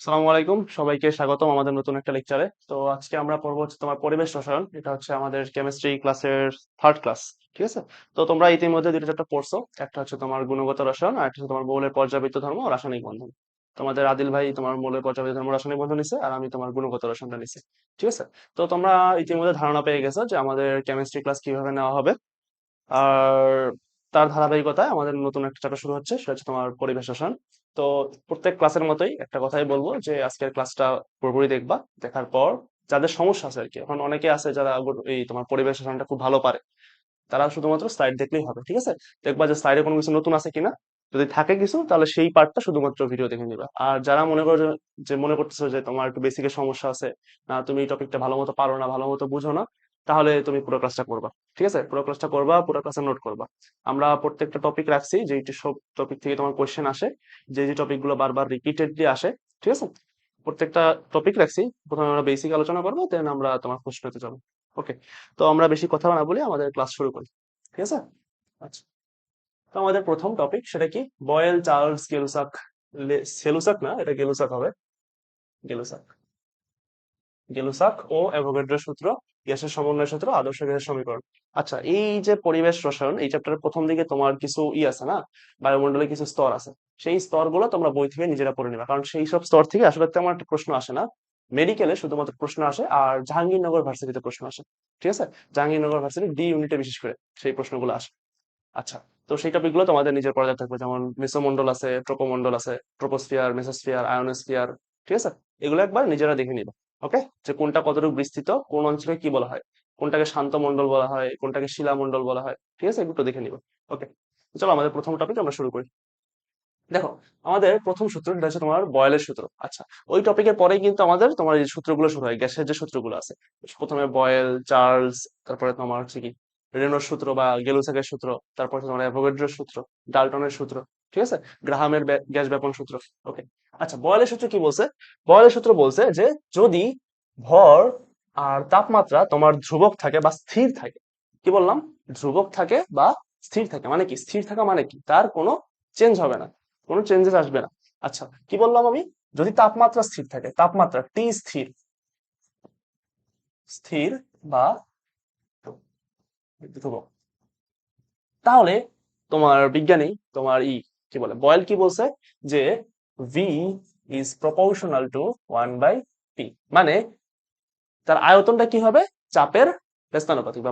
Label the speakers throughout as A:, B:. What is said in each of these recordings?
A: আসসালামু আলাইকুম, সবাইকে স্বাগতম আমাদের নতুন একটা লেকচারে। তো আজকে আমরা পড়বো হচ্ছে তোমার পরিবেশ রসায়ন। এটা হচ্ছে আমাদের কেমিস্ট্রি ক্লাসের থার্ড ক্লাস। ঠিক আছে। তো তোমরা ইতিমধ্যে দুটো চ্যাপ্টার পড়ছো, একটা হচ্ছে তোমার গুণগত রসায়ন আর একটা হচ্ছে তোমার মৌলের পর্যাবৃত্ত ধর্ম ও রাসায়নিক বন্ধন। তোমাদের আদিল ভাই তোমার মৌলের পর্যাবৃত্ত ধর্ম রাসায়নিক বন্ধন নিছে আর আমি তোমার গুণগত রসায়নটা নিছি। ঠিক আছে। তো তোমরা ইতিমধ্যে ধারণা পেয়ে গেছো যে আমাদের কেমিস্ট্রি ক্লাস কিভাবে নেওয়া হবে। আর তার ধারাবাহিকতায় আমাদের নতুন একটা চ্যাপ্টার শুরু হচ্ছে, সেটা হচ্ছে তোমার পরিবেশ রসায়ন। তো প্রত্যেক ক্লাসের মতোই একটা কথাই বলবো যে আজকের ক্লাসটা পুরোপুরি দেখবা। দেখার পর যাদের সমস্যা আছে আর কি, এখন অনেকে আছে যারা এই তোমার পরিবেশ রসায়নটা খুব ভালো পারে, তারা শুধুমাত্র স্লাইড দেখলেই হবে। ঠিক আছে। দেখবা যে স্লাইডে কোনো কিছু নতুন আছে কিনা। যদি থাকে কিছু তাহলে সেই পার্টটা শুধুমাত্র ভিডিও দেখে নিবা। আর যারা মনে করো যে মনে করতেছো যে তোমার একটু বেসিকের সমস্যা আছে, না তুমি এই টপিকটা ভালো মতো পারো না, ভালো মতো বুঝো না, তাহলে তুমি পুরো ক্লাসটা করবা। ঠিক আছে, পুরো ক্লাসটা করবা, পুরো ক্লাসে নোট করবা। আমরা প্রত্যেকটা টপিক রাখছি যে সব টপিক থেকে তোমার কোয়েশ্চেন আসে, যে যে টপিক গুলো বারবার রিপিটেডলি আসে। ঠিক আছে। প্রত্যেকটা টপিক রাখছি। প্রথমে আমরা বেসিক আলোচনা করবো, দেন আমরা তোমার প্রশ্নতে যাবো। ওকে। তো আমরা বেশি কথা না বলে আমাদের ক্লাস শুরু করি। ঠিক আছে। আচ্ছা। তো আমাদের প্রথম টপিক সেটা কি? Boyle Charles গেলুসাক। সেলুসাক না, এটা গেলুসাক হবে। গেলুসাক। গেলুসাক ও অ্যাভোগাড্রোর সূত্র, গ্যাসের সমন্বয় সূত্র, আদর্শ গ্যাসের সমীকরণ। আচ্ছা, এই যে পরিবেশ রসায়ন এই চ্যাপ্টারের প্রথম দিকে তোমার কিছু আছে না, বায়ুমণ্ডলে কিছু স্তর আছে। সেই স্তরগুলো তোমরা বই থেকে নিজেরা পড়ে নিবা, কারণ সেই সব স্তর থেকে আসলে তেমন একটা প্রশ্ন আসে না। মেডিকেলে শুধুমাত্র প্রশ্ন আসে আর জাহাঙ্গীরনগর ভার্সিটিতে প্রশ্ন আসে। ঠিক আছে। জাহাঙ্গীরনগর ভার্সিটি ডি ইউনিটে বিশেষ করে সেই প্রশ্নগুলো আসে। আচ্ছা। তো সেই টপিক গুলো তোমাদের নিজের পড়া থাকবে, যেমন মেসোমন্ডল আছে, ট্রোপোমন্ডল আছে, ট্রোপোস্ফিয়ার, মেসোস্ফিয়ার, আয়োনোস্ফিয়ার। ঠিক আছে। এগুলো একবার নিজেরা দেখে নিবে। ওকে। যে কোনটা কতটুকু বিস্তৃত, কোন অঞ্চলে কি বলা হয়, কোনটাকে শান্ত মন্ডল বলা হয়, কোনটাকে শিলামন্ডল বলা হয়। ঠিক আছে, এগুলো দেখে নিবে। ওকে। চলো আমাদের প্রথম টপিক আমরা শুরু করি। দেখো, আমাদের প্রথম সূত্র এটা হচ্ছে তোমার বয়েলের সূত্র। আচ্ছা। ওই টপিকের পরেই কিন্তু আমাদের তোমার এই সূত্রগুলো শুরু হয়, গ্যাসের যে সূত্রগুলো আছে। প্রথমে বয়েল, চার্লস, তারপরে তোমার হচ্ছে কি রেনোর সূত্র বা গেলুসাকের সূত্র, তারপর হচ্ছে তোমার অ্যাভোগাড্রোর সূত্র, ডাল্টনের সূত্র। ঠিক আছে। গ্রাহামের গ্যাস ব্যাপন সূত্র। ওকে। আচ্ছা, বয়েলের সূত্র কি বলছে? বয়েলের সূত্র বলছে যে যদি ভর আর তাপমাত্রা তোমার ধ্রুবক থাকে বা স্থির থাকে। কি বললাম? ধ্রুবক থাকে বা স্থির থাকে মানে কি? স্থির থাকা মানে কি? তার কোনো চেঞ্জ হবে না, কোনো চেঞ্জেস আসবে না। আচ্ছা, কি বললাম আমি? যদি তাপমাত্রা স্থির থাকে, তাপমাত্রা টি স্থির, স্থির বা ধ্রুবক, তাহলে তোমার বিজ্ঞানী তোমার কি বলে, বয়েল কি বলছে? যে V is proportional two 1/p, মানে তার আয়তনটা কি হবে? চাপের ব্যস্তানুপাতিক, বা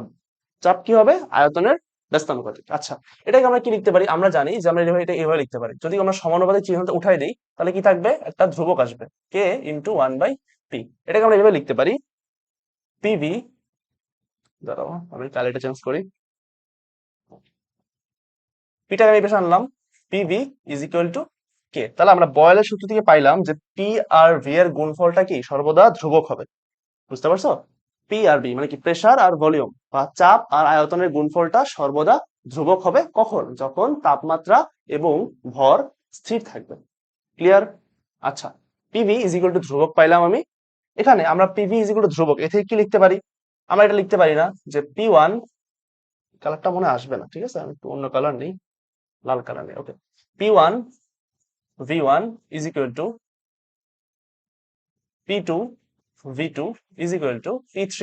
A: চাপ কি হবে? আয়তনের ব্যস্তানুপাতিক। আচ্ছা, এটাকে আমরা কি লিখতে পারি? আমরা জানি যে আমরা এটা এইভাবে লিখতে পারি, যদি আমরা সমানুপাতিক চিহ্নটা উঠাই দিই তাহলে কি থাকবে? একটা ধ্রুবক আসবে, কে ইন্টু 1/p। এটাকে আমরা এভাবে লিখতে পারি, পিভি, দাঁড়াও আমি কালিটা চেঞ্জ করি, পিটাকে আমি এই পাশে আনলাম, PV is equal to K. তাহলে আমরা বয়েলের সূত্র থেকে পাইলাম যে পি আর ভি এর গুণফলটা কি সর্বদা ধ্রুবক হবে। বুঝতে পারছো? পি আর বি মানে কি, প্রেসার আর ভলিউম বা চাপ আর আয়তনের গুণফলটা সর্বদা ধ্রুবক হবে। কখন? যখন তাপমাত্রা এবং ভর স্থির থাকবে। ক্লিয়ার? আচ্ছা, পিভি ইজ ইকুয়াল টু ধ্রুবক পাইলাম আমি। এখানে আমরা পিভি ইজ ইকুয়াল টু ধ্রুবক, এ থেকে কি লিখতে পারি? আমরা এটা লিখতে পারি না যে P1, কালারটা মনে আসবে না, ঠিক আছে আমি একটু অন্য কালার নেই, লাল কালার নেই। ওকে। P1 V1 is equal to P2 V2 is equal two P3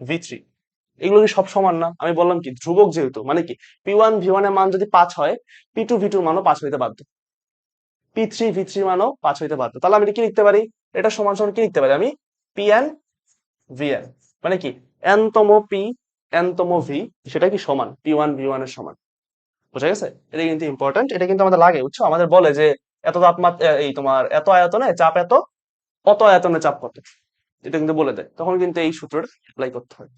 A: V3। এগুলো কি সব সমান না? আমি বললাম কি ধ্রুবক যেহেতু, মানে কি P1 V1 এর মান যদি 5 হয়, P2 V2 এর মানও 5 হইতে বাধ্য, P3 V3 মানও 5 হইতে বাধ্য। তাহলে আমি এটা কি লিখতে পারি? এটা সমান সমান কি লিখতে পারি আমি? PN VN, মানে কি n তম P n তম V, সেটা কি সমান P1 V1 এর সমান। বোঝা গেছে? এটা কিন্তু ইম্পর্টেন্ট, এটা কিন্তু আমাদের লাগে, বুঝছো? আমাদের বলে যে এত তাপমাত্রা, এই তোমার এত আয়তনে চাপ এত, অত আয়তনে চাপ কত, এটা কিন্তু বলে দেয়, তখন কিন্তু এই সূত্রটা অ্যাপ্লাই করতে হয়।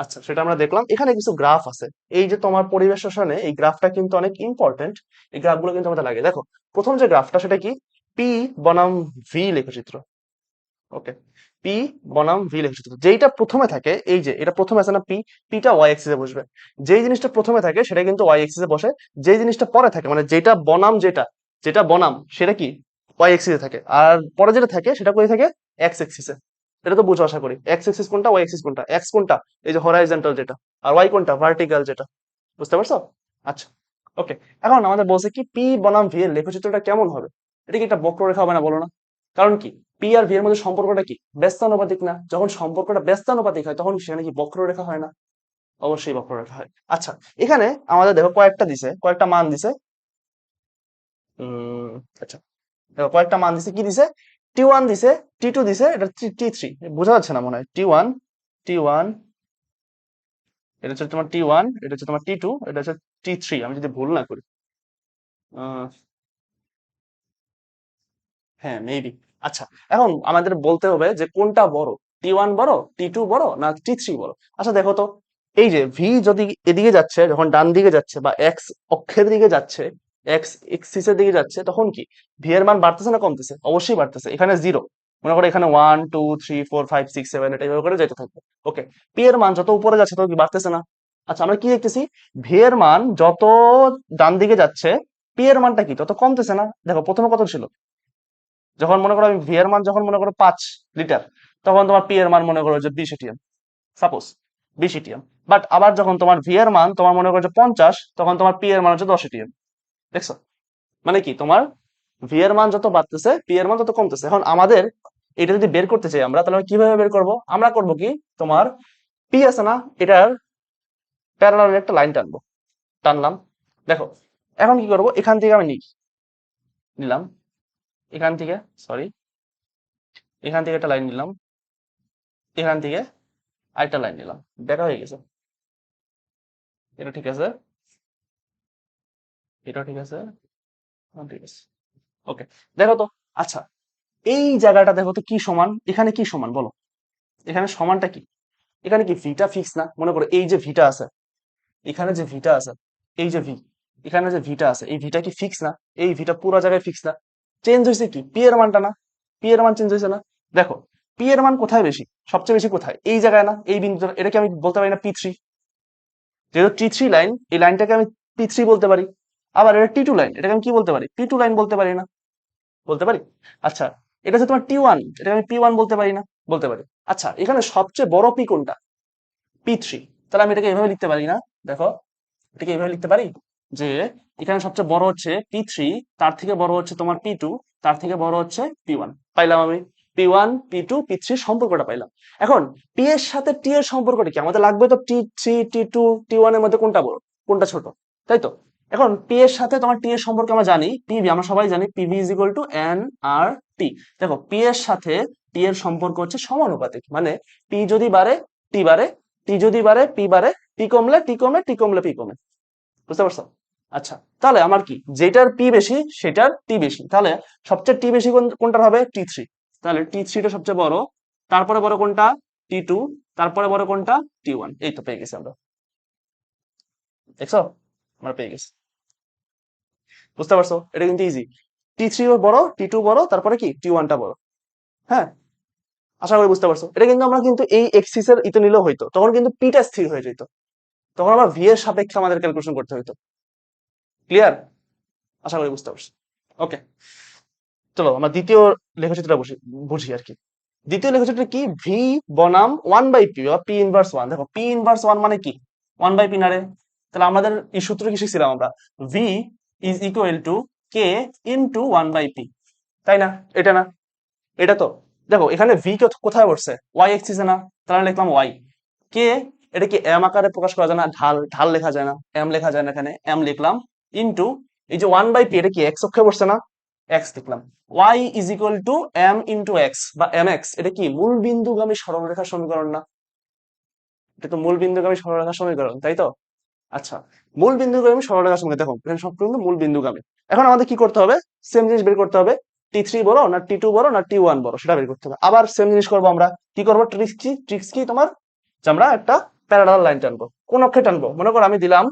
A: আচ্ছা, সেটা আমরা দেখলাম। এখানে কিছু গ্রাফ আছে, এই যে তোমার পরিবেশ রসায়নে এই গ্রাফটা কিন্তু অনেক ইম্পর্টেন্ট। এই গ্রাফগুলো কিন্তু আমাদের লাগে। দেখো, প্রথম যে গ্রাফটা সেটা কি? পি বনাম ভি লেখচিত্র। ওকে। পি বনাম ভি লেখচিত্র যেইটা প্রথমে থাকে, এই যে এটা প্রথমে আছে না পি, পিটা ওয়াই এক্সিসে বসবে। যেই জিনিসটা প্রথমে থাকে সেটা কিন্তু ওয়াই এক্সিসে বসে, যেই জিনিসটা পরে থাকে মানে যেটা বনাম, যেটা যেটা বনাম সেটা কি ওয়াই এক্সিসে থাকে, আর পরে যেটা থাকে সেটা কোথায় থাকে? এক্স এক্সিসে। এটা তো বুঝো আশা করি, এক্স এক্সিস কোনটা, ওয়াই এক্সিস কোনটা। এক্স কোনটা? এই যে হরাইজন্টাল যেটা, আর ওয়াই কোনটা? ভার্টিক্যাল যেটা। বুঝতে পারছো? আচ্ছা। ওকে। এখন আমাদের বলছে কি পি বনাম ভি এর লেখচিত্রটা কেমন হবে? এটা কি একটা বক্ররেখা হবে না, বলো না? কারণ কি, পি আর ভি এর মধ্যে সম্পর্কটা কি ব্যস্তানুপাতিক না? যখন সম্পর্কটা ব্যস্তানুপাতিক হয় তখন সেখানে কি বক্ররেখা হয় না? অবশ্যই বক্ররেখা হয়। আচ্ছা, এখানে আমাদের দেখো কয়েকটা দিছে, কয়েকটা মান দিছে। উম আচ্ছা, দেখো কয়েকটা মান দিছে, কি দিছে? টি1 দিছে, টি2 দিছে, এটা টি3, বোঝা যাচ্ছে না মনে হয়। টি1, টি1, এটা হচ্ছে তোমার টি1, এটা হচ্ছে তোমার টি2, এটা হচ্ছে টি3, আমি যদি ভুল না করি। আহ হ্যাঁ, মেবি। আচ্ছা, এখন আমাদের বলতে হবে যে কোনটা বড়, টি1 বড়, টি2 বড়, না টি3 বড়? আচ্ছা দেখো তো, এই যে ভি যদি এদিকে যাচ্ছে, যখন ডান দিকে যাচ্ছে বা এক্স অক্ষের দিকে যাচ্ছে, এক্স এক্সিস এর দিকে যাচ্ছে, তখন কি ভি এর মান বাড়তেছে না কমতেছে? অবশ্যই বাড়তেছে। এখানে জিরো, মনে করো এখানে 1 2 3 4 5 6 7 এটা এভাবে করে যেতে থাকবে। ওকে, পি এর মান যত উপরে যাচ্ছে তত কি বাড়তেছে না? আচ্ছা, আমরা কি দেখতেছি, ভি এর মান যত ডান দিকে যাচ্ছে, পি এর মানটা কি তত কমতেছে না? দেখো প্রথমে কত ছিল, যখন মনে করো আমি ভি এর মান যখন মনে করো 5 লিটার, তখন তোমার পি এর মান মনে করো যে 20 এটিএম, সাপোজ 20 এটিএম। বাট আবার যখন তোমার ভি এর মান তোমার মনে করো যে 50, তখন তোমার পি এর মান হচ্ছে 10 এটিএম। দেখছো? মানে কি, তোমার ভি এর মান যত বাড়তেছে পি এর মান তত কমতেছে। এখন আমাদের এটা যদি বের করতে চাই আমরা, তাহলে আমরা কিভাবে বের করব? আমরা করব কি, তোমার পি আছে না, এটার প্যারালাল একটা লাইন টানবো, টানলাম। দেখো, এখন কি করব, এখান থেকে আমি নিলাম, এখান থেকে, সরি, এখান থেকে একটা লাইন নিলাম, এখান থেকে আরেকটা লাইন নিলাম, দেখা হয়ে গেছে। এটা ঠিক আছে, এটা ঠিক আছে, ঠিক আছে। ওকে, দেখো তো। আচ্ছা, এই জায়গাটা দেখো তো কি সমান, এখানে কি সমান বলো, এখানে সমানটা কি? এখানে কি ভিটা ফিক্স না? মনে করো এই যে ভিটা আছে, এখানে যে ভিটা আছে, এই যে ভি, এখানে যে ভিটা আছে, এই ভিটা কি ফিক্স না? এই ভিটা পুরো জায়গায় ফিক্স না? চেঞ্জ হয়েছে কি পি এর মানটা না? পি এর মান চেঞ্জ হয়েছে না? দেখো, পি এর মান কোথায় বেশি, সবচেয়ে বেশি কোথায়? এই জায়গায় না? এই বিন্দু, এটাকে আমি বলতে পারি না পি3? যেহেতু টি3 লাইন, এই লাইনটাকে আমি পি3 বলতে পারি। আবার এটা টি2 লাইন, এটাকে আমি কি বলতে পারি? পি2 লাইন বলতে পারি না? বলতে পারি। আচ্ছা, এটা হচ্ছে তোমার টি1, এটাকে আমি পি1 বলতে পারি না? বলতে পারি। আচ্ছা, এখানে সবচেয়ে বড় পি কোনটা? পি3। তাহলে আমি এটাকে এভাবে লিখতে পারি না? দেখো, এটাকে এভাবে লিখতে পারি যে এখানে সবচেয়ে বড় হচ্ছে পি3, তার থেকে বড় হচ্ছে তোমার পি2, তার থেকে বড় হচ্ছে পি1। পাইলাম আমি পি1 পি2 পি3 সম্পর্কটা পাইলাম। এখন পি এর সাথে টি এর সম্পর্কটা কি? আমাদের লাগবে তো টি3 টি2 টি1 এর মধ্যে কোনটা বড়, কোনটা ছোট, তাই তো? এখন পি এর সাথে তোমার টি এর সম্পর্কে আমরা জানি, পিভি, আমরা সবাই জানি PV is equal to N R T. দেখো, পি এর সাথে টি এর সম্পর্ক হচ্ছে সমানুপাতিক, মানে পি যদি বাড়ে টি বাড়ে, টি যদি বাড়ে পি বাড়ে, পি কমলে টি কমে, টি কমলে পি কমে। বুঝতে পারছো? আচ্ছা, তাহলে আমার কি, যেটার পি বেশি সেটার টি বেশি, তাহলে সবচেয়ে টি বেশি কোনটার হবে? টি3। তাহলে টি3টা সবচেয়ে বড়, তারপরে বড় কোনটা? টি2, তারপরে বড় কোনটা? টি1। এই তো পেয়ে গেছি আমরা। দেখছো, আমরা পেয়ে গেছি। বুঝতে পারছো? এটা কিন্তু ইজি। টি3 বড়, টি2 বড়, তারপরে কি টি1টা বড়। হ্যাঁ, আশা করি বুঝতে পারছো। এটা কিন্তু আমরা কিন্তু এই এক্সিস এর ইতে নিলেও হইতো, তখন কিন্তু পিটা স্থির হয়ে যেত, তখন আবার ভি এর সাপেক্ষে আমাদের ক্যালকুলেশন করতে হইতো। ক্লিয়ার? আশা করি বুঝতে পারছো। ওকে, চলো আমরা দ্বিতীয় লেখচিত্রটা বুঝি আর কি। দ্বিতীয় লেখচিত্র কি, ভি বনাম 1/p বা পি ইনভার্স 1। দেখো, পি ইনভার্স 1 মানে কি? 1/p না রে? তাহলে আমাদের এই সূত্র কি শিখছিলাম আমরা? V is equal to K into 1/p, তাই না? এটা না? এটা তো, দেখো এখানে ভি কোথায় বসছে? ওয়াই এক্সিসে না? তাহলে লিখলাম ওয়াই। কে, এটা কি এম আকারে প্রকাশ করা যায় না? ঢাল, ঢাল লেখা যায় না? এম লেখা যায় না? এখানে এম লিখলাম, ইনটু এই যে 1/p, এটা কি এক্স অক্ষে বসছে না? এক্স লিখলাম। Y is equal to M into X বা এম এক্স, এটা কি মূল বিন্দুগামী সরলরেখা সমীকরণ না? এটা তো মূল বিন্দুগামী সরলরেখা সমীকরণ, তাই তো? আচ্ছা, মূল বিন্দুগামী সরলরেখা সমীকরণ, দেখো এখানে সব কিন্তু মূল বিন্দুগামী। এখন আমাদের কি করতে হবে? সেম জিনিস বের করতে হবে, টি3 বড় না টি2 বড় না টি1 বড়, সেটা বের করতে হবে। আবার সেম জিনিস করবো আমরা, কি করবো? ট্রিক্স কি তোমার, যে আমরা একটা প্যারালাল লাইন টানবো। কোন অক্ষে টানবো? মনে করো আমি দিলাম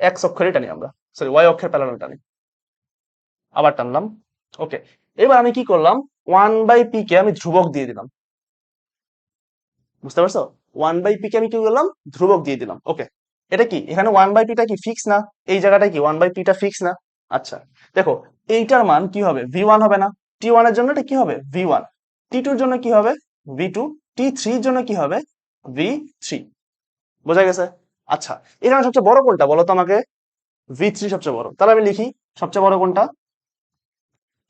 A: এক্স অক্ষরে টানি আমরা, সরি ওয়াই অক্ষের প্যারালাল টানি, আবার টানলাম। ওকে, এবার আমি কি করলাম, 1/p কে আমি ধ্রুবক দিয়ে দিলাম। বুঝতে পারছো? 1/p কে আমি কি করলাম? ধ্রুবক দিয়ে দিলাম। ওকে, এটা কি, এখানে 1/p টা কি ফিক্স না? এই জায়গাটা কি 1/p টা ফিক্স না? আচ্ছা, দেখো এইটার মান কি হবে? ভি1 হবে না? টি1 এর জন্য এটা কি হবে? ভি1। টি2 এর জন্য কি হবে? ভি2। টি3 এর জন্য কি হবে? ভি3। বোঝা গেছে? আচ্ছা, এখানে সবচেয়ে বড় কোনটা বলো তো আমাকে? ভি3 সবচেয়ে বড়, তাহলে আমি লিখি সবচেয়ে বড় কোনটা?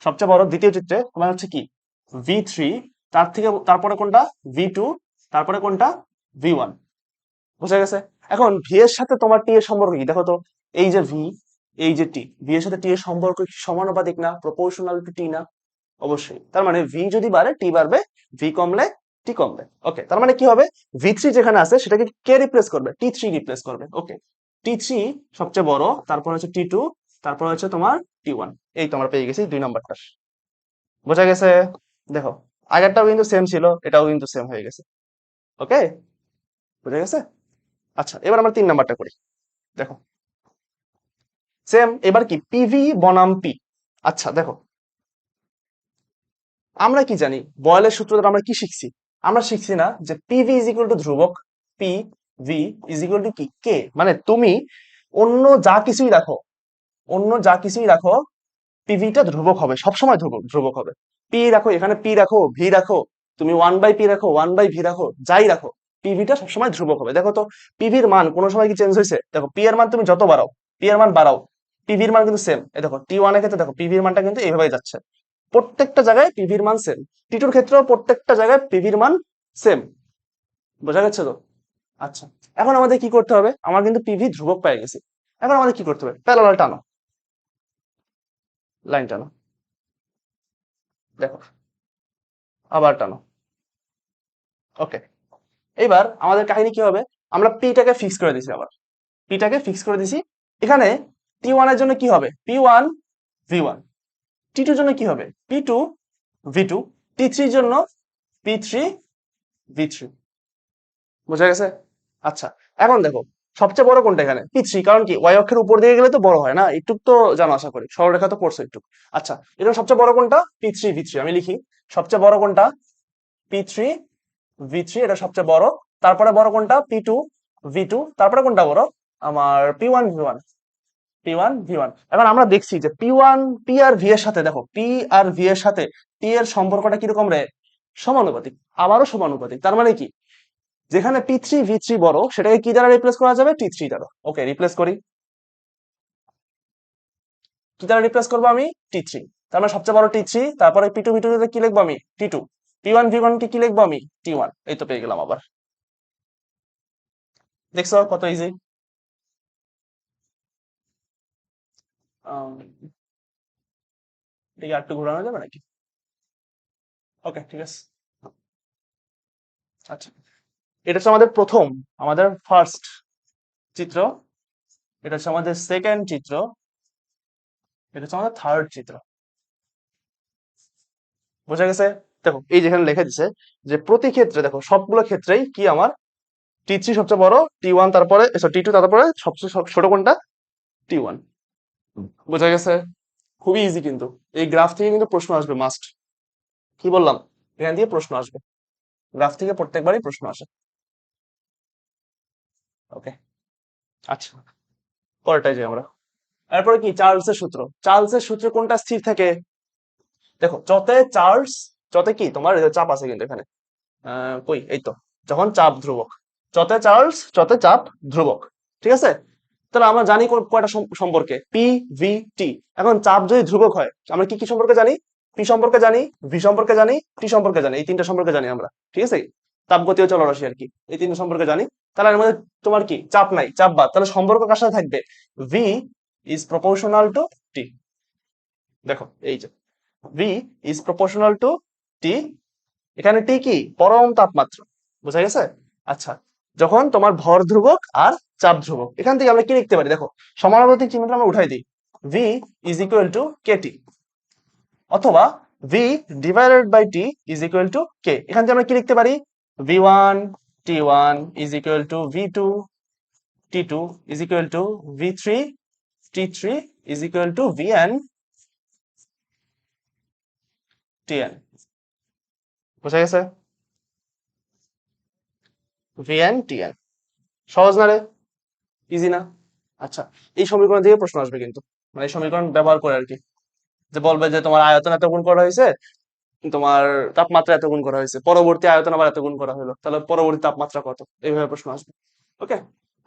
A: সবচেয়ে বড় দ্বিতীয় চিত্রে তোমার হচ্ছে কি V3, তারপরে কোনটা V2, তারপরে কোনটা V1। বুঝা গেছে? এখন ভি এর সাথে তোমার টি এর সম্পর্ক কি দেখো তো। এই যে ভি, এই যে টি, ভি এর সাথে টি এর সম্পর্ক কি সমানুপাতিক না, প্রপোর্শনাল টু টি না? অবশ্যই। তার মানে ভি যদি বাড়ে টি বাড়বে, ভি কমলে টি কমবে। ওকে, তার মানে কি হবে, V3 যেখানে আছে সেটাকে কে রিপ্লেস করবে, T3 রিপ্লেস করবে। ওকে, T3 সবচেয়ে বড়, তারপর হচ্ছে T2, তারপর হচ্ছে তোমার T1। এই তো আমরা পেয়ে গেছি 2 নাম্বারটা। বোঝা গেছে? দেখো, আগেরটাও কিন্তু সেম ছিল, এটাও কিন্তু সেম হয়ে গেছে। ওকে, বোঝা গেছে? আচ্ছা, এবার আমরা 3 নাম্বারটা করি। দেখো, সেম, এবার কি পিভি বনাম পি। আচ্ছা দেখো, আমরা কি জানি বয়েলের সূত্র দ্বারা আমরা কি শিখছি? আমরা শিখছি না যে পিভি ইজ ইকুয়াল টু ধ্রুবক, P V is equal to কি কে। মানে তুমি অন্য যা কিছুই রাখো, অন্য যা কিছুই রাখো, পিভিটা ধ্রুবক হবে, সবসময় ধ্রুবক ধ্রুবক হবে। পি রাখো, এখানে পি রাখো, ভি রাখো, তুমি 1/p রাখো, 1/v রাখো, যাই রাখো, পিভিটা সবসময় ধ্রুবক হবে। দেখো তো, পিভির মান কোনো সময় কি চেঞ্জ হয়েছে? দেখো, পি এর মান তুমি যত বাড়াও, পি এর মান বাড়াও, পিভির মান কিন্তু সেম। এই দেখো T1 এর ক্ষেত্রে দেখো পিভির মানটা কিন্তু এইভাবে যাচ্ছে, প্রত্যেকটা জায়গায় পিভির মান সেম। T2 এর ক্ষেত্রেও প্রত্যেকটা জায়গায় পিভির মান সেম। বোঝা গেছে তো? আচ্ছা, এখন আমাদের কি করতে হবে? আমার কিন্তু পিভি ধ্রুবক পেয়ে গেছি। এখন আমাদের কি করতে হবে? প্যারালাল টানো, লাইন টানো, দেখো, আবার টানো। ওকে, এইবার আমাদের কাহিনী কি হবে? আমরা পিটাকে ফিক্স করে দিছি, আবার পিটাকে ফিক্স করে দিছি। এখানে T1 এর জন্য কি হবে? P1 V1। T2 এর জন্য কি হবে? P2 V2। T3 এর জন্য P3 V3। বোঝা গেছে? আচ্ছা, এখন দেখো, সবচেয়ে বড় কোনটা এখানে? P3, কারণ কি ওয়াই অক্ষের উপর দিয়ে গেলে তো বড় হয় না, একটু তো জানো আশা করি, সরলরেখা তো পড়ছো একটু। আচ্ছা, এটা সবচেয়ে বড় কোনটা? P3 V3। আমি লিখি, সবচেয়ে বড় কোনটা? P3 V3, এটা সবচেয়ে বড়। তারপরে বড় কোনটা? P2 V2। তারপরে কোনটা বড়? আমার P1 V1। P1 V1। এখন আমরা দেখছি যে P1 P আর V এর সাথে, দেখো P আর V এর সাথে T এর সম্পর্কটা কিরকম রে? সমানুপাতিক, আবারও সমানুপাতিক। তার মানে কি, যেখানে P3 V3 বড়, সেটাকে কি দ্বারা রিপ্লেস করা যাবে? T3 দ্বারা। ওকে, রিপ্লেস করি। কি দ্বারা রিপ্লেস করবো আমি? T3। তার মানে সবচেয়ে বড় T3, তারপরে P2 V2 তে কি লিখবো আমি? T2। P1 V1 কে কি লিখবো আমি? T1। এই তো পেয়ে গেলাম আবার। দেখছো কত ইজি? এটাকে একটু ঘোরানো যাবে নাকি? ওকে, ঠিক আছে। আচ্ছা, এটা হচ্ছে আমাদের প্রথম, আমাদের ফার্স্ট চিত্র। এটা হচ্ছে আমাদের সেকেন্ড চিত্র। এটা হচ্ছে আমাদের থার্ড চিত্র। বোঝা গেছে? দেখো, এই যেখানে লেখা দিছে যে প্রতি ক্ষেত্রে, দেখো সবগুলো ক্ষেত্রেই কি আমার T3 সবচেয়ে বড়, T1 তারপরে T2, তারপরে সবচেয়ে ছোট কোনটা? T1। বোঝা গেছে? খুবই ইজি কিন্তু। এই গ্রাফ থেকে কিন্তু প্রশ্ন আসবে মাস্ট। কি বললাম? এখান থেকে প্রশ্ন আসবে, গ্রাফ থেকে প্রত্যেকবারই প্রশ্ন আসে। ওকে, আচ্ছা, পরেরটাই যাই আমরা। এরপরে কি চার্লসের সূত্র। চার্লসের সূত্রে কোনটা স্থির থাকে? দেখো, যতে চার্লস, যতে কি তোমার চাপ আছে কিন্তু এখানে, কই, এই তো, যখন চাপ ধ্রুবক, যতে চার্লস যতে চাপ ধ্রুবক, ঠিক আছে? তাহলে আমরা জানি কয়টা সম্পর্কে, পি ভি টি। এখন চাপ যদি ধ্রুবক হয়, আমরা কি কি সম্পর্কে জানি? পি সম্পর্কে জানি, ভি সম্পর্কে জানি, টি সম্পর্কে জানি, এই তিনটা সম্পর্কে জানি আমরা, ঠিক আছে? তাপগতীয় চলরাশি আর কি, এই তিনটা সম্পর্কে জানি। তাহলে এর মধ্যে তোমার কি চাপ নাই, চাপ বাদ, তাহলে সম্পর্ক কার সাথে থাকবে? ভি ইজ প্রপোর্শনাল টু টি। দেখো, এই যে ভি ইজ প্রপোর্শনাল টু টি, এখানে টি কি? পরম তাপমাত্রা। বোঝা গেছে? আচ্ছা, যখন তোমার ভর ধ্রুবক আর চাপ ধ্রুবক, এখান থেকে আমরা কি লিখতে পারি? দেখো, সমানুপাতিক চিহ্নটা আমরা উঠাই দিই, V is equal to KT, অথবা V divided by T is equal to K. এখান থেকে আমরা কি লিখতে পারি? V1 T1 is equal to V2 T2 is equal to V3 T3 is equal to Vn Tn। বোঝা গেছে? Vn Tn, সহজ না রে? ইজি না? আচ্ছা, এই সমীকরণ দিয়ে প্রশ্ন আসবে কিন্তু, মানে এই সমীকরণ ব্যবহার করে আর কি, যে বলবে যে তোমার আয়তন এত গুণ করা হয়েছে, তোমার তাপমাত্রা এত গুণ করা হয়েছে, পরবর্তী আয়তন আবার এত গুণ করা হলো, তাহলে পরবর্তী তাপমাত্রা কত, এইভাবে প্রশ্ন আসবে। ওকে,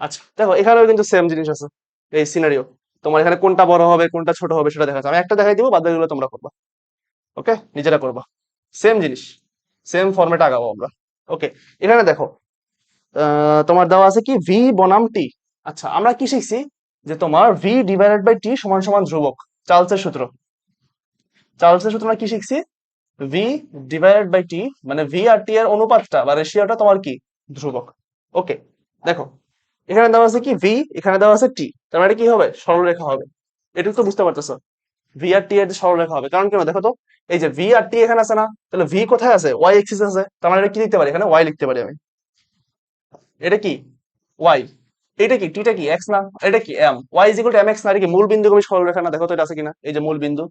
A: আচ্ছা দেখো, এখানেও কিন্তু সেম জিনিস আছে, এই সিনারিও। তোমার এখানে কোনটা বড় হবে কোনটা ছোট হবে সেটা দেখা যাচ্ছে, আমি একটা দেখাই দিব, বাদ বাকিগুলো তোমরা করবা। ওকে, নিজেরা করবা, সেম জিনিস, সেম ফরম্যাটে আগাবো আমরা। ওকে, এখানে দেখো তোমার দেওয়া আছে কি ভি বনাম টি। আচ্ছা, আমরা কি শিখছি যে তোমার ভি ডিভাইডেড বাই টি সমান সমান ধ্রুবক, চার্লসের সূত্র। চার্লসের সূত্র আমরা কি শিখছি, ভি ডিভাইডেড বাই টি মানে ভি আর টি এর অনুপাতটা বা রেশিওটা তোমার কি ধ্রুবক। ওকে, দেখো এখানে দেওয়া আছে কি ভি, এখানে দেওয়া আছে টি, তার মানে কি হবে, সরলরেখা হবে। এটুকু তো বুঝতে পারতেছো, ভি আর টি এর যে সরলরেখা হবে, কারণ কেন দেখো তো, এই যে ভি আর টি এখানে আছে না, তাহলে ভি কোথায় আছে, ওয়াই এক্সিস আছে, তার মানে এটা কি লিখতে পারি, এখানে ওয়াই লিখতে পারি আমি। এটা কি ওয়াই, এটা কি টিটা কি এক্স না, এটা কি M, Y is equal to M X না, এটা কি মূল বিন্দু কবি সরলরেখা না, দেখো তো এটা আছে কিনা, এই যে মূল বিন্দু,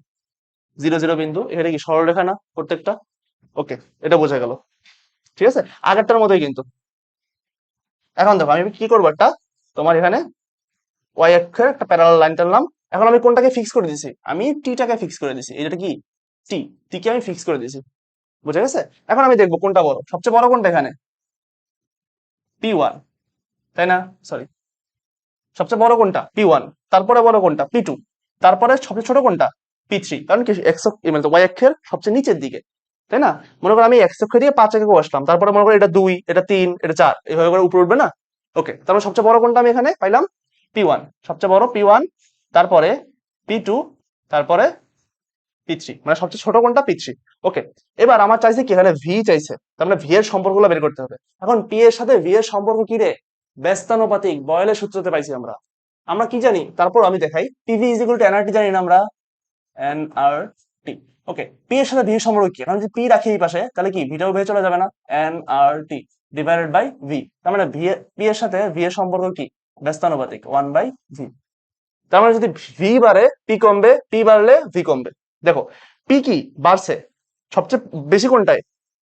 A: জিরো জিরো বিন্দু, এখানে কি সরলরেখা না প্রত্যেকটা। ওকে, এটা বোঝা গেল, ঠিক আছে, আগেরটার মতোই কিন্তু। এখন দেখো আমি কি করবো, একটা তোমার এখানে ওয়াই অক্ষের একটা প্যারালাল লাইন টানলাম। এখন আমি কোনটাকে ফিক্স করে দিছি, আমি টিটাকে ফিক্স করে দিছি, এটা কি টি, টিকে আমি ফিক্স করে দিছি, বুঝা গেছে। এখন আমি দেখবো কোনটা বড়, সবচেয়ে বড় কোনটা এখানে, পি ওয়ান, তাই না, সরি, সবচেয়ে বড় কোনটা পি ওয়ান, তারপরে বড় কোনটা পি টু, তারপরে সবচেয়ে ছোট কোনটা পি থ্রি, কারণ কি এক্স মানে ওয়াই অক্ষের সবচেয়ে নিচের দিকে, তাই না। মনে করো আমি এক্স অক্ষ দিয়ে 5 একে বসলাম, তারপরে মনে করো এটা 2, এটা 3, এটা 4, এইভাবে করে উপরে উঠবে না। ওকে, তারপরে সবচেয়ে বড় কোনটা আমি এখানে পাইলাম, পি ওয়ান, সবচেয়ে বড় পি ওয়ান, তারপরে পি টু, তারপরে পি থ্রি, মানে সবচেয়ে ছোট কোনটা পি থ্রি। ওকে, এবার আমার চাইছে কি, এখানে ভি চাইছে, তার মানে ভি এর সম্পর্কগুলো বের করতে হবে। এখন পি এর সাথে ভি এর সম্পর্ক কি রে, ব্যস্তানুপাতিক, বয়েলের সূত্রতে পাইছি আমরা। আমরা কি জানি, তারপর আমি দেখাই, PV is equal two nRT জানি না আমরা, এনআরটি। ওকে, পি এর সাথে ভি এর সম্পর্ক কি, কারণ যদি পি রাখি এই পাশে, তাহলে কি ভিটাও ভেবে চলে যাবে না, এনআরটি ডিভাইডেড বাই ভি, তার মানে ভি পি এর সাথে ভি এর সম্পর্ক কি, ব্যস্তানুপাতিক, 1/v। তার মানে যদি ভি বাড়ে পি কমবে, পি বাড়লে ভি কমবে। দেখো পি কি বাড়ছে সবচেয়ে বেশি কোনটায়,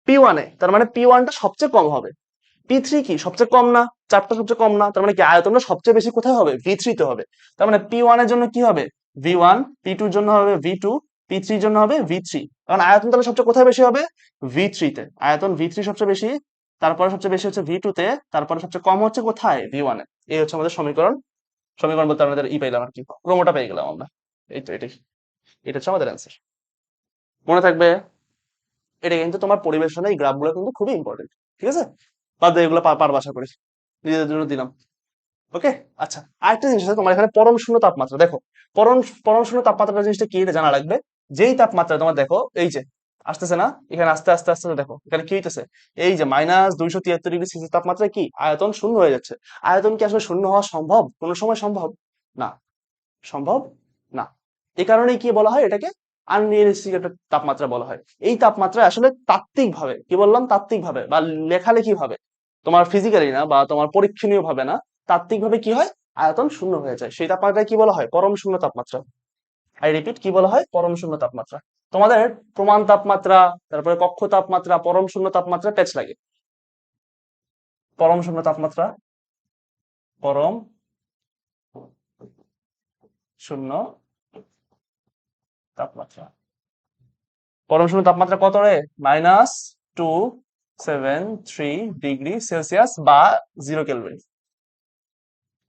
A: পি ওয়ানে, তার মানে পি ওয়ানটা সবচেয়ে কম হবে। পি থ্রি কি সবচেয়ে কম না, চারটা সবচেয়ে কম না, তার মানে কি আয়তনটা সবচেয়ে বেশি কোথায় হবে, ভি থ্রি তে হবে। তার মানে পি ওয়ান এর জন্য কি হবে, ভি ওয়ান, পি টুর জন্য হবে ভি টু, পি থ্রির জন্য হবে ভি থ্রি। কারণ আয়তন তাহলে সবচেয়ে কোথায় বেশি হবে, ভি থ্রি তে, আয়তন ভি থ্রি সবচেয়ে বেশি, তারপরে সবচেয়ে বেশি হচ্ছে ভি টু তে, তারপরে সবচেয়ে কম হচ্ছে কোথায়, ভি ওয়ান এ। এই হচ্ছে আমাদের সমীকরণ। সমীকরণ বলতে আমাদের ই পাইলাম আর কি, ক্রমটা পেয়ে গেলাম আমরা। এই তো এটাই, এটা হচ্ছে আমাদের অ্যান্সার, মনে থাকবে। এটা কিন্তু তোমার পরিবেশনে এই গ্রাফগুলো কিন্তু খুবই ইম্পর্টেন্ট, ঠিক আছে। বাদ দিয়ে এগুলো পারবা আশা করি, নিজেদের জন্য দিলাম। ওকে, আচ্ছা, আরেকটা জিনিস আছে তোমার এখানে, পরম শূন্য তাপমাত্রা। দেখো পরম পরম শূন্য তাপমাত্রা জিনিসটা কি, এটা জানা লাগবে। যেই তাপমাত্রা তোমার দেখো এই যে আসতেছে না, এখানে আস্তে আস্তে আস্তে আস্তে দেখো এখানে কি হইতেছে, এই যে -273°C তাপমাত্রায় কি আয়তন শূন্য হয়ে যাচ্ছে। আয়তন কি আসলে শূন্য হওয়া সম্ভব, কোনো সময় সম্ভব না, সম্ভব না। এই কারণেই কি বলা হয় এটাকে, আনরিয়েলিস্টিক একটা তাপমাত্রা বলা হয়। এই তাপমাত্রায় আসলে তাত্ত্বিক ভাবে, কি বললাম, তাত্ত্বিক ভাবে বা লেখালেখি ভাবে, তোমার ফিজিক্যালি না বা তোমার পরীক্ষণীয় ভাবে না, তাত্ত্বিক ভাবে কি হয়, আয়তন শূন্য হয়ে যায়। সেই তাপমাত্রায় কি বলা হয়, পরম শূন্য তাপমাত্রা। আই রিপিট, কি বলা হয়, পরম শূন্য তাপমাত্রা। তোমাদের প্রমাণ তাপমাত্রা, তারপরে কক্ষ তাপমাত্রা, পরম শূন্য তাপমাত্রা প্যাচ লাগে। পরম শূন্য তাপমাত্রা, পরম শূন্য তাপমাত্রা, পরম শূন্য তাপমাত্রা কত রে, -273°C বা 0 কেলভিন।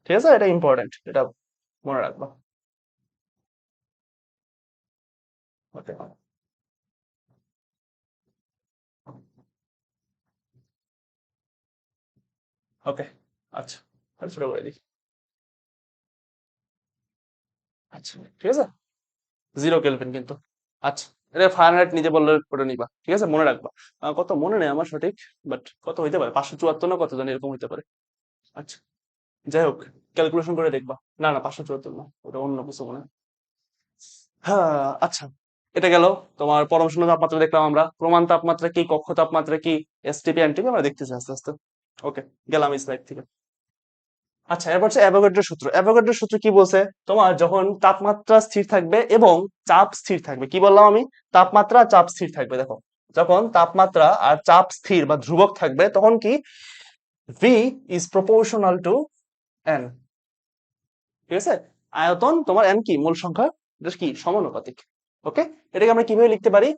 A: ঠিক আছে, এটা ইম্পর্টেন্ট, এটা মনে রাখবা। ওকে, ওকে, আচ্ছা, তাহলে ছোট করে দিই। আচ্ছা, ঠিক আছে, 0 কেলভিন কিন্তু। আচ্ছা, এটা ফারেনহাইট নিজে বললে করে নিবা, ঠিক আছে, মনে রাখবা। কত মনে নেই আমার সঠিক, বাট কত হইতে পারে, 574 না কত জানি এরকম হইতে পারে। আচ্ছা, যাই হোক, ক্যালকুলেশন করে দেখবা। না না, 574 না, ওটা অন্য কিছু মনে হয়। হ্যাঁ, আচ্ছা, এটা গেল তোমার পরম শূন্য তাপমাত্রা দেখলাম আমরা, প্রমাণ তাপমাত্রা কি, কক্ষ তাপমাত্রা কি, এসটিপি এনটিপি আমরা দেখতেছি আস্তে আস্তে। ওকে, গেলাম এই স্লাইড থেকে। আচ্ছা, এরপর হচ্ছে অ্যাভোগাড্রোর সূত্র। অ্যাভোগাড্রোর সূত্র কি বলছে, তোমার যখন তাপমাত্রা স্থির থাকবে এবং চাপ স্থির থাকবে, কি বললাম আমি, তাপমাত্রা আর চাপ স্থির থাকবে। দেখো যখন তাপমাত্রা আর চাপ স্থির বা ধ্রুবক থাকবে, তখন কি V is proportional two N, ঠিক আছে। আয়তন তোমার এন কি মূল সংখ্যা, এটা কি সমানুপাতিক। ওকে, এটাকে আমরা কিভাবে লিখতে পারি,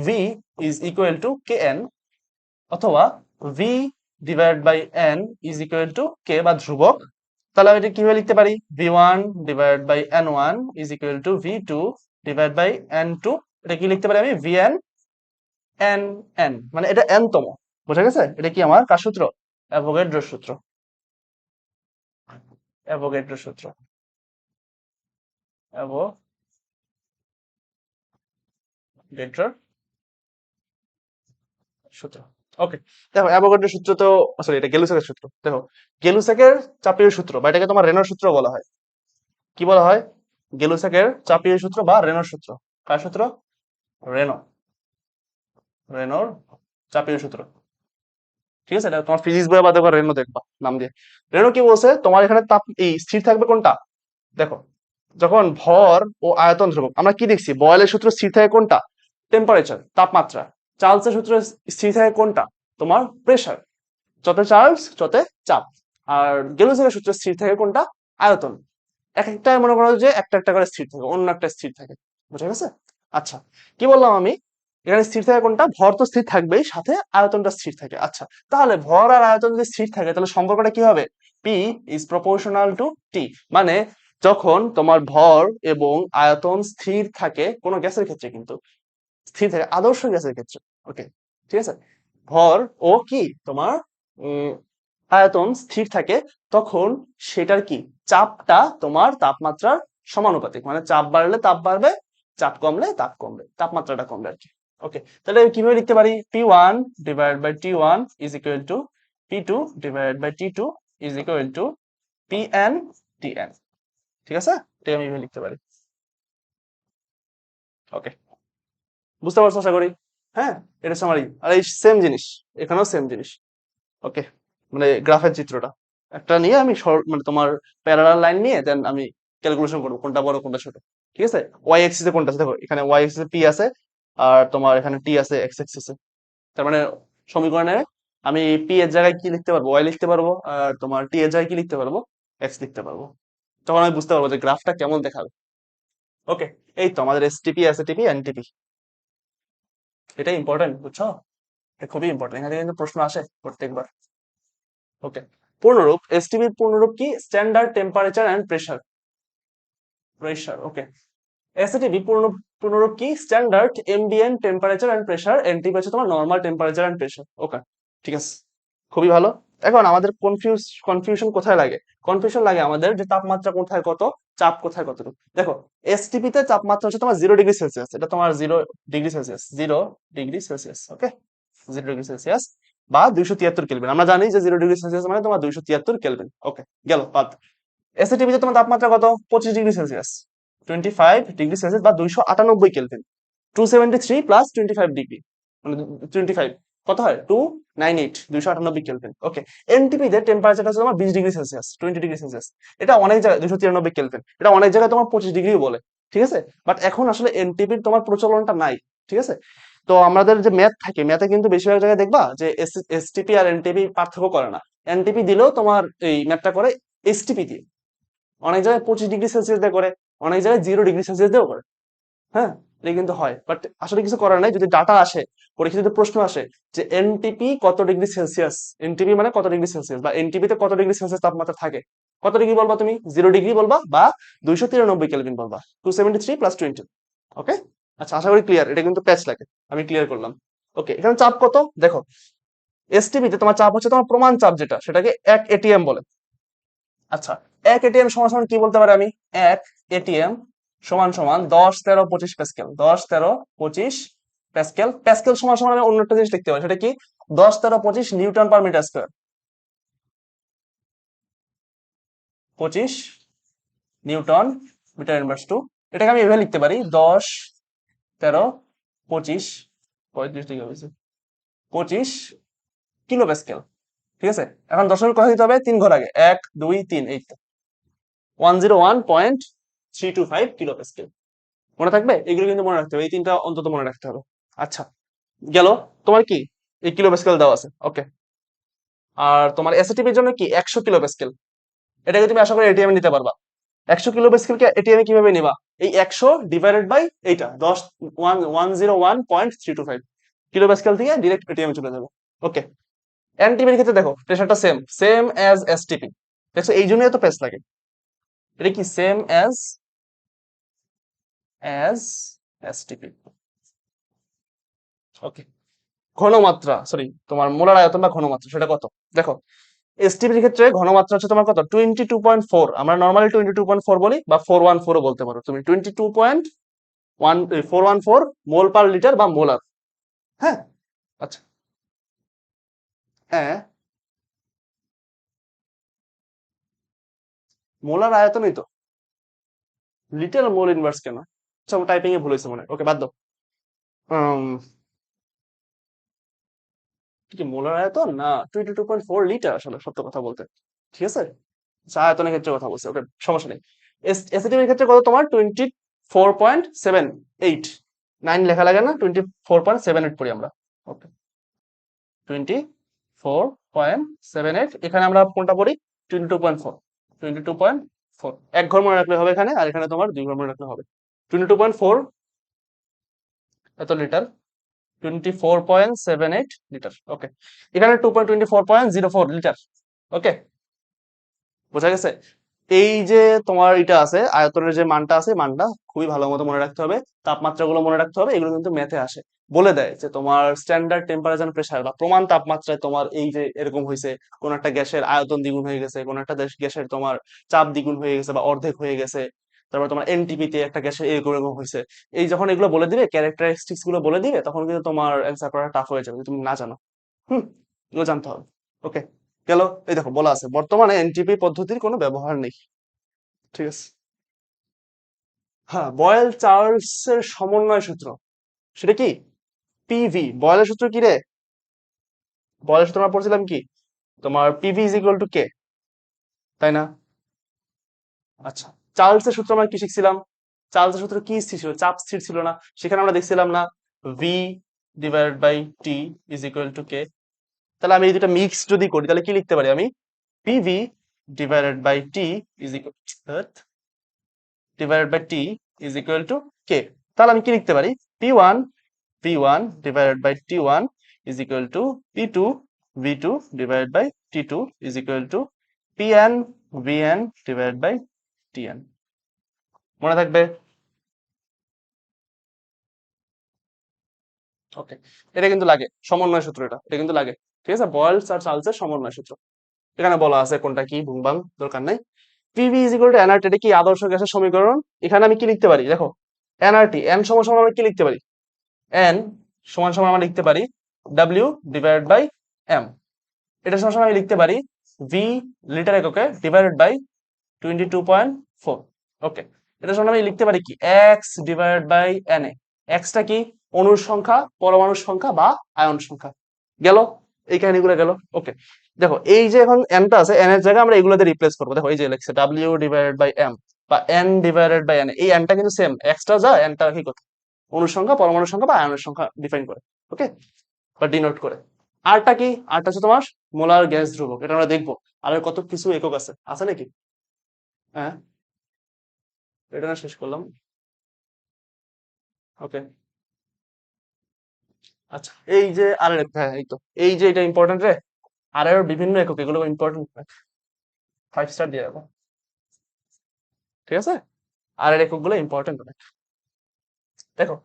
A: V is equal to K n, অথবা V divide by n is equal to K বা ধ্রুবক। তাহলে আমি এটা কিভাবে লিখতে পারি, V one divide by n one is equal to V two divide by n two এটা কি লিখতে পারি আমি? ভিএন এন এন, মানে এটা এন তম, বোঝা গেছে? এটা কি আমার কার সূত্র? অ্যাভোগাড্রোর সূত্র। অ্যাভোগাড্রোর সূত্র, অ্যাভোগাড্রোর সূত্র। ওকে, দেখো অ্যাভোগাড্রোর সূত্র তো, সরি এটা গেলুসাকের সূত্র। দেখো গেলুসাকের চাপীয় সূত্র, বা এটাকে তোমার রেনর সূত্র বলা হয়। কি বলা হয়? গেলুসাকের চাপীয় সূত্র বা রেনর সূত্র। কার সূত্র? রেনো, রেনোর চাপীয় সূত্র। ঠিক আছে, এটা তোমার ফিজিক্স বই বা দেখো রেনো দেখবা নাম দিয়ে। রেনো কি বলছে? তোমার এখানে তাপ এই স্থির থাকবে কোনটা? দেখো, যখন ভর ও আয়তন ধ্রুবক, আমরা কি দেখছি? বয়েলের সূত্র স্থির থাকে কোনটা? টেম্পারেচার, তাপমাত্রা। চার্লসের সূত্র স্থির থাকে কোনটা? তোমার প্রেসার। যত চার্লস যত চাপ। আর গেলুসের সূত্র স্থির থাকে কোনটা? আয়তন। এক একটা মনে করো যে একটা একটা করে স্থির থাকে, অন্য একটা স্থির থাকে। বুঝা গেছে? আচ্ছা, কি বললাম আমি? এখানে স্থির থাকে কোনটা? ভর তো স্থির থাকবেই, সাথে আয়তনটা স্থির থাকে। আচ্ছা, তাহলে ভর আর আয়তন যদি স্থির থাকে তাহলে সম্পর্কটা কি হবে? পি ইজ প্রপোর্শনাল টু টি। মানে যখন তোমার ভর এবং আয়তন স্থির থাকে কোনো গ্যাসের ক্ষেত্রে, কিন্তু স্থির থাকে আদর্শ গ্যাসের ক্ষেত্রে। ওকে, ঠিক আছে। ভর ও কি তোমার উম আয়তন স্থির থাকে, তখন সেটার কি চাপটা তোমার তাপমাত্রার সমানুপাতিক। মানে চাপ বাড়লে তাপ বাড়বে, চাপ কমলে তাপ কমবে, তাপমাত্রাটা কমবে আর কি। ওকে, তাহলে কিভাবে লিখতে পারি? P1 divide by T1 is equal to P2 divide by T2 is equal to Pn Tn। ঠিক আছে, এটা আমি এভাবে লিখতে পারি। ওকে, বুঝতে পারছো আশা করি। হ্যাঁ, এটা সামারি। আর এই সেম জিনিস এখানেও সেম জিনিস। ওকে, মানে গ্রাফের চিত্রটা একটা নিয়ে আমি মানে তোমার প্যারালাল লাইন নিয়ে দেন আমি ক্যালকুলেশন করবো কোনটা বড় কোনটা ছোট। ঠিক আছে, ওয়াই এক্সিসে কোনটা আছে দেখো, এখানে ওয়াই এক্সিসে পি আছে, আর তোমার এখানে টি আছে এক্স এক্সিসে। তার মানে সমীকরণে আমি পি এর জায়গায় কি লিখতে পারবো? ওয়াই লিখতে পারবো, আর তোমার টি এর জায়গায় কি লিখতে পারবো? এক্স লিখতে পারবো। তখন আমি বুঝতে পারবো যে গ্রাফটা কেমন দেখাবে। ওকে, এই তো আমাদের এসটিপি এসটিপি এনটিপি। এটা ইম্পর্টেন্ট, বুঝছো? এটা খুবই ইম্পর্টেন্ট, এখান থেকে কিন্তু প্রশ্ন আসে প্রত্যেকবার। ওকে, পূর্ণরূপ এসটিপির পূর্ণরূপ কি? Standard temperature and pressure. Pressure, okay. STP পূর্ণরূপ কি? স্ট্যান্ডার্ড এমবিএন টেম্পারেচার এন্ড প্রেসার। এনটিপি হচ্ছে তোমার normal temperature and pressure. Okay, ঠিক আছে, খুবই ভালো। এখন আমাদের কনফিউশন কোথায় লাগে? কনফিউশন লাগে আমাদের যে তাপমাত্রা কোথায় কত, চাপ কোথায় কতটুকু। দেখো এসটিপি তে তাপমাত্রা হচ্ছে তোমার 0 ডিগ্রি সেলসিয়াস, এটা তোমার 0 ডিগ্রি সেলসিয়াস, 0 ডিগ্রি সেলসিয়াস। ওকে, 0 ডিগ্রি সেলসিয়াস বা 273 কেলভিন। আমরা জানি যে 0 ডিগ্রি সেলসিয়াস মানে তোমার 273 কেলভিন। ওকে, গেল বাদ। এসএটিপি তে তোমার তাপমাত্রা কত? 25 ডিগ্রি সেলসিয়াস, 25 ডিগ্রি সেলসিয়াস বা 298 কেলভিন। 273 প্লাস 25 ডিগ্রি, মানে 25 কত হয়? 298, 298 কেলভিন। ওকে, এনটিপি তে টেম্পারেচার হচ্ছে তোমার 20 ডিগ্রি সেলসিয়াস, 20 ডিগ্রি সেলসিয়াস। এটা অনেক জায়গায় 293 কেলভিন, এটা অনেক জায়গায় তোমার 25 ডিগ্রি বলে। ঠিক আছে, বাট এখন আসলে এনটিপির তোমার প্রচলনটা নাই। ঠিক আছে, তো আমাদের যে ম্যাথ থাকে, ম্যাথে কিন্তু বেশিরভাগ জায়গায় দেখবা যে এসটিপি আর এনটিপি পার্থক্য করে না। এনটিপি দিলেও তোমার এই ম্যাথটা করে এসটিপি দিয়ে। অনেক জায়গায় 25 ডিগ্রি সেলসিয়াস দিয়ে করে, অনেক জায়গায় 0 ডিগ্রি সেলসিয়াস দিয়েও করে। হ্যাঁ, এটা কিন্তু হয়, বাট আসলে কিছু করার নাই। যদি ডাটা আসে, পরীক্ষিত প্রশ্ন আসে যে এনটিপি কত ডিগ্রি সেলসিয়াস, এনটিপি মানে কত ডিগ্রি সেলসিয়াস, বা এনটিপি তে কত ডিগ্রি সেলসিয়াস তাপমাত্রা থাকে, কত ডিগ্রি বলবা তুমি? 0 ডিগ্রি বলবা বা 293 কেলভিন বলবা। 273 প্লাস 20। ওকে, আচ্ছা, আশা করি ক্লিয়ার। এটা কিন্তু প্যাচ লাগে, আমি ক্লিয়ার করলাম। ওকে, এখানে চাপ কত দেখো। এসটিপি তে তোমার চাপ হচ্ছে তোমার প্রমাণ চাপ, যেটা সেটাকে 1 এটিএম বলে। আচ্ছা, 1 এটিএম সমান সমান কি বলতে পারি আমি? 1 এটিএম সমান সমান 10 13 25 প্যাসকেল। 10 13 25 প্যাসকেল। প্যাসকেল সমান সমান আমি অন্য একটা জিনিস লিখতে পারি, সেটা কি? 10 13 25 newton per metre square. 25 newton metre inverse two. এটাকে আমি এভাবে লিখতে পারি, 10 13 25, 35 ডিগ্রি হয়েছে, 25 কিলো প্যাসকেল। ঠিক আছে, এখন দশমিক কথা দিতে হবে 3 ঘর আগে, 1 2 3, এই তো 101.325 কিলো প্যাসকেল। মনে থাকবে? এগুলো কিন্তু মনে রাখতে হবে, এই তিনটা অন্তত মনে রাখতে হবে। আচ্ছা, গেল। তোমার কি এই কিলো প্যাসকেল দেওয়া আছে? ওকে, আর তোমার এসএটিপির জন্য কি 100 কিলো প্যাসকেল। এটাকে তুমি আশা করি এটিএম নিতে পারবা। 100 কিলো প্যাসকেলকে এটিএম কিভাবে নিবা? এই 100 ডিভাইডেড বাই এইটা 101.325 কিলো প্যাসকেল থেকে ডিরেক্ট এটিএম চলে যাবে। ওকে, এনটিপির ক্ষেত্রে দেখো প্রেসারটা সেম সেম অ্যাজ এসটিপি। দেখছো, এই জন্যই তো প্রেস লাগে। এটা কি সেম অ্যাজ এসটিপি। ওকে, ঘনমাত্রা সরি তোমার মোলার আয়তন বা ঘনমাত্রা সেটা কত? দেখো এসটিপির ক্ষেত্রে ঘনমাত্রা হচ্ছে তোমার কত, 22.4। আমরা নর্মালি 22.4 বলি বা 414ও বলতে পারো তুমি। 414 মোল পার লিটার বা মোলার। হ্যাঁ, আচ্ছা, হ্যাঁ, মোলার আয়তনই তো। লিটার মোল ইনভার্স কেন? আচ্ছা, টাইপিং এ ভুল হয়েছে মনে হয়। ওকে, বাদ দাও। উম, কি মোলার আয়তন না 22.4 লিটার, আসলে সত্য কথা বলতে। ঠিক আছে, আচ্ছা, আয়তনের ক্ষেত্রে কথা বলছে। ওকে, সমস্যা নেই। এসিটিভির ক্ষেত্রে কত তোমার? 24.78। 9 লেখা লাগে না, 24.78 পড়ি আমরা। ওকে, 24.78। এখানে আমরা কোনটা পড়ি? 22.4। 22.4 এক ঘর মনে রাখলে হবে এখানে, আর এখানে তোমার 2 ঘর মনে রাখলে হবে। 22.4 এত লিটার, 24.78 লিটার। ওকে, এখানে 24.04 লিটার। ওকে, বোঝা গেছে? এই যে তোমার এটা আছে, আয়তনের যে মানটা আছে, মানটা খুবই ভালো মতো মনে রাখতে হবে। তাপমাত্রাগুলো মনে রাখতে হবে, এগুলো কিন্তু ম্যাথে আসে। বলে দেয় যে তোমার স্ট্যান্ডার্ড টেম্পারেচার প্রেসার বা প্রমাণ তাপমাত্রায় তোমার এই যে এরকম হয়েছে, কোন একটা গ্যাসের আয়তন দ্বিগুণ হয়ে গেছে, কোন একটা গ্যাসের তোমার চাপ দ্বিগুণ হয়ে গেছে বা অর্ধেক হয়ে গেছে, তারপর তোমার এনটিপি তে একটা গ্যাসের এরকম এরকম হয়েছে। এই যখন এগুলো বলে দিবে, ক্যারেক্টারিস্টিক্স গুলো বলে দিবে, তখন কিন্তু তোমার অ্যান্সার করা টাফ হয়ে যাবে যদি তুমি না জানো। হুম, এগুলো জানতে হবে। ওকে, গেল। এই দেখো বলা আছে বর্তমানে এনটিপি পদ্ধতির কোনো ব্যবহার নেই। ঠিক আছে, হ্যাঁ, বয়েল চার্লস এর সমন্বয় সূত্র সেটা কি? পিভি। বয়েলের সূত্র কি রে? বয়েলের সূত্র আমরা পড়ছিলাম কি, তোমার পিভি ইজ ইকুয়াল টু কে, তাই না? আচ্ছা, চার্লস এর সূত্র আমরা কি শিখছিলাম? চার্লস এর সূত্র কি স্থির ছিল? চাপ স্থির ছিল না? সেখানে আমরা দেখছিলাম না, V divided by T is equal to K. তাহলে আমি এই দুটা মিক্স যদি করি, তাহলে কি লিখতে পারি আমি? PV divided by T is equal divided by T is equal to K. তাহলে আমি কি লিখতে পারি? P one divided by T1 is equal to P2 V2 divided by T2 is equal to Pn Vn divided by Tn। মনে থাকবে? ওকে, এটা কিন্তু লাগে সমন্বয় সূত্র, এটা কিন্তু লাগে। ঠিক আছে, বয়েলস আর চার্লসের সমন্বয় সূত্র। এখানে বলা আছে কোনটা কি, ভুংবাং দরকার নাই। PV is equal two nRT, এটা কি আদর্শ গ্যাসের সমীকরণ। এখানে আমি কি লিখতে পারি দেখো, এনআরটি এন সমান সমান আমি কি লিখতে পারি? এন সমান সমান আমরা লিখতে পারি ডাব্লিউ ডিভাইডেড বাই এম। এটা সমান সমান আমি লিখতে পারি ভি লিটার এককে ডিভাইডেড বাই 22.4। ওকে, এটা সমান আমি লিখতে পারি কি, X divided by N A. এক্সটা কি? অণুর সংখ্যা, পরমাণুর সংখ্যা বা আয়ন সংখ্যা। গেল, এই কাহিনীগুলো গেল। ওকে, দেখো এই যে এখন এনটা আছে, এন এর জায়গায় আমরা এগুলোতে রিপ্লেস করবো। দেখো এই যে লিখছে ডাব্লিউ ডিভাইডেড বাই এম বা এন ডিভাইডেড বাই এন, এই এনটা কিন্তু সেম, এক্সটা যা এনটা কি কথা, অণুর সংখ্যা, পরমাণুর সংখ্যা বা আয়নের সংখ্যা ডিফাইন করে। ওকে, বা ডিনোট করে। আরটা কি? আরটা হচ্ছে তোমার মোলার গ্যাস ধ্রুবক। এটা আমরা দেখবো। আর কত কিছু একক আছে, আছে নাকি? হ্যাঁ, এটা না শেষ করলাম। ওকে, আচ্ছা, এই যে আর এর, হ্যাঁ এই তো, এই যে এটা ইম্পর্টেন্ট রে। আর এর বিভিন্ন একক, এগুলো ইম্পর্টেন্ট। 5 স্টার দিয়ে রাখো। ঠিক আছে, আর এর একক গুলো ইম্পর্টেন্ট অনেক। দেখো,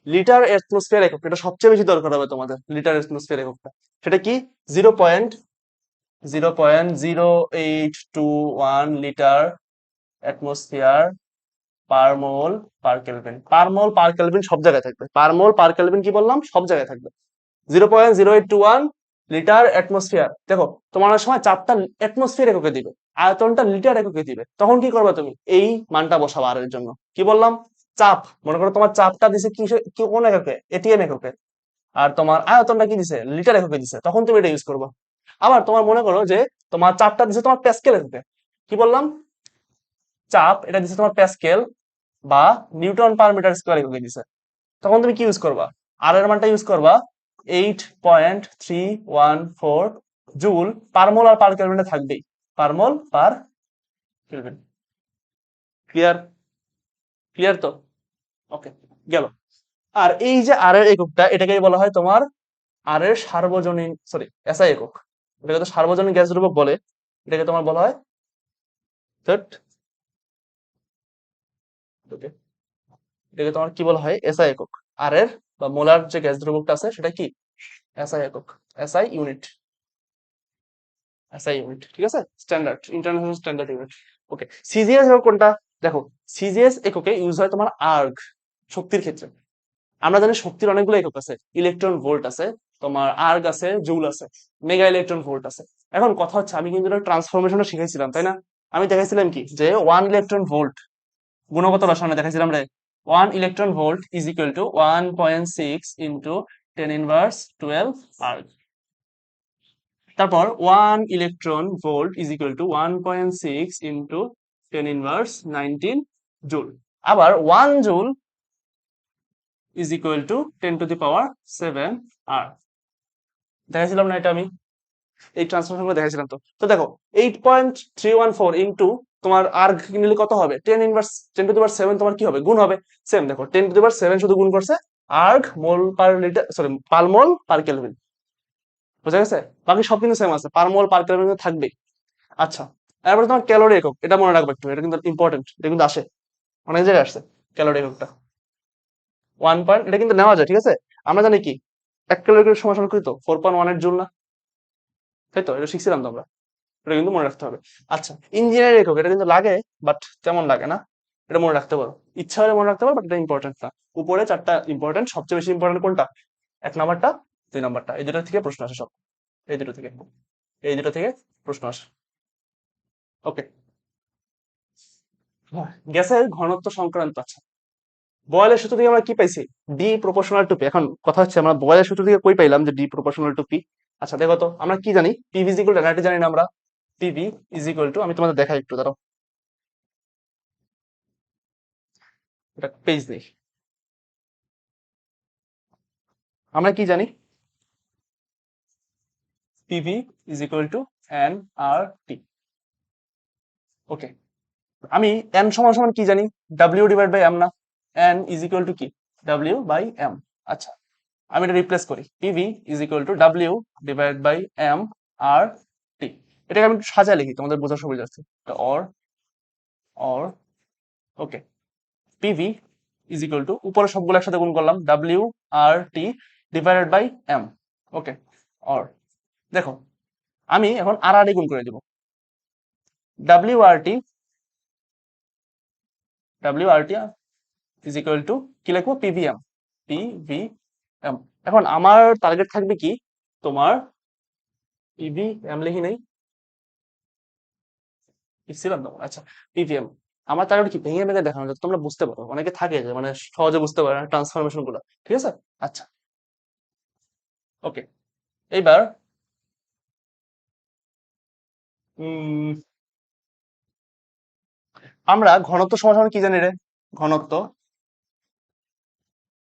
A: লিটার অ্যাটমসফিয়ার একক, এটা সবচেয়ে বেশি দরকার হবে তোমাদের, লিটার অ্যাটমসফিয়ার এককটা। সেটা কি? 0.0821 লিটার অ্যাটমসফিয়ার পার মোল পার কেলভিন। পার মোল পার কেলভিন সব জায়গায় থাকবে, পার মোল পার কেলভিন কি বললাম, সব জায়গায় থাকবে। 0.0821 লিটার অ্যাটমসফিয়ার। দেখো, তোমার অনেক সময় চাপটা অ্যাটমসফিয়ার এককে দিবে, আয়তনটা লিটার এককে দিবে, তখন কি করবে তুমি? এই মানটা বসাবো আর এর জন্য। কি বললাম? চাপ। মনে করো তোমার চাপটা দিছে কি, কি কোন এককে? এটিএম এককে। আর তোমার আয়তনটা কি দিছে? লিটার এককে দিছে, তখন তুমি এটা ইউজ করবা। আবার তোমার মনে করো যে তোমার চাপটা দিছে তোমার প্যাসকেল এককে। কি বললাম? চাপ এটা দিছে তোমার প্যাসকেল বা নিউটন পার মিটার স্কোয়ার এককে দিছে, তখন তুমি কি ইউজ করবা? আর এর মানটা ইউজ করবা 8.314 জুল পার মোল, আর পার কেলভিনে থাকবেই, পার মোল পার কেলভিন। ক্লিয়ার? ক্লিয়ার তো? ওকে, গেল। আর এই যে আর এর এককটা, এটাকেই বলা হয় তোমার আর এর সার্বজনীন, সরি এসআই একক। এটাকে তো সার্বজনীন গ্যাস ধ্রুবক বলে। এটাকে তোমার বলা হয় থট, ওকে, এটাকে তোমার কি বলা হয়? এসআই একক। আর এর বা মোলার যে গ্যাস দ্রব্যটা আছে সেটা কি এসআই একক, এসআই ইউনিট, এসআই ইউনিট, ঠিক আছে, স্ট্যান্ডার্ড ইন্টারন্যাশনাল স্ট্যান্ডার্ড ইউনিট। ওকে, সিজিএস একক কোনটা? দেখো, সিজিএস এককে ইউজ হয় তোমার আর্গ, শক্তির ক্ষেত্রে। আমরা জানি শক্তির অনেকগুলো একক আছে, ইলেকট্রন ভোল্ট আছে, তোমার আর্গ আছে, জুল আছে, মেগা ইলেকট্রন ভোল্ট আছে। এখন কথা হচ্ছে আমি কিন্তু ট্রান্সফরমেশনও শিখাইছিলাম, তাই না? আমি দেখাইছিলাম কি যে 1 ইলেকট্রন ভোল্ট গুণগত রসায়নে দেখাইছিলাম রে, 1 electron volt is equal two 1.6 into 10^12 erg. তারপর 1 electron volt is equal two 1.6 into 10^19 joule. আবার 1 জুল ইজ ইকুয়াল টু 10⁻7 আর। দেখাইছিলাম না এটা আমি? এই ট্রান্সফরমেশন গুলো দেখাইছিলাম তো। তো দেখো 8.314 ইন্টু তোমার আর নিলে কত হবে? 10⁻7 তোমার কি হবে? গুণ হবে। সেম দেখো 10⁻7 শুধু গুণ করছে, আর্গ মোল পার লিটার, সরি পার মোল পার কেলভিন। বুঝা গেছে? বাকি সব কিন্তু সেম আছে, পার মোল পার কেলভিন থাকবে। আচ্ছা, এরপরে তোমার ক্যালোরি একক, এটা মনে রাখবে একটু, এটা কিন্তু ইম্পর্টেন্ট, এটা কিন্তু আসে অনেক জায়গায় আসছে ক্যালোরি এককটা। 1 পয়েন্ট, এটা কিন্তু নেওয়া যায়, ঠিক আছে? আমরা জানি কি 1 ক্যালোরি সমান কত? 4.1 এর জুল না? তাই তো, এটা শিখছিলাম তো আমরা, এটা কিন্তু মনে রাখতে হবে। আচ্ছা, ইঞ্জিনিয়ারিং একক, এটা কিন্তু লাগে বাট তেমন লাগে না, এটা মনে রাখতে পারো, ইচ্ছা হলে মনে রাখতে পারো, বাট এটা ইম্পর্টেন্ট না। উপরে 4টা ইম্পর্টেন্ট, সবচেয়ে বেশি ইম্পর্টেন্ট কোনটা? 1 নাম্বারটা, 2 নাম্বারটা, এই দুটো থেকে প্রশ্ন আসে সব, এই দুটো থেকে, এই দুটো থেকে প্রশ্ন আসে। ওকে, গ্যাসের ঘনত্ব সংক্রান্ত। আচ্ছা, বয়েলের সূত্র থেকে আমরা কি পাইছি? D proportional to P. এখন কথা হচ্ছে আমরা বয়েলের সূত্র থেকে কই পাইলাম যে ডি প্রপোর্শনাল টু পি? আচ্ছা দেখো তো, আমরা কি জানি? PV is equal two, nRT জানি না আমরা? পিভি ইজ ইকুয়াল টু, আমি তোমাদের দেখাই একটু, দাঁড়াও, এটা পেজ নেই। আমরা কি জানি? PV is equal to N R T. Okay, আমি এন সমান সমান কি জানি? ডাব্লিউ ডিভাইড বাই এম না? এন ইজ ইকুয়াল টু কি? W by M. আচ্ছা, আমি এটা রিপ্লেস করি, PV is equal to W divide by M R T. এটাকে আমি একটু সাজায় লিখি, তোমাদের বোঝার সুবিধা আছে। Or, or, okay, PV is equal to, উপরে সবগুলো একসাথে গুণ করলাম, W R T divided by M. Okay, or, দেখো আমি এখন আর আর গুণ করে দিব, W R T, W R T is equal to কি লিখবো? পিভিএম, পিভিএম। এখন আমার টার্গেট থাকবে কি? তোমার পিভিএম লিখি নেই, লিখছিলাম তো, আচ্ছা, পিভিএম। আমার টার্গেট কি? ভেঙে ভেঙে দেখানো, যাতে তোমরা বুঝতে পারো, অনেকে থাকে যে মানে সহজে বুঝতে পারে না ট্রান্সফরমেশন গুলো, ঠিক আছে? আচ্ছা, ওকে, এইবার উম আমরা ঘনত্ব সমান কি জানি রে? ঘনত্ব,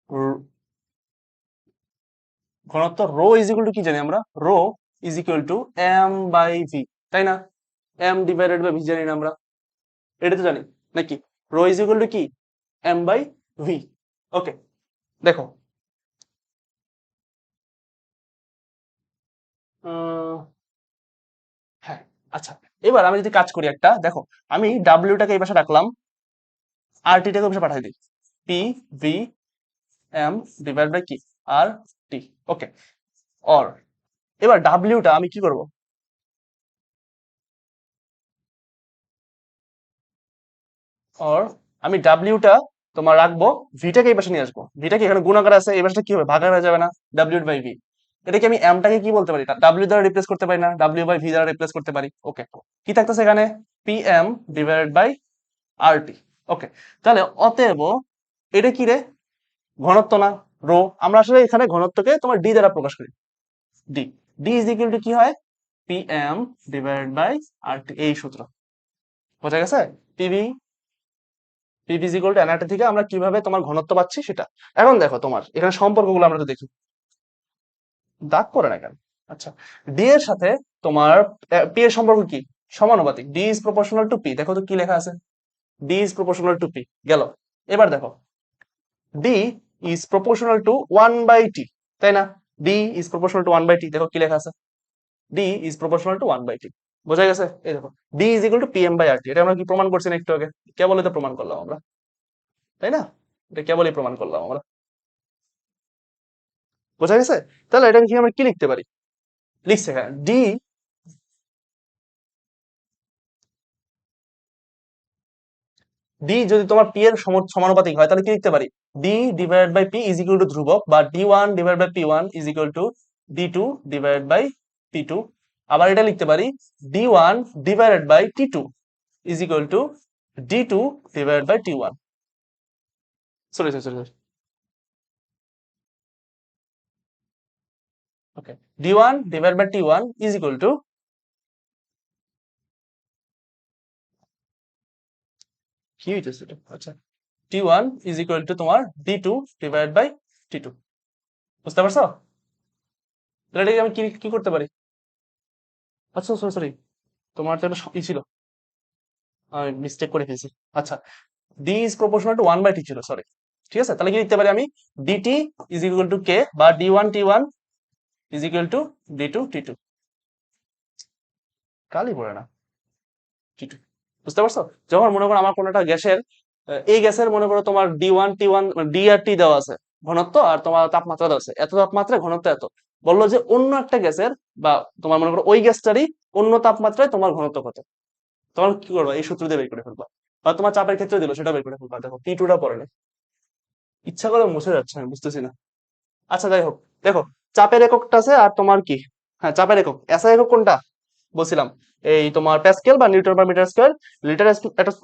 A: র- ঘনত্ব রো ইজ ইকুয়াল টু কি জানি আমরা? Rho is equal to M by V, তাই না? এম ডিভাইডেড বাই ভি জানি না আমরা? এটা তো জানি নাকি? রো ইজ ইকুয়াল টু কি? M by V. ওকে, দেখো, আহ, হ্যাঁ, আচ্ছা, এবার আমি যদি কাজ করি একটা, দেখো, আমি ডাব্লিউটাকে এই পাশে রাখলাম, আর টিটাকে ওই পাশে পাঠাই দিই, P V M divide by কি? R T. ওকে, অর, এবার ডাব্লিউটা আমি কি করব? অর, আমি ডাব্লিউটা তোমার রাখবো, ভিটাকে এই পাশে নিয়ে আসবো, ভিটাকে এখানে গুণাকার আছে, এই পাশে কি হবে? ভাগাকার হয়ে যাবে না? W by V. এটাকে আমি এমটাকে কি বলতে পারি? ডাব্লিউ দ্বারা রিপ্লেস করতে পারি না? ডাব্লিউ বাই ভি দ্বারা রিপ্লেস করতে পারি। ওকে, কি থাকতেছে এখানে? P M divided by R T. Okay, তাহলে অতএব এটা কি রে? ঘনত্ব না, রো। আমরা আসলে এখানে ঘনত্বকে তোমার ডি দ্বারা প্রকাশ করি, D. D is equal to কি হয়? P M divided by R টি, এই সূত্র। বোঝা গেছে? PV, PV is equal two nRT থেকে আমরা কিভাবে তোমার ঘনত্ব পাচ্ছি সেটা। এখন দেখো তোমার এখানে সম্পর্কগুলো আমরা তো দেখি, দাগ পড়ে না কেন? আচ্ছা, ডি এর সাথে তোমার পি এর সম্পর্ক কি? সমানুপাতিক, D is proportional two P. দেখো তো কি লেখা আছে? D is proportional two P, গেল। এবার দেখো, D is proportional to 1/t, তাই না? D is proportional to 1/t, দেখো কি লেখা আছে? D is proportional to 1/t। বোঝা গেছে? এই দেখো, D is equal to PM by R T, এটা আমরা কি প্রমাণ করছি না একটু আগে? কেবল এটা প্রমাণ করলাম আমরা, তাই না? এটা কেবলই প্রমাণ করলাম আমরা। বোঝা গেছে? তাহলে এটা কি আমরা কি লিখতে পারি? লিখছে হ্যাঁ, ডি যদি তোমার পি এর সমানুপাতিক হয় তাহলে কি লিখতে পারি? D divided by P is equal to ধ্রুবক, বা D one divide by P one is equal to D two divided by P two. আবার এটা লিখতে পারি D one divided by T two is equal to D two divided by T one. Sorry sorry sorry, okay, D one divide by T one is equal to, কি হইতেছে এটা? আচ্ছা, T one is equal to তোমার D two divide by T two. বুঝতে পারছো? তাহলে এটাকে আমি কি কি করতে পারি? আচ্ছা সরি সরি, তোমার তো একটা ই ছিল, আমি মিস্টেক করে ফেলছি। আচ্ছা, D is proportional to one by T ছিল, সরি। ঠিক আছে, তাহলে কি লিখতে পারি আমি? DT is equal to K, বা D one T one is equal to D two T two. কালই পড়ে না, টি টু। বুঝতে পারছো? যখন মনে করো আমার কোনো একটা গ্যাসের, এই গ্যাসের মনে করো তোমার D one T one, D আর টি দেওয়া আছে ঘনত্ব, আর তোমার তাপমাত্রা দেওয়া আছে এত, তাপমাত্রা ঘনত্ব এত। বললো যে অন্য একটা গ্যাসের, বা তোমার মনে করো ওই গ্যাসটারই অন্য তাপমাত্রায় তোমার ঘনত্ব কত, তখন কি করবা? এই সূত্র দিয়ে বের করে ফেলবা। বা তোমার চাপের ক্ষেত্রে দিল, সেটা বের করে ফেলবা। দেখো টি টুটা পড়ে না, ইচ্ছা করে মুছে যাচ্ছে, আমি বুঝতেছি না। আচ্ছা যাই হোক, দেখো চাপের এককটা আছে আর তোমার কি, হ্যাঁ চাপের একক, এসআই একক কোনটা বলছিলাম? এই তোমার প্যাসকেল বা newton per metre square. Litre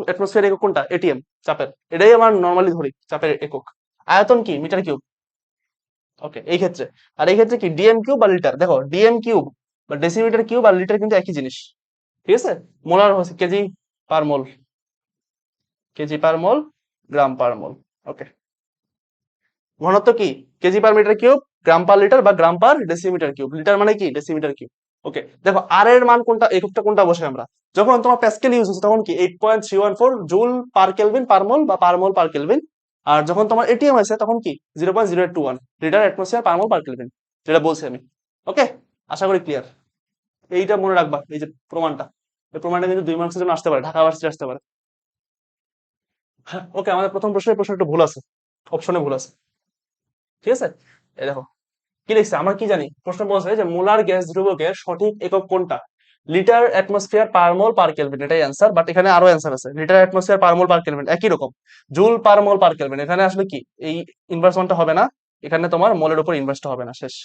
A: atmosphere একক কোনটা? এটিএম, চাপের। এটাই আমার নর্মালি ধরি চাপের একক। আয়তন কি? Metre cube. ওকে, এই ক্ষেত্রে। আর এই ক্ষেত্রে কি ডিএম কিউব বা লিটার? দেখো ডিএম কিউব বা ডেসিমিটার কিউব আর লিটার কিন্তু একই জিনিস। ঠিক আছে, মোলার হচ্ছে কেজি পার মোল, কেজি পার মোল, গ্রাম পার মোল। ওকে, ঘনত্ব কি? কেজি পার মিটার কিউব, গ্রাম পার লিটার বা গ্রাম পার ডেসিমিটার কিউব। লিটার মানে কি? Decimetre cube. ওকে, দেখো আর এর মান কোনটা, এককটা কোনটা বসে আমরা? যখন তোমার প্যাসকেল ইউজ হচ্ছে তখন কি 8.314 জুল পার কেলভিন পার মোল বা পার মোল পার কেলভিন। আর যখন তোমার এটিএম আছে তখন কি 0.0821 লিটার অ্যাটমসফিয়ার পার মোল পার কেলভিন, যেটা বলছি আমি। ওকে, আশা করি ক্লিয়ার। এইটা মনে রাখবা, এই যে প্রমাণটা, এই প্রমাণটা কিন্তু 2 মার্কসের জন্য আসতে পারে, ঢাকা ভার্সিটি আসতে পারে। হ্যাঁ, ওকে, আমাদের প্রথম প্রশ্নের প্রশ্ন একটু ভুল আছে, অপশনে ভুল আছে। ঠিক আছে, এই দেখো কি লিখছে, আমরা কি জানি? প্রশ্ন বলছে যে মোলার গ্যাস ধ্রুবকের সঠিক একক কোনটা? লিটার অ্যাটমসফিয়ার পার মোল পার কেলভিন, এটাই অ্যান্সার। বাট এখানে আরো অ্যান্সার আছে, লিটার অ্যাটমসফিয়ার পার মোল পার কেলভিন একই রকম, জুল পার মোল পার কেলভিন। এখানে আসলে কি এই ইনভার্সনটা হবে না, এখানে তোমার মোলের উপর ইনভার্সটা হবে না, শেষ।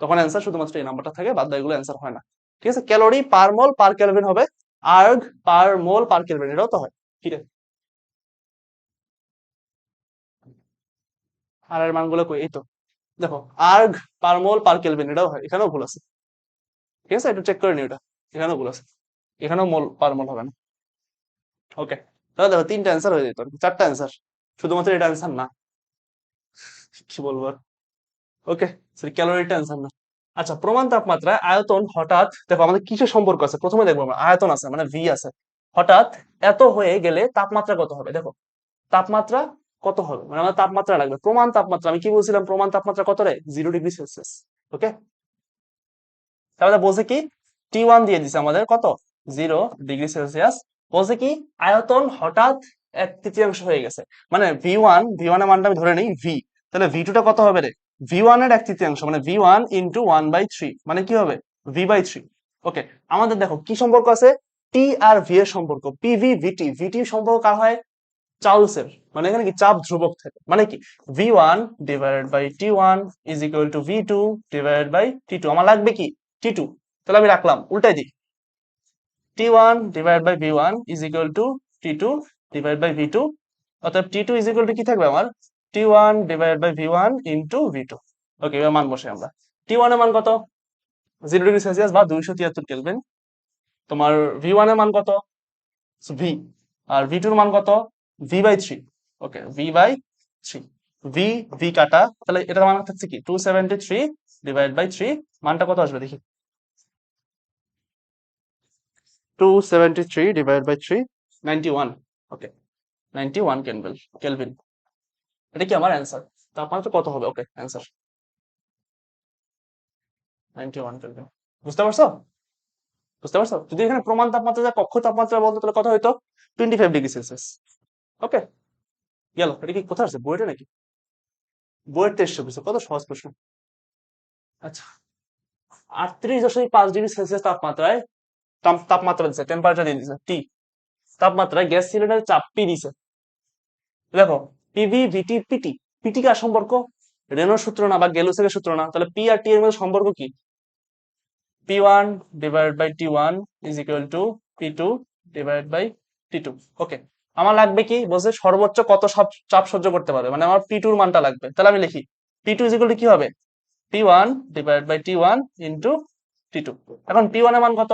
A: তখন অ্যান্সার শুধুমাত্র এই নাম্বারটা থাকে, বাদ এগুলো অ্যান্সার হয় না। ঠিক আছে, ক্যালোরি পার মোল পার কেলভিন হবে, আর্গ পার মোল পার কেলভিন, এটাও তো হয়। ঠিক আছে, আর এর মানগুলো কই? এই তো দেখো, আর্গ পার মোল পার কেলভিন, এটাও হয়, এখানেও ভুল আছে। ঠিক আছে, একটু চেক করে নিও এটা, এখানেও ভুল আছে, এখানেও মোল পার মোল হবে না। ওকে, তাহলে দেখো তিনটা অ্যান্সার হয়ে যেত, চারটা অ্যান্সার, শুধুমাত্র এটা অ্যান্সার না। কি বলবো আর। ওকে, সরি, ক্যালোরিটা অ্যান্সার না। আচ্ছা, প্রমাণ তাপমাত্রায় আয়তন হঠাৎ, দেখো আমাদের কিসের সম্পর্ক আছে প্রথমে দেখবো আমরা, আয়তন আছে মানে ভি আছে, হঠাৎ এত হয়ে গেলে তাপমাত্রা কত হবে? দেখো তাপমাত্রা কত হবে মানে আমাদের তাপমাত্রা লাগবে, প্রমাণ তাপমাত্রা। আমি কি বলছিলাম? প্রমাণ তাপমাত্রা কত রে? 0°C। ওকে, তাহলে বলছে কি টি ওয়ান দিয়ে দিছে আমাদের কত, 0°C। বলছে কি আয়তন হঠাৎ 1/3 হয়ে গেছে, মানে ভি ওয়ান এর মানটা আমি ধরে নেই ভি, তাহলে ভি টুটা কত হবে রে? ভি ওয়ান এর 1/3, মানে ভি ওয়ান ইন্টু 1/3, মানে কি হবে? ভি/3। ওকে, আমাদের দেখো কি সম্পর্ক আছে, টি আর ভি এর সম্পর্ক, পিভি ভিটি, ভিটি সম্পর্ক কার হয়? চার্লসের। মানে এখানে কি চাপ ধ্রুবক থাকে, মানে কি V one divided by T one is equal to V two divided by T two. আমার লাগবে কি? T two. তাহলে আমি রাখলাম, উল্টাই দিই, T one divide by V one is equal to T two divide by V two. অর্থাৎ T two is equal to কি থাকবে আমার? T one divide by V one into V two. Okay, এবার মান বসে আমরা, টি ওয়ান এর মান কত? 0°C বা 273 কেলভিন। তোমার ভি ওয়ান এর মান কত? ভি। আর ভি টুর মান কত? ভি/3। ওকে, ভি/3। ভি, ভি কাটা, তাহলে এটার মান থাকছে কি 273 ডিভাইড বাই 3। মানটা কত আসবে দেখি, 273 ডিভাইড বাই 3, 91। Okay, 91 kelvin. এটা কি আমার অ্যান্সার? তাপমাত্রা কত হবে? ওকে, অ্যান্সার 91 কেলভিন। বুঝতে পারছো? বুঝতে পারছো? যদি এখানে প্রমাণ তাপমাত্রা যা কক্ষ তাপমাত্রা বলতো তাহলে কত হইতো? 25°C। ওকে, গেল। এটা কি কোথায় আছে, বইটা নাকি? বইয়ের টেস্ট, কত সহজ প্রশ্ন। আচ্ছা, 38.5 ডিগ্রি সেলসিয়াস তাপমাত্রায় তাপমাত্রা দিচ্ছে, টেম্পারেচার দিয়ে দিচ্ছে টি তাপমাত্রায় গ্যাস সিলিন্ডারের চাপ পি দিছে। দেখো, পিভি ভিটি পিটি, পিটি কার সম্পর্ক? রেনোর সূত্র না বা গেলুসের সূত্র না, তাহলে পি আর টি এর মধ্যে সম্পর্ক কি? P1 divided by T1 is equal to P2 divided by T2. ওকে, আমার লাগবে কি বলছে সর্বোচ্চ কত চাপ সহ্য করতে পারবে, মানে আমার P2 এর মানটা লাগবে। তাহলে আমি লিখি P2 is equal to কি হবে? P1 divided by T1 into T2। এখন P1 এর মান কত?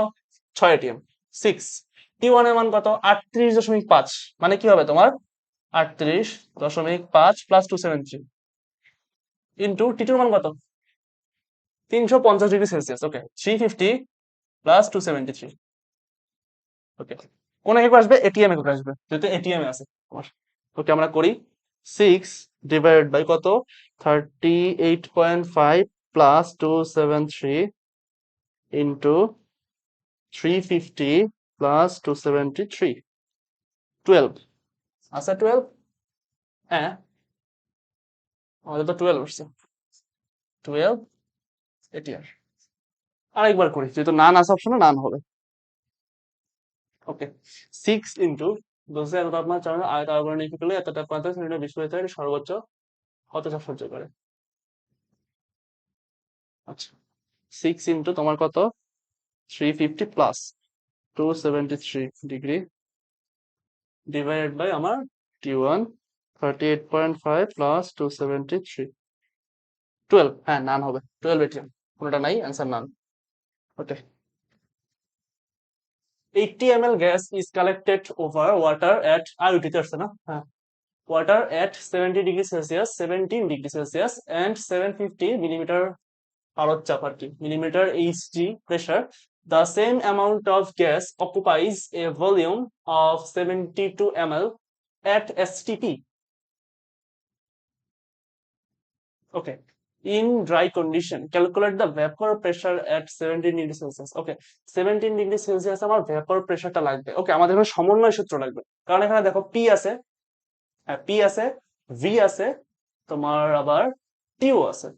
A: 6 atm 6। T1 এর মান কত? 38.5, মানে কি হবে তোমার 38.5 প্লাস 273 ইন্টু T2 এর মান কত? 350 ডিগ্রি সেলসিয়াস। ওকে, 350 প্লাস 273। ওকে, কোন একক আসবে? এটিএম একক আসবে, যেহেতু এটিএম এ আছে আমার। ওকে, আমরা করি 6 ডিভাইড বাই কত? 38.5 প্লাস 273 ইন্টু 350 প্লাস 273, 12 আচ্ছা 12। হ্যাঁ, আমাদের তো 12 আসছে, 12 এটিআর। আরেকবার করি, যেহেতু নান আছে অপশনে, নান হবে। ওকে, 6 ইন্টু বলছে এত তাপমাত্রা আর কার্বন নিউক্লিয়ার এত তাপমাত্রা সিলিন্ডার বিস্ফোরিত হয় সর্বোচ্চ কত চাপ সহ্য করে। আচ্ছা, 6 ইন্টু তোমার কত? 350 প্লাস 273 ডিগ্রি ডিভাইডেড বাই আমার T1 38.5 প্লাস 273, 12। হ্যাঁ, নান হবে, 12 এটিএম, কোনোটা নাই, answer none. Okay, 80 ml gas is collected over water at আইউটিতে আসছে না? হ্যাঁ, water at 70 degree Celsius, 17 degree Celsius and 750 millimeter আলোর চাপ আর কি, millimeter Hg pressure. The same amount of gas occupies a volume of 72 ml at STP. Okay. In dry condition, calculate the vapor pressure at 17 degree Celsius. Okay, 17 degree Celsius আমার vapour প্রেসারটা লাগবে। ওকে, আমাদের এখানে সমন্বয় সূত্র লাগবে, কারণ এখানে দেখো পি আছে, হ্যাঁ পি আছে, ভি আছে, তোমার আবার টিও আছে।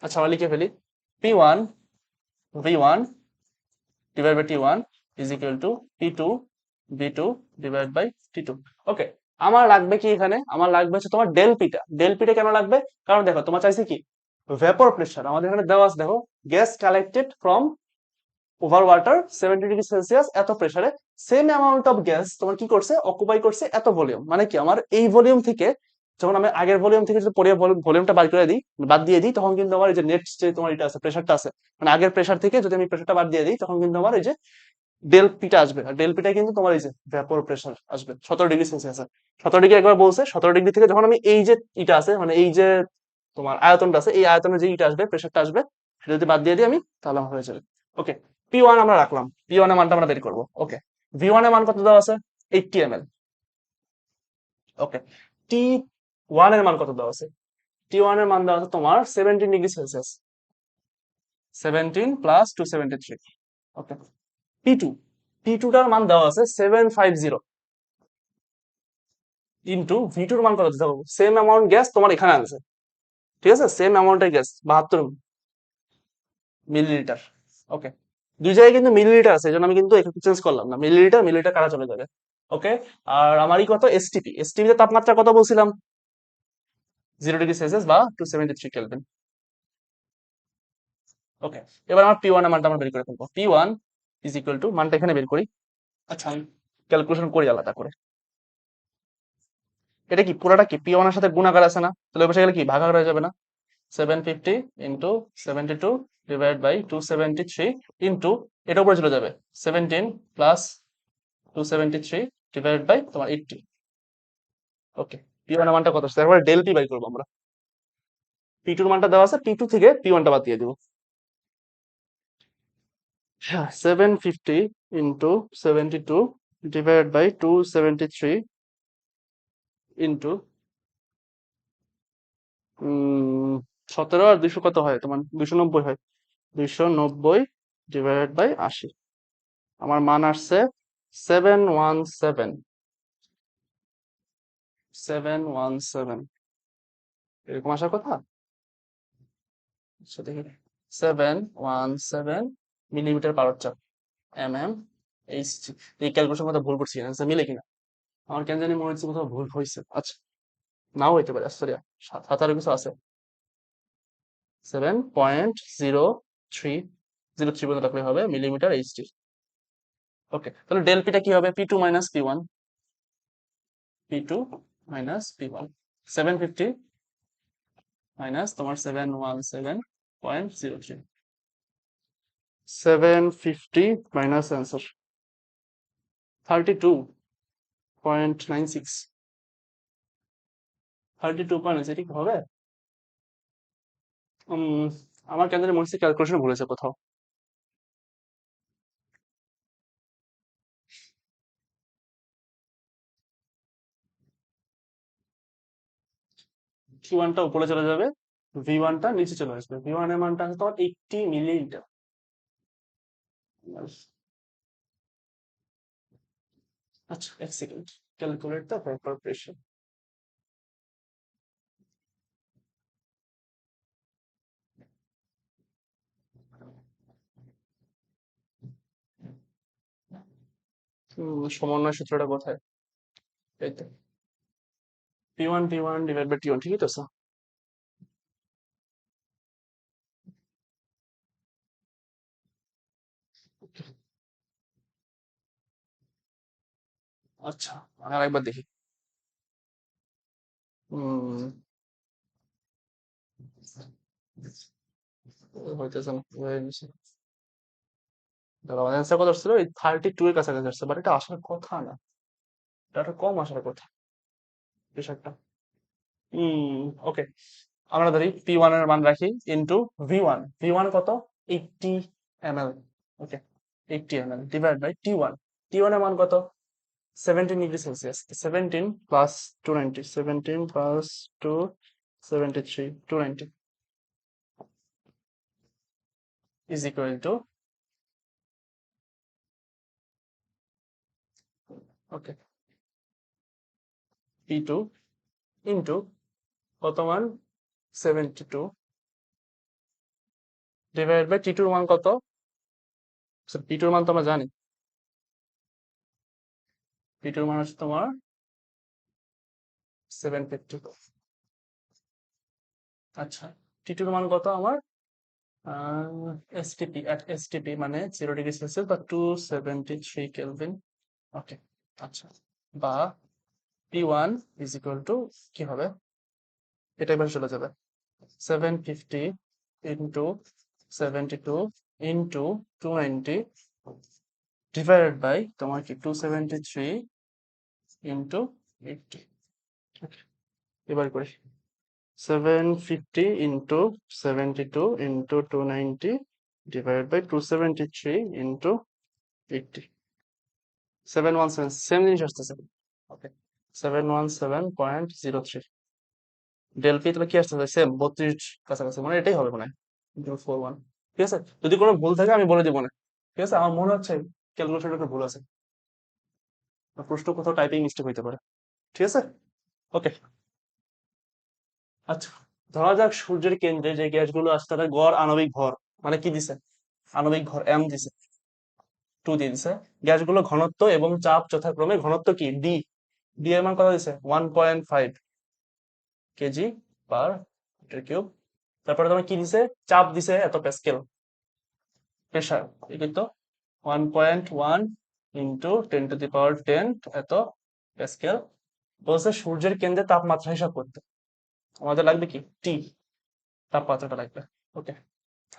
A: আচ্ছা, আমরা লিখে ফেলি P1 V1 divided by T1 is equal to P2 V2 divided by T2। ওকে, আমার লাগবে কি এখানে? আমার লাগবে হচ্ছে তোমার ডেল পিটা। ডেল পিটা কেন লাগবে? কারণ দেখো তোমার চাইছে কি ভেপর প্রেসার, আমাদের এখানে দেওয়া আছে দেখো gas collected from over water 70 degree Celsius এত প্রেসারে সেম অ্যামাউন্ট অফ গ্যাস তোমার কি করছে, অকুপাই করছে এত ভলিউম। মানে কি আমার এই ভলিউম থেকে যখন আমি আগের ভলিউম থেকে যদি পরে ভলিউমটা বার করে দিই, বাদ দিয়ে দিই, তখন কিন্তু আমার এই যে নেট যে তোমার এটা আছে প্রেসারটা আছে, মানে আগের প্রেসার থেকে যদি আমি প্রেসারটা বাদ দিয়ে দিই, তখন কিন্তু আমার এই যে ডেল পিটা আসবে। আর ডেল পিটা কিন্তু তোমার এই যে ভ্যাপর প্রেসার আসবে 17 ডিগ্রি সেলসিয়াস। 17 ডিগ্রি একবার বলছে, 17 ডিগ্রি থেকে যখন আমি এই যে ইটা আছে, মানে এই যে তোমার আয়তনটা আছে, এই আয়তনে যে ইটা আসবে, প্রেসারটা আসবে, সেটা যদি বাদ দিয়ে দিই আমি, তাহলে আমার হয়ে যাবে। ওকে, P1 আমরা রাখলাম, P1 এর মানটা আমরা বের করবো। ওকে, V1 এর মান কত দেওয়া আছে? 80 ml। ওকে, T1 এর মান কত দেওয়া আছে? T1 এর মান দেওয়া আছে তোমার 17 ডিগ্রি সেলসিয়াস, 17 প্লাস 273। ওকে, P2, P2 টার মান দেওয়া আছে 750 ইন্টু V2 এর মান কত? দেখো সেম অ্যামাউন্ট গ্যাস তোমার এখানে আছে, ঠিক আছে, সেম অ্যামাউন্টের গ্যাস 72 মিলিলিটার। ওকে, দুই জায়গায় কিন্তু মিলিলিটার আছে, এই জন্য আমি কিন্তু এখানে চেঞ্জ করলাম না, মিলিলিটার মিলিলিটার কাটা চলে যাবে। ওকে, আর আমারই কত এসটিপি, এসটিপি তে তাপমাত্রা কত বলছিলাম? 0 ডিগ্রি সেলসিয়াস বা 273 কেলভিন। ওকে, এবার আমার P1 এর মানটা আমরা বের করে ফেলবো। P1 ইজ ইকুয়াল টু, মানটা এখানে বের করি। আচ্ছা, আমি ক্যালকুলেশন করি আলাদা করে। এটা কি পুরাটা কি P1 এর সাথে গুণাকার আছে না? তাহলে ওই পাশে গেলে কি ভাগাকার হয়ে যাবে না? 750 ইন্টু 72 ডিভাইড বাই 273 ইন্টু এটা উপরে চলে যাবে 17 প্লাস 273 ডিভাইড বাই তোমার 80। ওকে, P1 এর মানটা কত আসছে? তারপরে ডেল পি বাই করবো আমরা। P2 এর মানটা দেওয়া আছে, P2 থেকে P1 টা বাদ দিয়ে দিব। হ্যাঁ, 750 ইন্টু 72 ডিভাইড বাই 273 ইন্টু 17 আর 200 কত হয় তোমার? 290 হয়। 290 ডিভাইড বাই 80, আমার মান আসছে 717। 717 এরকম আসার কথা। আচ্ছা দেখি, 717 মিলিমিটার পার চাপ এই ক্যালকুলেশন কথা ভুল করছি অ্যান্সার মিলে কিনা আমার কেন জানি মনে হচ্ছে কোথাও ভুল হয়েছে আচ্ছা নাও হইতে পারে সরি সাতারো কিছু আছে 7.03 পর্যন্ত রাখলে হবে মিলিমিটার এইচটি ওকে তাহলে ডেল পিটা কি হবে P2 - P1 750 মাইনাস তোমার 717.03 750 মাইনাস অ্যান্সার 32.96 32.96 এটা কি হবে আমার কেন জানি মনে হচ্ছে ক্যালকুলেশন ভুলেছে কোথাও Q1টা উপরে চলে যাবে V1টা নিচে চলে আসবে V1 এর মানটা আছে তোমার 80 মিলিলিটার আচ্ছা এক second calculate the vapour pressure সমন্বয় সূত্রটা কোথায় এই তো P1 ডিভাইড বাই T1 ঠিকই তো স্যার আচ্ছা আর একবার দেখি হইতেছে না দাঁড়াও অ্যান্সার কত আসছিল এই 32 এর কাছাকাছি আসছে বাট এটা আসার কথা না এটা কম আসার কথা প্রেশারটা ওকে আমরা ধরি P1 এর মান রাখি ইনটু V1 কত 80 ml okay 80 ml divide by T1 এর মান কত 17 degree Celsius 17 plus 290 17 plus 273 290 is equal to okay P2 into কত মান 72 ডিভাইড বাই T2 এর মান কত P2 এর মান তো আমরা জানি P2 এর মান হচ্ছে তোমার 750 আচ্ছা T2 এর মান কত আমার STP মানে 0 ডিগ্রি সেলসিয়াস বা 273 কেলভিন ওকে আচ্ছা বা P1 ইজ ইকুয়াল টু কি হবে এটা এবার চলে যাবে 750 ইন্টু 72 ইন্টু 290 ডিভাইডেড বাই তোমার কি 273 ইন্টু 80 এবার করি 750 into 72 into 290 divided by 273 into 80 717 same জিনিস আসতেছে ওকে 717.03 ডেল পি তাহলে কি আসতেছে সেম 32 কাছাকাছি মানে এটাই হবে মনে হয় 041 ঠিক আছে যদি কোনো ভুল থাকে আমি বলে দিব না ঠিক আছে আমার মনে হচ্ছে ক্যালকুলেশনটা একটু ভুল আছে প্রশ্ন কোথাও টাইপিং মিস্টেক হইতে পারে ঠিক আছে ওকে আচ্ছা ধরা যাক সূর্যের কেন্দ্রে যে গ্যাসগুলো আছে তাদের গড় আণবিক ভর মানে কি দিছে আণবিক ভর m দিছে 2 দিয়ে দিছে গ্যাসগুলো ঘনত্ব এবং চাপ যথাক্রমে ঘনত্ব কি ডি এর মান কত দিছে 1.5 কেজি পার মিটার কিউব তারপরে তোমার কি দিছে চাপ দিছে এত প্যাসকেল প্রেসার এই কিন্তু 1.1 ইন্টু 10⁻10 এত প্যাসকেল বলছে সূর্যের কেন্দ্রে তাপমাত্রা হিসাব করতে আমাদের লাগবে কি টি তাপমাত্রাটা লাগবে ওকে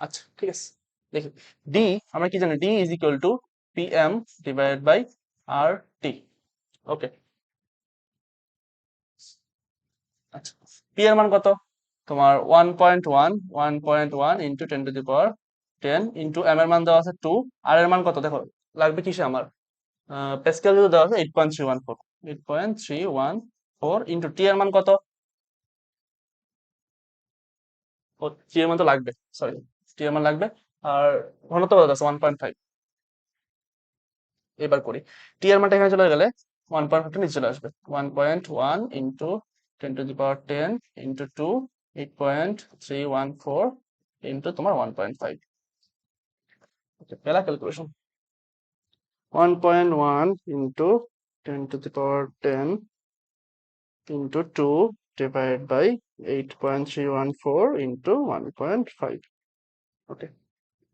A: আচ্ছা ঠিক আছে দেখি ডি আমরা কি জানি D is equal to PM divided by R T okay আচ্ছা পি এর মান কত তোমার 1.1 ইন্টু 10⁻10 ইন্টু এম এর মান দেওয়া আছে 2 আর এর মান কত দেখো লাগবে কিসে আমার প্যাসকেল যদি দেওয়া আছে 8.314 ইন্টু টি এর মান কত ও টি এর মান তো লাগবে সরি টি এর মান লাগবে আর ঘনত্ব কত আছে 1.5 এবার করি টি এর মানটা এখানে চলে গেলে 1.5 নিচে চলে আসবে 1.1 ইন্টু 10⁻10 ইন্টু 2 8.314 ইন্টু তোমার 1.5। পেলা calculation 1.1 into 10⁻10 into 2 divide by 8.314 into 1.5। Okay,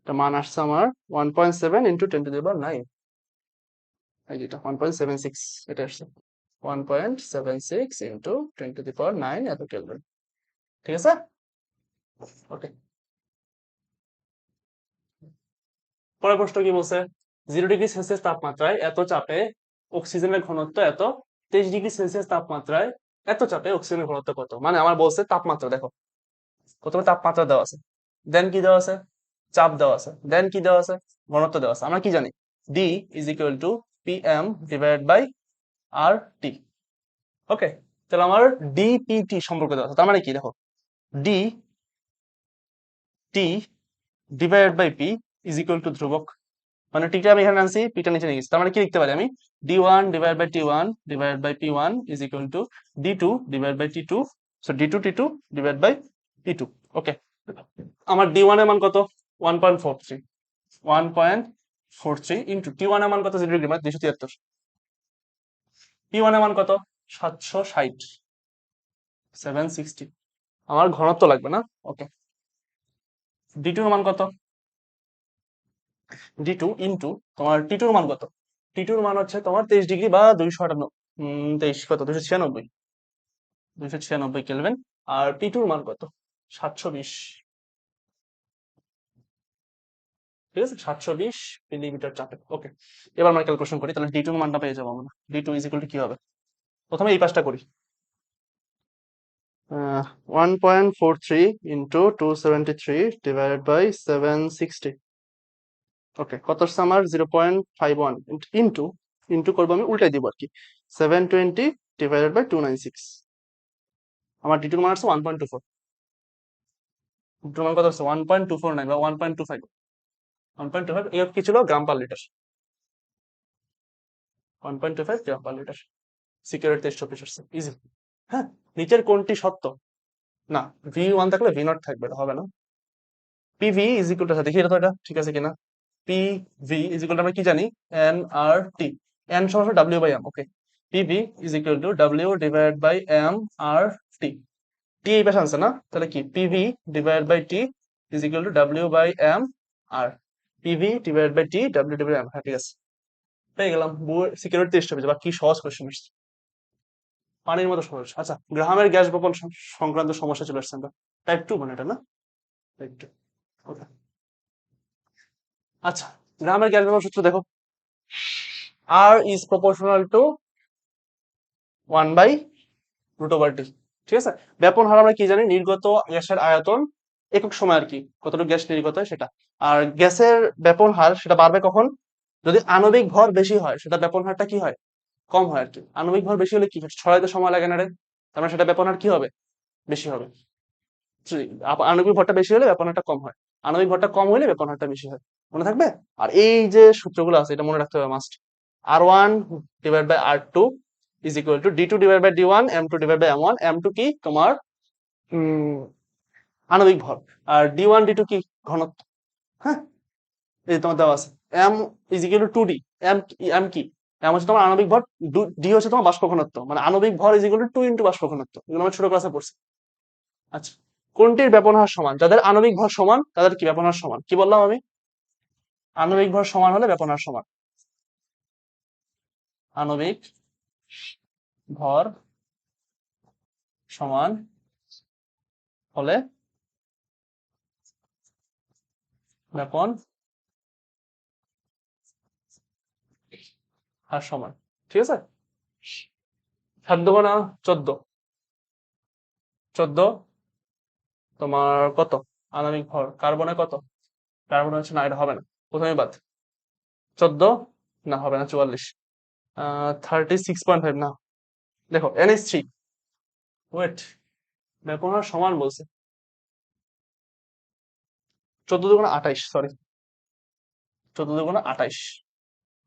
A: এটা মান আসছে আমার 1.7 ইন্টু 10⁻9। এই যেটা 1.76 এটা আসছে 1.76 ইন্টু 10⁻9 এত কেলভিন। ঠিক আছে, ওকে। পরের প্রশ্ন কি বলছে, 0°C তাপমাত্রায় এত চাপে অক্সিজেনের ঘনত্ব এত, 23°C তাপমাত্রায় এত চাপে অক্সিজেনের ঘনত্ব কত। মানে আমার বলছে তাপমাত্রা, দেখো প্রথমে তাপমাত্রা দেওয়া আছে, দেন কি দেওয়া আছে, চাপ দেওয়া আছে, দেন কি দেওয়া আছে, ঘনত্ব দেওয়া আছে। আমরা কি জানি, D is equal to PM divided by R T. Okay, তাহলে আমার ডিপিটি সম্পর্ক দেওয়া আছে। তার মানে কি, দেখো D T divided by P is equal to ধ্রুবক। মানে টিটা আমি এখানে আনছি, পিটা নিচে নিয়ে গেছি। তার মানে কি লিখতে পারি আমি, D1 divide by T1 divide by P1 is equal to D2 divide by T2, so D2 T2 divide by P2। Okay, আমার D1 এর মান কত, 1.43, 1.43 ইন্টু T1 এর মান কত, 0 ডিগ্রি মানে 273, P1 এর মান কত, 760, 760। আমার ঘনত্ব লাগবে না। ওকে, D2 এর মান কত, D2 ইন্টু তোমার T2 এর মান কত, T2 এর মান হচ্ছে তোমার 23 ডিগ্রি বা 258, 23 কত, 296, 296 কেলভিন। আর P2 এর মান কত, 720। ঠিক আছে, 720 মিলিমিটার চাপে। ওকে, এবার আমরা ক্যালকুলেশন করি, তাহলে D2 এর মানটা পেয়ে যাবো আমরা। D2 ইজ ইকুয়াল টু কি হবে, প্রথমে এই পাশটা করি, 1.43 ইন্টু 273 ডিভাইডেড বাই 760। ওকে, কত আসছে আমার, 0.51 ইন্টু ইন্টু করবো আমি, উল্টাই দিব আর কি, 720 ডিভাইডেড বাই 296। আমার D2 এর মান আসছে 1.24। D2 এর মান কত আসছে, 1.249 বা 1.25, 1.25 এই কি ছিল, গ্রাম পার লিটার, 1.25 গ্রাম পার লিটার। সিকিউরিটি 23 আসছে, ইজি। হ্যাঁ, নিচের কোনটি সত্য, না V1 থাকলে V0 থাকবে, এটা হবে না। পিভি ইজ ইকুয়াল টু, দেখি এটা তো এটা ঠিক আছে কিনা, পিভি ইজ ইকুয়াল টু আমরা কি জানি, এন আর টি, এন সমান W by M. Okay, PV is equal to W divide by M R T, T এই পাশে আনছে না, তাহলে কি PV divide by T is equal to W by M R, PV divide by T W divide M. হ্যাঁ ঠিক আছে, পেয়ে গেলাম। সিকিউরিটি টেস্ট হবে, বা কি সহজ কোশ্চেন আসছে, পানির মতো সহজ। আচ্ছা, গ্রাহামের গ্যাস বপন সংক্রান্ত সমস্যা চলে আসছে আমরা, টাইপ 2 মানে এটা না, টাইপ 2। ওকে, আচ্ছা, গ্রাহামের গ্যাস বপন সূত্র দেখো, R is proportional to 1 by root over T। ঠিক আছে, ব্যাপন হার আমরা কি জানি, নির্গত গ্যাসের আয়তন একক সময় আর কি, কতটুকু গ্যাস নির্গত হয় সেটা। আর গ্যাসের ব্যাপন হার সেটা বাড়বে কখন, যদি আণবিক ভর বেশি হয়, সেটা ব্যাপন হারটা কি হয়, কম হয় আর কি। আণবিক ভর বেশি হলে কি হয়, ছড়াইতে সময় লাগে না রে, তার মানে সেটা ব্যাপন হার কি হবে, বেশি হবে। আণবিক ভরটা বেশি হলে ব্যাপন হারটা কম হয়, আণবিক ভরটা কম হলে ব্যাপন হারটা বেশি হয়। মনে থাকবে। আর এই যে সূত্রগুলো আছে এটা মনে রাখতে হবে must, R1 divide by R2 is equal to D2 divide by D1, M2 divide by M1। M2 কি তোমার আণবিক ভর, আর D1 D2 কি ঘনত্ব। হ্যাঁ, এই যে তোমার দেওয়া আছে, M is equal two 2D। M কি, M হচ্ছে তোমার আণবিক ভর, D হচ্ছে তোমার বাষ্প ঘনত্ব, মানে আণবিক ভর ইজ ইকুয়াল টু 2 ইন্টু বাষ্প ঘনত্ব। এগুলো আমরা ছোট ক্লাসে পড়ছি। আচ্ছা, কোনটির ব্যাপন হার সমান, যাদের আণবিক ভর সমান তাদের কি ব্যাপন হার সমান, কি বললাম আমি, আণবিক ভর সমান হলে ব্যাপন হার সমান, আণবিক ভর সমান হলে ব্যাপন হার সমান। ঠিক আছে, 7×2 = 14, 14 তোমার কত আণবিক ভর, কার্বনে কত, কার্বনে হচ্ছে না, এটা হবে না, প্রথমে বাদ, 14 না হবে না, 44, 36.5 না, দেখো NH3, ওয়েট, ব্যাপন হার সমান বলছে, 14×2 = 28, সরি 14×2 = 28।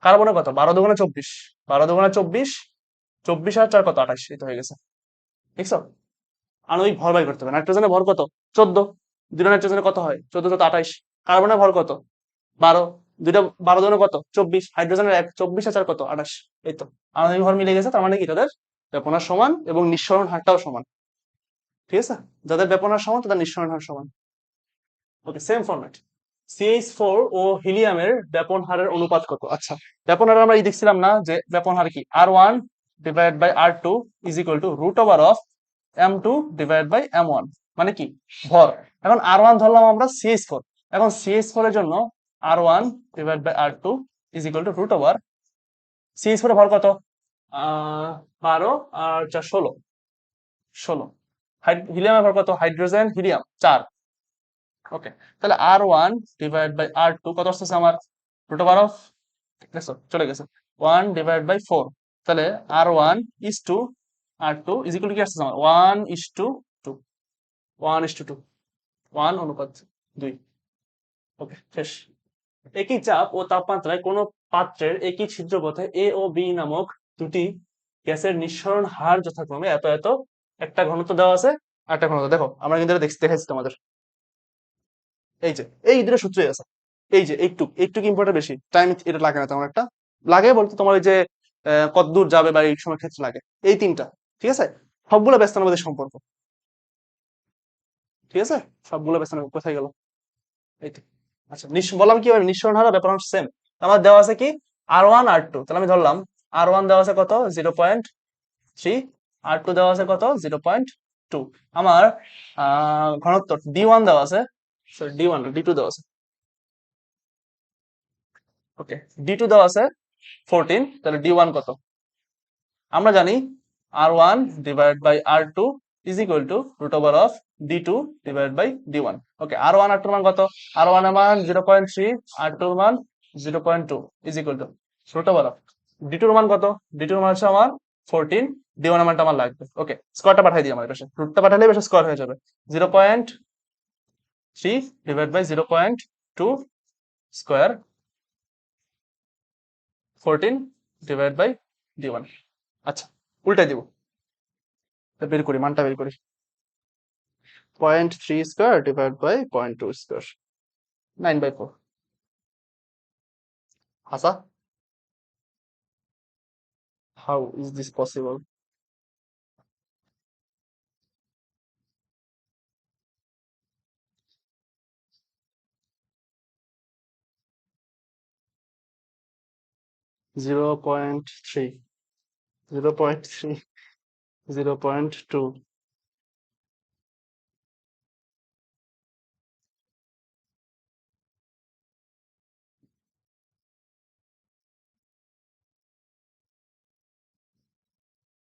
A: কার্বনে কত, 12×2 = 24, 12×2 = 24, 24 আর 4 কত, 28, এই তো হয়ে গেছে। দেখছো, আণবিক ভর বাই করতে হবে। নাইট্রোজেনের ভর কত, 14, দুইটা নাইট্রোজেনে কত হয়? 14 × 7 = 28। কার্বনের ভর কত? 12। দুইটা 12 দুগুণে কত? 24। হাইড্রোজেনের 1, 24 আর 4 কত? 28। এই তো আণবিক ভর মিলে গেছে, তার মানে কি তাদের ব্যাপনার সমান এবং নিঃসরণ হারটাও সমান। ঠিক আছে, যাদের ব্যাপনার সমান তাদের নিঃসরণ হার সমান। ওকে, সেম ফরম্যাট। CH4 ও হিলিয়ামের ব্যাপন হারের অনুপাত কত? আচ্ছা, ব্যাপন হার আমরা এই দেখছিলাম না যে ব্যাপন হার কি? R1/R2 √M2/M1, মানে কি? ভর। এখন R1 ধরলাম আমরা CH4, এখন CH4 এর জন্য R1/R2 CH4 এর ভর কত? 12 আর 4 16। হিলিয়ামের ভর কত? Hydrogen helium 4। ওকে, তাহলে R1/R2 কত আসতেছে আমার? √, দেখছো চলে গেছে, 1/4। তাহলে R1:R2 কি আসতেছে আমার? 1:2। 1:2, 1:2। ওকে, শেষ। একই চাপ ও তাপমাত্রায় কোন পাত্রের একই ছিদ্রপথে এ ও বি নামক দুটি গ্যাসের নিঃসরণ হার যথাক্রমে এত এত। একটা ঘনত্ব দেওয়া আছে আর একটা ঘনত্ব, দেখো আমরা কিন্তু এটা দেখাচ্ছি তোমাদের। এই যে এই দুটো সূত্রই আছে। এই যে একটু একটু ইম্পর্টেন্ট, বেশি টাইম এটা লাগে না তেমন একটা। লাগে বলতে তোমার ওই যে কত দূর যাবে বা এই সময় ক্ষেত্রে লাগে এই তিনটা। ঠিক আছে, সবগুলো ব্যস্তানুপাতিক মধ্যে সম্পর্ক। ঠিক আছে, সবগুলো ব্যস্তানুপাতিক। কোথায় গেল? এই তো। আচ্ছা, বললাম কি হবে নিঃসরণ হার ব্যাপার সেম। আমার দেওয়া আছে কি R1 R2, তাহলে আমি ধরলাম R1 দেওয়া আছে কত? 0.3। R2 দেওয়া আছে কত? 0.2। আমার ঘনত্ব D1 দেওয়া আছে, সরি D1 D2 দেওয়া আছে। ওকে, D2 দেওয়া আছে 14, তাহলে D1 কত? আমরা জানি R1/R2 √D2/D1। ওকে, R1 R2 মান কত? R1 এর মান 0.3, R2 এর মান 0.2 √D2 এর মান কত? D2 এর মান হচ্ছে আমার 14, D1 এর মানটা আমার লাগবে। ওকে, স্কয়ারটা পাঠিয়ে দিই আমার পাশে, রুটটা পাঠালে পাশে স্কয়ার হয়ে যাবে। 0.3/0.2 স্কয়ার 14/D1। আচ্ছা, উল্টাই দিব, বের করি মানটা বের করি। 0.3 স্কয়ার ডিভাইড বাই 0.2 স্কয়ার, 9/4। হাসা, how is this possible? Zero point three 0.3, 0.2।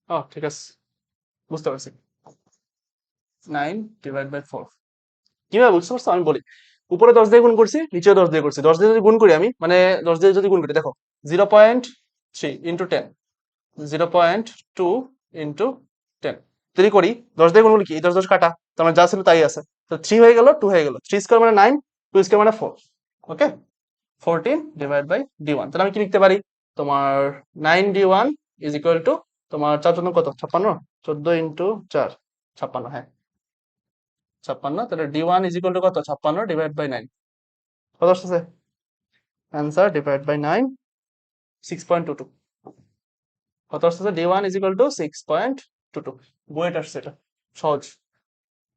A: ও ঠিক আছে, বুঝতে পারছি। 9/4। কিভাবে বুঝতে পারছো আমি বলি। উপরে 10 দিয়ে গুণ করছি, নিচে 10 দিয়ে করছি। 10 দিয়ে যদি গুণ করি আমি, মানে 10 দিয়ে যদি গুণ করি, দেখো 0.3 ইন্টু 10, 0.2 ইন্টু 10 যদি করি, 10 দিয়ে গুণ করলে কি 10 10 কাটা, তোমার যা ছিল তাই আছে। তো 3 হয়ে গেল, 2 হয়ে গেল, 3 স্কয়ার মানে 9, 2 স্কয়ার মানে 4। ওকে, 14/D1। তাহলে আমি কি লিখতে পারি? তোমার 9D1 ইজ ইকুয়াল টু, তোমার 4 14 কত? 56। 14 ইন্টু 4, 56। হ্যাঁ, 56। তাহলে D1 ইজ ইকুয়াল টু কত? 56 ডিভাইড বাই 9। কত আসছে অ্যান্সার? Divide by 9, 6.22। কত আসছে? D1 is equal two 6.22। BUET আসছে এটা, সহজ।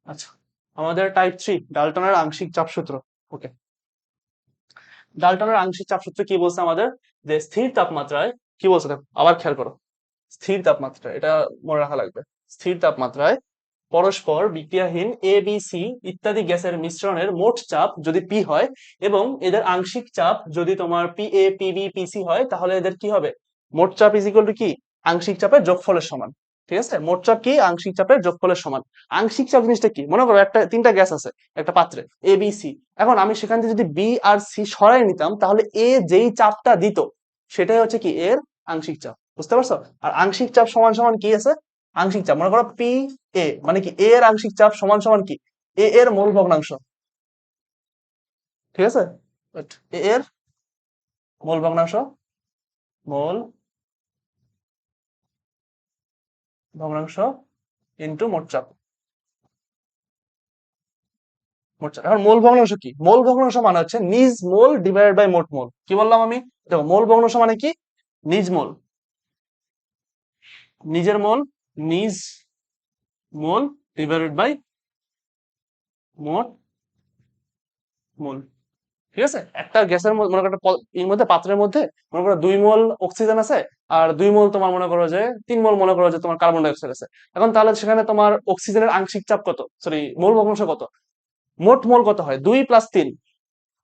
A: আচ্ছা, আমাদের টাইপ 3 ডাল্টনের আংশিক চাপ সূত্র। ওকে, ডাল্টনের আংশিক চাপ সূত্র কি বলছে আমাদের? যে স্থির তাপমাত্রায়, কি বলছে দেখো আবার খেয়াল করো, স্থির তাপমাত্রা, এটা মনে রাখা লাগবে। স্থির তাপমাত্রায় পরস্পর বিক্রিয়াহীন এ বি সি ইত্যাদি গ্যাসের মিশ্রণের মোট চাপ যদি পি হয় এবং এদের আংশিক চাপ যদি তোমার P A P B P C হয়, তাহলে এদের কি হবে? মোট চাপ ইজ ইকুয়াল টু কি? আংশিক চাপের যোগফলের সমান। ঠিক আছে, মোট চাপ কি? আংশিক চাপের যোগফলের সমান। আংশিক চাপ জিনিসটা কি? মনে করো একটা তিনটা গ্যাস আছে একটা পাত্রে, এ বি সি। এখন আমি সেখান থেকে যদি বি আর সি সরাই নিতাম, তাহলে এ যেই চাপটা দিত সেটাই হচ্ছে কি এর আংশিক চাপ। বুঝতে পারছো? আর আংশিক চাপ সমান সমান কি আছে? আংশিক চাপ মনে করো পি এ, মানে কি এ এর আংশিক চাপ সমান সমান কি? এ এর মোল ভগ্নাংশ। ঠিক আছে, এ এর মোল ভগ্নাংশ, মোল ভগ্নাংশ ইন্টু মোট চাপ। মোট চাপ। এখন মোল ভগ্নাংশ কি? মোল ভগ্নাংশ মানে হচ্ছে নিজ মোল ডিভাইডেড বাই মোট মোল। কি বললাম আমি? দেখো মোল ভগ্নাংশ মানে কি? নিজ মোল, নিজের মোল, নিজ মোল ডিভাইডেড বাই মোট মোল। ঠিক আছে, একটা গ্যাসের মনে করো এর মধ্যে পাত্রের মধ্যে মনে করো 2 মোল অক্সিজেন আছে, আর 2 মোল তোমার মনে করো যে 3 মোল মনে করো যে তোমার কার্বন ডাই অক্সাইড আছে। এখন তাহলে সেখানে তোমার অক্সিজেনের আংশিক চাপ কত, সরি মোল ভগ্নাংশ কত? মোট মোল কত হয়? 2 + 3।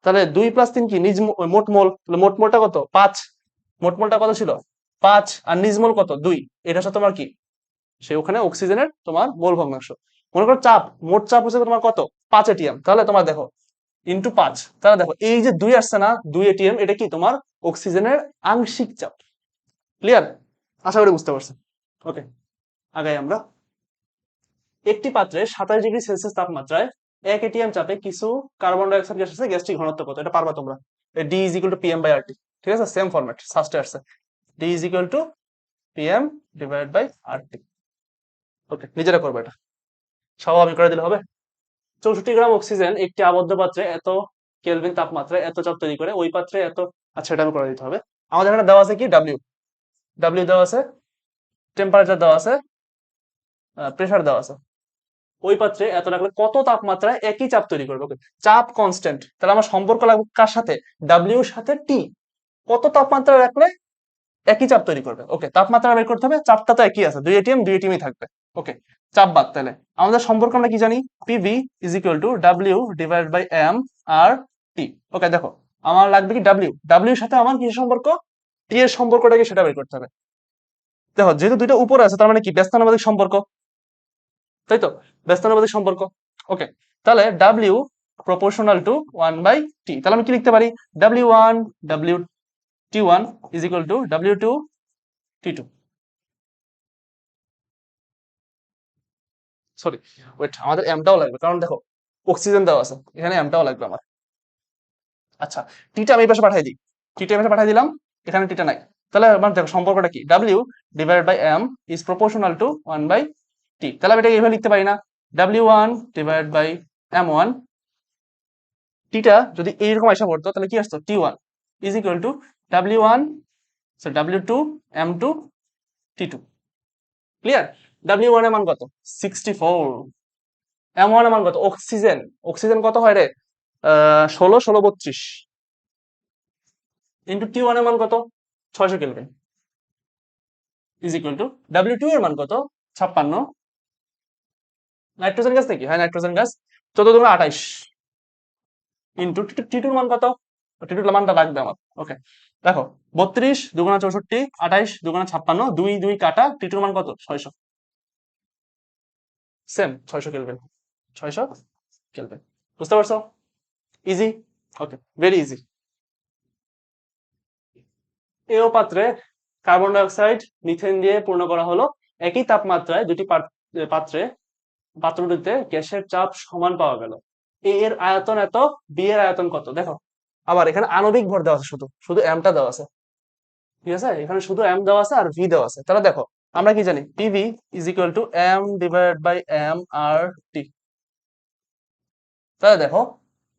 A: তাহলে 2 + 3 কি নিজ মোট মোল, তাহলে মোট মোলটা কত? 5। মোট মোলটা কত ছিল? 5। আর নিজ মোল কত? 2। এটা হচ্ছে তোমার কি, সে ওখানে অক্সিজেনের তোমার মোল ভগ্নাংশ। মনে করো চাপ, মোট চাপ হচ্ছে তোমার কত? 5 atm। তাহলে তোমার দেখো ইন্টু 5, তাহলে দেখো এই যে 2 আসছে না, 2 atm, এটা কি তোমার অক্সিজেনের আংশিক চাপ। ক্লিয়ার? আশা করি বুঝতে পারছেন। ওকে, আগাই আমরা। একটি পাত্রে 27°C তাপমাত্রায় 1 atm চাপে কিছু কার্বন ডাই অক্সাইড গ্যাস আছে, গ্যাসটির ঘনত্ব কত? এটা পারবা তোমরা। D is equal to PM by RT. ঠিক আছে, সেম ফরম্যাট ফার্স্টে আসছে, D is equal to PM divide by RT. Okay, নিজেরা করবে এটা, সব আমি করে দিলে হবে। 64 গ্রাম অক্সিজেন একটি আবদ্ধ পাত্রে এত কেলভিন তাপমাত্রায় এত চাপ তৈরি করে, ওই পাত্রে এত, আচ্ছা এটা আমি করে দিতে হবে। আমাদের এখানে দেওয়া আছে কি? ডাব্লিউ, ডাব্লিউ দেওয়া আছে, টেম্পারেচার দেওয়া আছে, প্রেসার দেওয়া আছে। ওই পাত্রে এত রাখলে কত তাপমাত্রায় একই চাপ তৈরি করবে? ওকে, চাপ কনস্ট্যান্ট, তাহলে আমার সম্পর্ক লাগবে কার সাথে? ডাব্লিউর সাথে টি। কত তাপমাত্রা রাখলে একই চাপ তৈরি করবে? ওকে, তাপমাত্রা বের করতে হবে, চাপটা তো একই আছে, 2 atm থাকবে। ওকে, চাপ বাদ। তাহলে আমাদের সম্পর্ক আমরা কি জানি? PV is equal to W divide by M R T. Okay, দেখো আমার লাগবে কি? ডাব্লিউ, ডাব্লিউর সাথে আমার কি সম্পর্ক? টি এর সম্পর্কটা কি সেটা বের করতে হবে। দেখো যেহেতু দুইটা উপরে আছে, তার মানে কি ব্যস্তানুপাতিক সম্পর্ক, তাই তো? ব্যস্তানুপাতিক সম্পর্ক। ওকে, তাহলে ডাব্লিউ প্রপোর্শনাল টু 1/t। তাহলে আমি কি লিখতে পারি? W 1 W T1 is equal to W 2 T2। Sorry, wait, আমাদের এমটাও লাগবে, কারণ দেখো অক্সিজেন দেওয়া আছে, এখানে এমটাও লাগবে আমার। আচ্ছা, টিটা আমি এই পাশে পাঠিয়ে দিই, টিটা আমি পাঠিয়ে দিলাম, এখানে টিটা নাই। তাহলে আমার দেখো সম্পর্কটা কি? W divided by M is proportional to 1/t। তাহলে আমি এটা এইভাবে লিখতে পারি না? ডাব্লিউ 1 ডিভাইড বাই এম 1, টিটা যদি এইরকম আসা পড়তো তাহলে কি আসতো? T1 is equal to W 1, sorry W 2 M2 T2। Clear? W 1 এর মান কত? 64। এম 1 এর মান কত? অক্সিজেন, অক্সিজেন কত হয় রে? 16, 16, 32 ইন্টু T1 এর মান কত? 600 kelvin is equal to W 2 এর মান কত? 56। নাইট্রোজেন গ্যাস নাকি? হ্যাঁ নাইট্রোজেন গ্যাস। 14 দুগুণে 28 ইন্টু টি2 এর মান কত? টি2 এর মানটা লাগবে আমার। ওকে, দেখো 32 দুগুণা 64, 28 দুগুণা 56, 2 2 কাটা, টি2 এর মান কত? 600। Same 600 kelvin, 600 kelvin. বুঝতে পারছো? ইজি। Okay, very easy. এও পাত্রে কার্বন ডাই অক্সাইড মিথেন দিয়ে পূর্ণ করা হলো। একই তাপমাত্রায় দুটি পাত্রে, পাত্র দুটিতে গ্যাসের চাপ সমান পাওয়া গেল। এ এর আয়তন এত, বি এর আয়তন কত? দেখো আবার এখানে আণবিক ভর দেওয়া আছে, শুধু শুধু এমটা দেওয়া আছে। ঠিক আছে, এখানে শুধু এম দেওয়া আছে আর ভি দেওয়া আছে। তাহলে দেখো আমরা কি জানি? PV is equal to M divide by M R T. তাহলে দেখো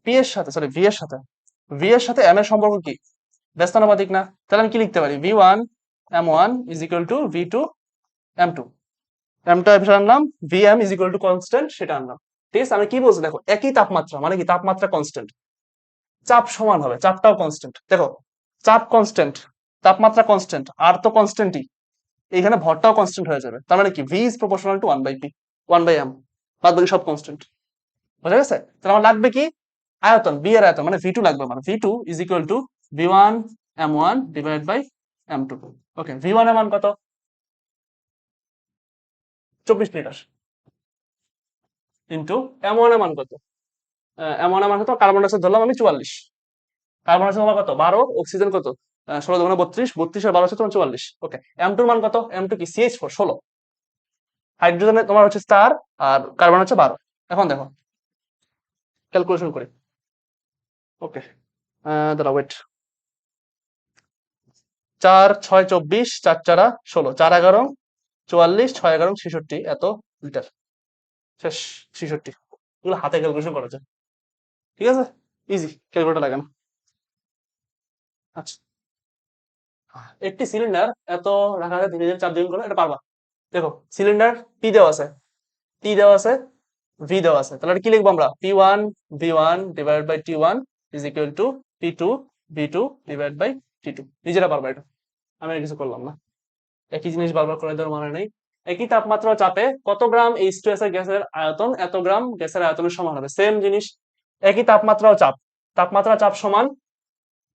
A: পি এর সাথে, সরি ভি এর সাথে, ভি এর সাথে এম এর সম্পর্ক কি? ব্যস্তানুপাতিক না? তাহলে আমি কি লিখতে পারি? V1 M1 is equal to V2 M2। এমটা এসে আনলাম, Vm is equal to constant, সেটা আনলাম। ঠিক আছে, আমি কি বলছি দেখো, একই তাপমাত্রা মানে কি? তাপমাত্রা কনস্ট্যান্ট, চাপ সমান হবে, চাপটাও কনস্ট্যান্ট। দেখো চাপ কনস্ট্যান্ট, তাপমাত্রা কনস্ট্যান্ট, আর তো কনস্ট্যান্টই, এখানে ভরটাও কনস্ট্যান্ট হয়ে যাবে। তার মানে কি? V is proportional two 1/p, 1/m, বাদ বাকি সব কনস্ট্যান্ট। বুঝা গেছে? তাহলে আমার লাগবে কি? আয়তন, বি এর আয়তন মানে V2 লাগবে আমার। V2 is equal to V1 M1 divide by M2। Okay, V1 এর মান কত? 24 লিটার ইন্টু M1 এর মান কত? M1 এর মান কত? কার্বন ডাইঅক্সাইড ধরলাম আমি 44, কার্বন ডাইঅক্সাইড আমার কত? 12, অক্সিজেন কত? 16 দুগুণে 32, 32 আর 12 হচ্ছে তোমার 44। ওকে, M2 এর মান কত? M2 কি? CH4 16, হাইড্রোজেনে তোমার হচ্ছে স্টার, আর কার্বন হচ্ছে 12। এখন দেখো ক্যালকুলেশন করি। ওকে, দাঁড়া ওয়েট, 4 6 24, 4 4 16, 4 11 44, 6 11 66, এত লিটার। শেষ, 66। এগুলো হাতে ক্যালকুলেশন করা যায়। ঠিক আছে, ইজি, ক্যালকুলেটর লাগানো। আচ্ছা, একটি সিলিন্ডার এত রাখা আছে ধীরে ধীরে চাপ দ্বিগুণ করলে এটা পারবা। দেখো সিলিন্ডার পি দেওয়া আছে, টি দেওয়া আছে, ভি দেওয়া আছে, তাহলে এটা কি লিখবো আমরা? P one V one divide by T one is equal to P two V two divide by T two. নিজেরা পারবা এটা, আমি আর কিছু করলাম না। একই জিনিস বারবার করে দেওয়ার মানে নেই। একই তাপমাত্রা ও চাপে কত গ্রাম H2S এর গ্যাসের আয়তন এত গ্রাম গ্যাসের আয়তনের সমান হবে। সেম জিনিস, একই তাপমাত্রা ও চাপ, তাপমাত্রা চাপ সমান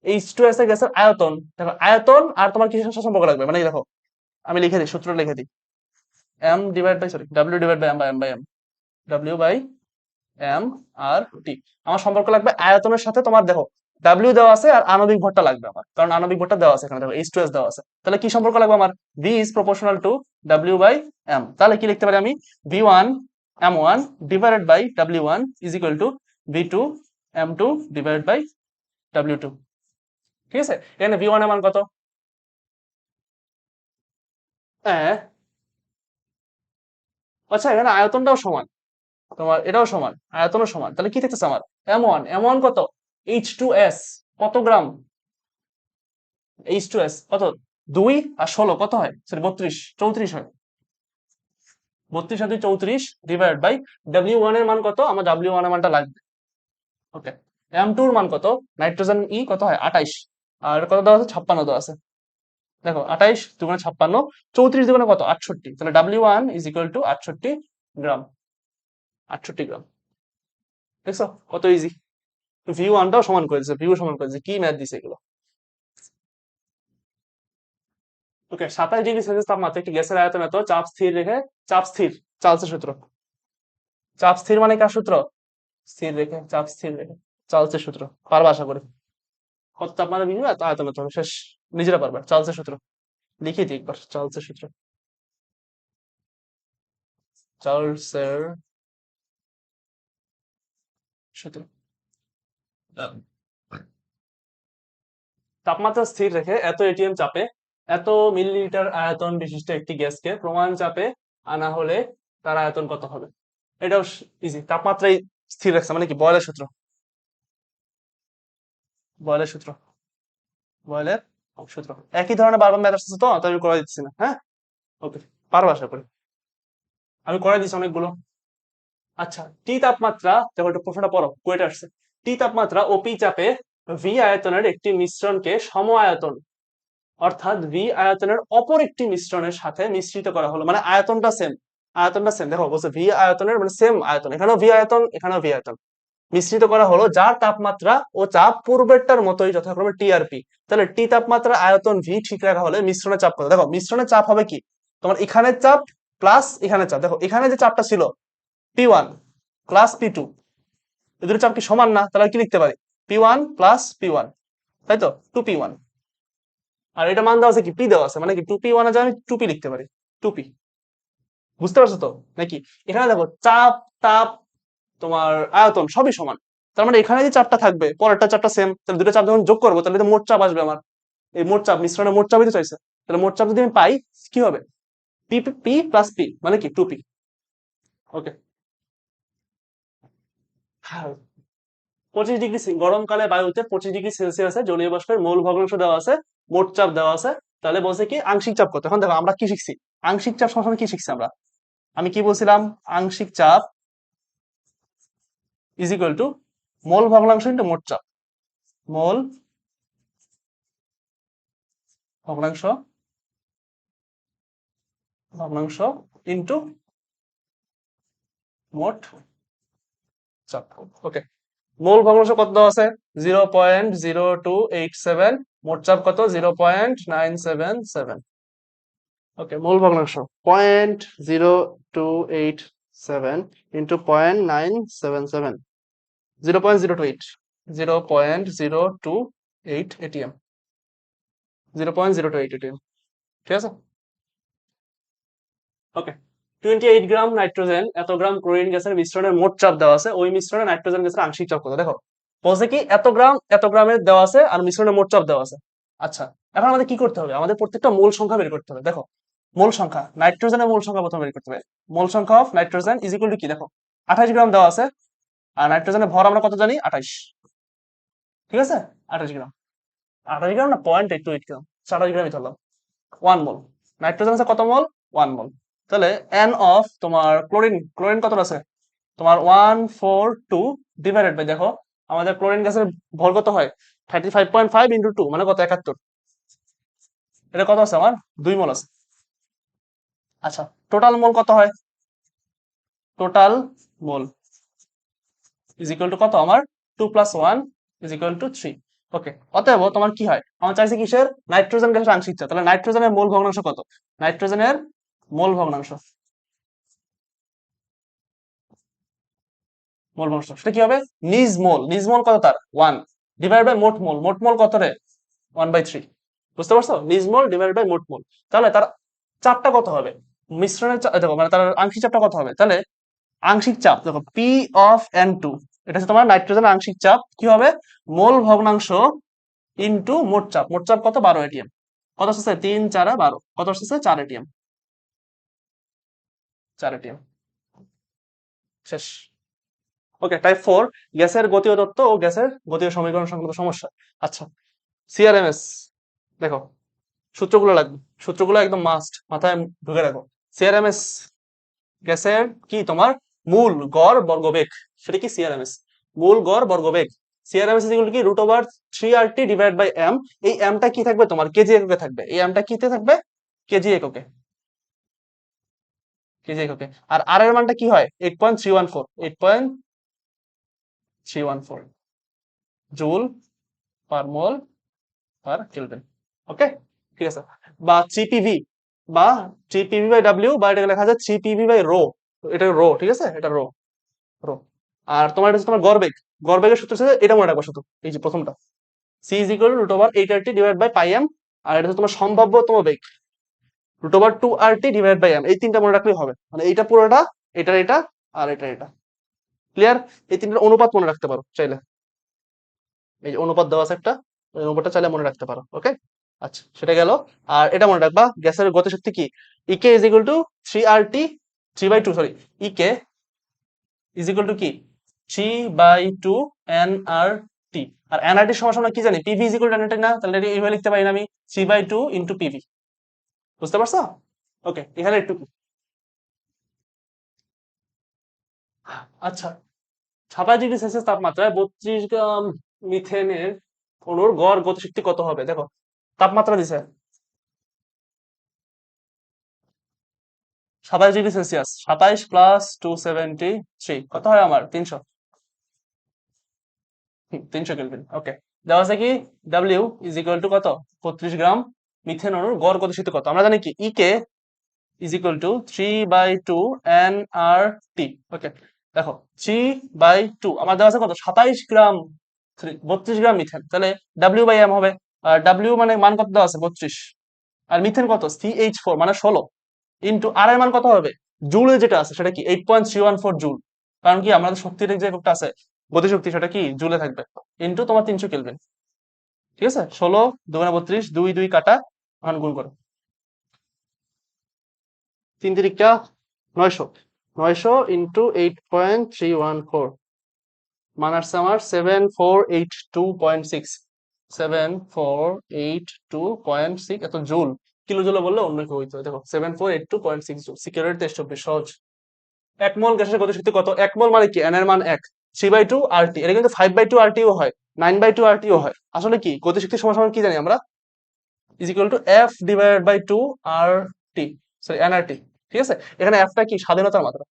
A: H2S এর গ্যাসের আয়তন। দেখো আয়তন আর তোমার কিসের সাথে সম্পর্ক লাগবে, মানে দেখো আমি লিখে দিই, সূত্র লিখে দিই, M divide by sorry W divide by M by M by M, W by M R T. আমার সম্পর্ক লাগবে আয়তনের সাথে। তোমার দেখো ডাব্লিউ দেওয়া আছে আর আণবিক ভরটা লাগবে আমার, কারণ আণবিক ভরটা দেওয়া আছে এখানে, দেখো H2S দেওয়া আছে। তাহলে কি সম্পর্ক লাগবে আমার? V is proportional to W by M. তাহলে কি লিখতে পারি আমি? V one M one divided by W one is equal to V two M two divided by W two. ঠিক আছে, এখানে ভি ওয়ান এর মান কত? হ্যাঁ, আচ্ছা এখানে আয়তনটাও সমান, তোমার এটাও সমান, আয়তনও সমান, তাহলে কি থাকতেছে আমার? এম ওয়ান কত? H2S কত গ্রাম? H2S কত? 2 আর 16 কত হয়? সরি 32 34 হয়। 32 আর 2 34 ডিভাইড বাই W1 এর মান কত? আমার W1 এর মানটা লাগবে। ওকে, M2 এর মান কত? নাইট্রোজেন কত হয়? 28। আর কত দেওয়া আছে? 56 দেওয়া আছে। দেখো 28 দুগুণে 56, 34 দুগুণে কত? 68। তাহলে W1 ইজ ইকুয়াল টু 68 গ্রাম, 68 গ্রাম। দেখছো কত ইজি। ভিউ ওয়ানটাও সমান করে দিচ্ছে, ভিউ সমান করে দিচ্ছে, কি ম্যাথ দিছে এগুলো। ওকে, 27 ডিগ্রি সেলসিয়াস তাপমাত্রা একটি গ্যাসের আয়তন এত, চাপ স্থির রেখে, চাপ স্থির, চার্লসের সূত্র। চাপ স্থির মানে কার সূত্র? স্থির রেখে, চাপ স্থির রেখে, চার্লসের সূত্র। পারবা আশা করি। কত তাপমাত্রা বৃদ্ধি পায় এত আয়তন এত হবে, শেষ। নিজেরা পারবা, চার্লসের সূত্র লিখিয়ে দিই একবার, চার্লসের সূত্র। চার্লসের সূত্র, তাপমাত্রা স্থির রেখে এত এটিএম চাপে এত মিলিলিটার আয়তন বিশিষ্ট একটি গ্যাসকে প্রমাণ চাপে আনা হলে তার আয়তন কত হবে? এটাও ইজি, তাপমাত্রাই স্থির রাখছে মানে কি? বয়লের সূত্র, বয়লের সূত্র, বয়লের সূত্র। একই ধরনের বারবার ম্যাথ আসছে, তো তাই আমি করে দিচ্ছি না। হ্যাঁ, ওকে, পারবো আশা করি, আমি করে দিচ্ছি অনেকগুলো। আচ্ছা, টি তাপমাত্রা, দেখো একটা প্রশ্নটা পড়ো, কোয়েটা আসছে। টি তাপমাত্রা ও পি চাপে ভি আয়তনের একটি মিশ্রণকে সম আয়তন অর্থাৎ ভি আয়তনের অপর একটি মিশ্রণের সাথে মিশ্রিত করা হলো, মানে আয়তনটা সেম, আয়তনটা সেম। দেখো বলছে ভি আয়তনের মানে সেম আয়তন, এখানেও ভি আয়তন এখানেও ভি আয়তন, মিশ্রিত করা হলো, যার তাপমাত্রা ও চাপ পূর্বেরটার মতোই যথাক্রমে টি আর পি। তাহলে টি তাপমাত্রা আয়তন ভি ঠিক রাখা হলে মিশ্রণের চাপ কত? দেখো মিশ্রণের চাপ হবে কি? তোমার এখানের চাপ প্লাস এখানের চাপ। দেখো এখানে যে চাপটা ছিল P one plus P two, এই দুটো চাপ কি সমান না? তাহলে কি লিখতে পারি? P one plus P one, তাই তো, টু পি ওয়ান। আর এটা মান দেওয়া আছে কি? পি দেওয়া আছে, মানে কি টু পি ওয়ানে আমি টু পি লিখতে পারি, টু পি। বুঝতে পারছো তো নাকি? এখানে দেখো চাপ, তাপ, তোমার আয়তন সবই সমান, তার মানে এখানে যে চাপটা থাকবে পরেরটা চাপটা সেম, তাহলে দুটো চাপ যখন যোগ করবো তাহলে তো মোট চাপ আসবে আমার। এই মোট চাপ, মিশ্রণের মোট চাপই তো চাইছে, তাহলে মোট চাপ যদি আমি পাই কি হবে? পি পি প্লাস পি মানে কি? Two P. ওকে, 25 ডিগ্রি গরমকালে বায়ুতে 25 ডিগ্রি সেলসিয়াসে জলীয় বাষ্পের মোল ভগ্নাংশ দেওয়া আছে, মোট চাপ দেওয়া আছে। তাহলে বলছে কি আংশিক চাপ কত? এখন দেখো আমরা কি শিখছি, আংশিক চাপ সবসময় কি শিখছি আমরা? আমি কি বলছিলাম? আংশিক চাপ ইজ ইকুয়াল টু মোল ভগ্নাংশ ইন্টু মোট চাপ, মোল ভগ্নাংশ, ভগ্নাংশ ইন্টু মোট চাপ। ওকে, মোল ভগ্নাংশ কত দেওয়া আছে? 0.0287, মোট চাপ কত? 0.977। ওকে, মোল ভগ্নাংশ 0.0287 ইন্টু 0.977, 0.028, 0.028 এটিএম, 0.028 এটিএম। ঠিক আছে, ওকে। 28 গ্রাম নাইট্রোজেন এত গ্রাম ক্লোরিন গ্যাসের মিশ্রণের মোট চাপ দেওয়া আছে, ওই মিশ্রণে নাইট্রোজেন গ্যাসের আংশিক চাপ কত? দেখো বলছে কি এত গ্রামের দেওয়া আছে আর মিশ্রণের মোট চাপ দেওয়া আছে। আচ্ছা, এখন আমাদের কি করতে হবে? আমাদের প্রত্যেকটা মোল সংখ্যা বের করতে হবে। দেখো মোল সংখ্যা, নাইট্রোজেনের মোল সংখ্যা প্রথমে বের করতে হবে। মোল সংখ্যা of nitrogen is equal to কি? দেখো 28 গ্রাম দেওয়া আছে, আর নাইট্রোজেনের ভর আমরা কত জানি 28, ঠিক আছে, 28 গ্রাম। 28 গ্রাম না 0.828 গ্রাম, 28 গ্রামই ধরলাম। 1 মোল নাইট্রোজেন আছে কত মোল? 1 মোল। তাহলে এন অফ তোমার ক্লোরিন, ক্লোরিন কত আছে তোমার 142 ডিভাইডেড বাই, দেখো আমাদের ক্লোরিন গ্যাসের ভর কত হয় 35.5 ইন্টু 2 মানে কত 71, এটা কত আছে আমার 2 মোল আছে। আচ্ছা টোটাল মোল কত হয়? Total mole is equal two কত আমার 2 + 1 ইজ ইকুয়াল টু 3। ওকে, অতএব তোমার কি হয়, আমার চাইছে কিসের? নাইট্রোজেন গ্যাসের আংশিক চাপ। তাহলে নাইট্রোজেনের মোল ভগ্নাংশ কত? নাইট্রোজেনের মোল ভগ্নাংশ, মোল ভগ্নাংশ সেটা কি হবে? নিজ মোল, নিজ মোল কত তার 1 ডিভাইড বাই মোট মোল, মোট মোল কত রে 1/3। বুঝতে পারছো? নিজ মোল ডিভাইড বাই মোট মোল। তাহলে তার চাপটা কত হবে? মিশ্রণের দেখো মানে তার আংশিক চাপটা কত হবে? তাহলে আংশিক চাপ দেখো পি অফ এন টু, এটা হচ্ছে তোমার নাইট্রোজেনের আংশিক চাপ, কি হবে? মোল ভগ্নাংশ ইন্টু মোট চাপ। মোট চাপ কত? 12 এটিএম। কত আসছে? 3 4 12। কত আসছে? 4 এটিএম, 4 এটিএম। শেষ। ওকে, টাইপ 4 গ্যাসের গতীয় তত্ত্ব ও গ্যাসের গতীয় সমীকরণ সংক্রান্ত সমস্যা। আচ্ছা সিআরএমএস, দেখো সূত্রগুলো লাগবে, সূত্রগুলো একদম মাস্ট মাথায় ঢুকে রাখো। সিআরএমএস গ্যাসের কি তোমার মূল গড় বর্গবেগ, সেটা কি সিআরএমএস মূল গড় বর্গবেগ। সিআরএমএস ইকুয়াল কি √3RT ডিভাইড বাই এম। এই এমটা কি থাকবে তোমার কেজি এককে থাকবে, এই এমটা কিতে থাকবে কেজি এককে, কেজি এককে। আর আর এর মানটা কি হয় 8.314, 8.314 জুল পার মোল পার কেলভিন। ওকে, ঠিক আছে। বা জিপিভি, বা জিপিভি বাই ডাব্লিউ, বা এটা লেখা যায় জিপিভি বাই রো, এটা রো, ঠিক আছে, এটা রো, রো। আর তোমার এটা হচ্ছে তোমার গড়বেগ, গড়বেগের সূত্র হচ্ছে এটা মনে রাখবো শুধু, এই যে প্রথমটা C is equal √8RT divide by pi M. আর এটা হচ্ছে তোমার সম্ভাব্যতম বেগ √2RT ডিভাইড বাই এম। এই তিনটা মনে রাখলেই হবে, মানে এইটা পুরোটা, এটা এটা আর এটা এটা। ক্লিয়ার? এই তিনটার অনুপাত মনে রাখতে পারো চাইলে, এই যে অনুপাত দেওয়া আছে একটা, ওই অনুপাতটা চাইলে মনে রাখতে পারো। ওকে, আচ্ছা সেটা গেল। আর এটা মনে রাখবা গ্যাসের গতিশক্তি কি, EK is equal to 3RT, 3/2 sorry, EK is equal to কি 3/2 nRT। আর nRT সমান সমান কি জানি, PV is equal to nRT না? তাহলে এটা এইভাবে লিখতে পারি না আমি 3/2 ইন্টু পিভি। বুঝতে পারছো? ওকে, এখানে একটু আচ্ছা 27 ডিগ্রি সেলসিয়াস তাপমাত্রায় 32 গ্রাম মিথেনের অণুর গড় গতিশক্তি কত হবে? দেখো তাপমাত্রা দিছে 27 ডিগ্রি সেলসিয়াস, 27 প্লাস 273 কত হয় আমার 300, 300 কেলভিন। ওকে, দেওয়া আছে কি ডাব্লিউ ইজ ইকুয়াল টু কত 32 গ্রাম মিথেন অণুর গড় গতিশক্তি কত? আমরা জানি কি EK is equal two 3/2 nRT। ওকে, দেখো 3/2 আমার দেওয়া আছে কত 27 গ্রাম, 32 গ্রাম মিথেন, তাহলে ডাব্লিউ বাই এম হবে। আর ডাব্লিউ মানে মান কত দেওয়া আছে 32, আর মিথেন কত CH4 মানে 16, ইন্টু আর এর মান কত হবে জুলে যেটা আছে সেটা কি 8.314 জুল, কারণ কি আমাদের শক্তির যে এককটা আছে গতিশক্তি সেটা কি জুলে থাকবে, ইন্টু তোমার 300 কেলভিন। ঠিক আছে, 16 2 32, 2 2 কাটা, এখন গুণ করো 3 তিরিকা 900, 900 ইন্টু 8.314 মান আসছে আমার 7482.6, 7482.6 এত জুল। কিলো জুলে বললে অন্য কেউ হইতো। দেখো 7482.6 জুল, সিকিউরিটি 23 সহজ। 1 মোল গ্যাসের গতিশক্তি কত? 1 মোল মানে কি এন এর মান 1, 3/2 RT, এটা কিন্তু 5/2 RT ও হয়, 9/2 RT ও হয়। আসলে কি গতিশক্তি সমান সমান কি জানি আমরা, is equal to F divided by 2 RT, sorry nRT। ঠিক আছে, এখানে F টা কি স্বাধীনতার মাত্রা,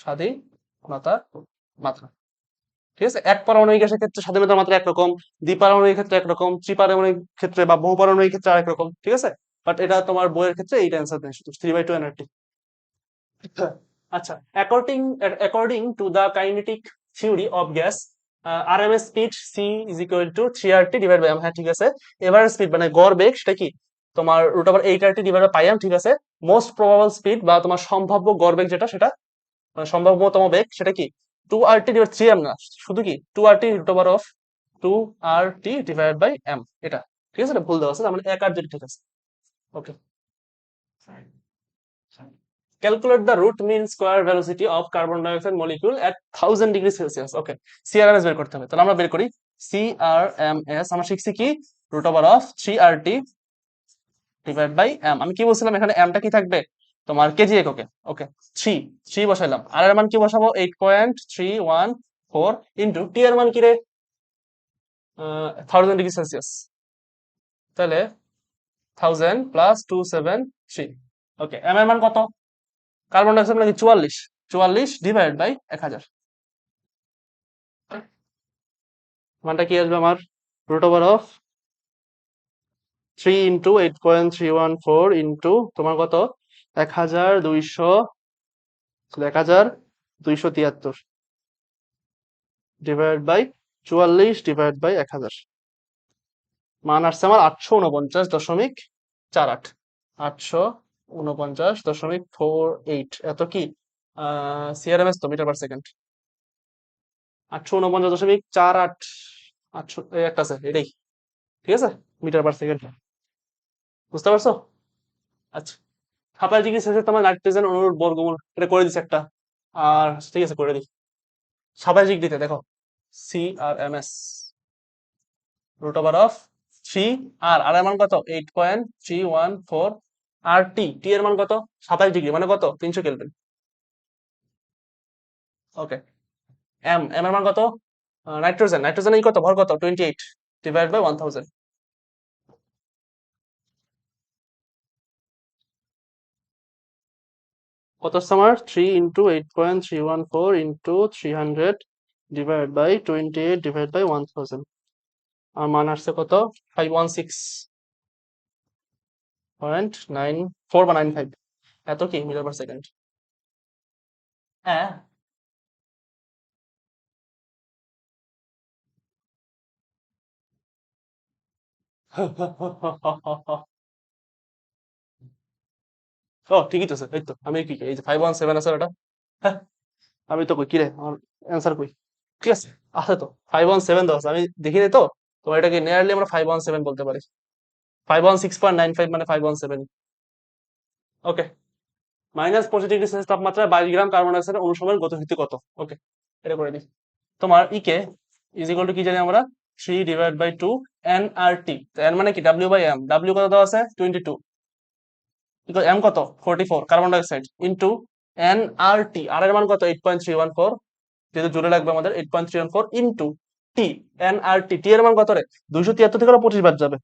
A: স্বাধীনতার মাত্রা। ঠিক আছে, এক পারমাণবিক গ্যাসের ক্ষেত্রে স্বাধীনতার মাত্রা একরকম, দ্বিপারমাণবিক ক্ষেত্রে একরকম, ত্রিপারমাণবিক ক্ষেত্রে বা বহুপারমাণবিক ক্ষেত্রে আরেক রকম। ঠিক আছে, বাট এটা তোমার বইয়ের ক্ষেত্রে এইটা অ্যান্সার দেয় শুধু 3/2 nRT। আচ্ছা, according to the kinetic theory of gas, RMS speed C is equal to 3RT divide by M. হ্যাঁ ঠিক আছে, এভারেজ স্পিড মানে গড় বেগ সেটা কি তোমার √8RT divide by pi M. ঠিক আছে, মোস্ট প্রবাবল স্পিড বা তোমার সম্ভাব্য গড় বেগ যেটা, সেটা মানে সম্ভাব্যতম বেগ সেটা কি 2RT ডিভাইড 3M না, শুধু কি 2RT ডিভাইড বাই এম, এটা। ঠিক আছে, এটা ভুল দেওয়া আছে, মানে 1 আর 2 ঠিক আছে। Okay, calculate the root mean square velocity of carbon dioxide molecule at 1000 degree Celsius. Okay, CRMS বের করতে হবে, তাহলে আমরা বের করি। সিআরএমএস আমরা শিখছি কি, root over of 3RT divide by M. আমি কি বলছিলাম, এখানে এমটা কি থাকবে তোমার কেজি এককে। ওকে, থ্রি থ্রি বসাইলাম, আর এর মান কি বসাবো, 8.314 ইন্টু টি এর মান কি রে, 1000 ডিগ্রি সেলসিয়াস, তাহলে 1000 প্লাস 273। ওকে, এম এর মান কত, কার্বন ডাইঅক্সাইড নাকি 44, 44 ডিভাইড বাই 1000, মানটা কি আসবে আমার, root over of 3 into 8.314 into তোমার কত, 1273 ডিভাইড বাই 44 ডিভাইড বাই 1000, মান আসছে আমার 849.48, 849.48। এত কি সিআরএমএস তো মিটার পার সেকেন্ড, 849.48, 800 একটা আছে এটাই, ঠিক আছে, মিটার পার সেকেন্ড, বুঝতে পারছো? আচ্ছা, 27 ডিগ্রি সেলসিয়াস তোমার নাইট্রোজেন অণুর বর্গমূল, এটা করে দিচ্ছে একটা, আর ঠিক আছে করে দিই। 27 ডিগ্রিতে দেখো, সিআরএমএস রুট ওভার অফ 3, আর এর মান কত, 8.314, আর টি টি এর মান কত, 27 ডিগ্রি মানে কত, 300 কেলভিন। ওকে, এম এম এর মান কত, নাইট্রোজেন নাইট্রোজেন এই কত, ভর কত, 28 ডিভাইড বাই 1000, কত আসছে আমার, 3 into 8.314 into 300 divide by 28 divide by 1000, আর মান আসছে কত, 516.94 বা 95, এত কি মিটার পার সেকেন্ড। হ্যাঁ ও ঠিকই তো স্যার, এই তো আমি কি এই যে 517 আছে এটা, হ্যাঁ আমি তো কই, কি রে আমার অ্যান্সার কই, ঠিক আছে, আছে তো 517 দেওয়া আছে, আমি দেখিনি তো, তো এটাকে নিয়ারলি আমরা 517 বলতে পারি, 516.95 মানে 517। ওকে, -25 ডিগ্রি সেলসিয়াস তাপমাত্রায় 22 গ্রাম কার্বন ডাইঅক্সাইডের অণু সময়ের গতিশক্তি কত। ওকে, এটা করে দিই। তোমার ইকে ইজ ইকুয়াল টু কি জানি আমরা, 3/2 nRT, তো এন মানে কি, ডাব্লিউ বাই এম, ডাব্লিউ কত দেওয়া আছে 22, এম কত 44 কার্বন ডাইঅক্সাইড, ইন্টু nRT, আর এর মান কত 8.314, যেহেতু জোরে লাগবে আমাদের 8.314 ইন্টু টি, nRT টি এর মান কত রে, 273 থেকে 25 বাদ যাবে,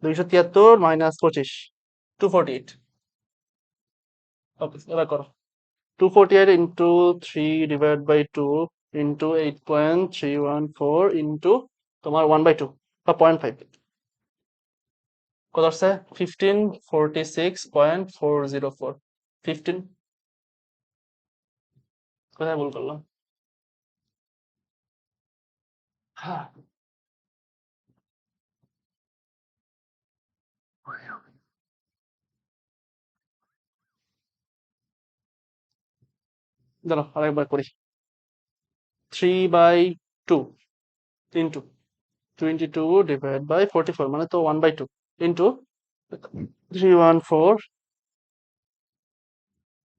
A: 273 মাইনাস 25, 248। ওকে, এবার করো, 248 into 3 divide by 2 into 8.314 into তোমার 1/2 বা 0.5, কত আসছে 1546.404, 15, কোথায় ভুল করলাম, হ্যাঁ দাঁড়াও আরেকবার করি, 3/2 ইন্টু 22 ডিভাইড বাই 44 মানে তো 1/2 ইন্টু 314,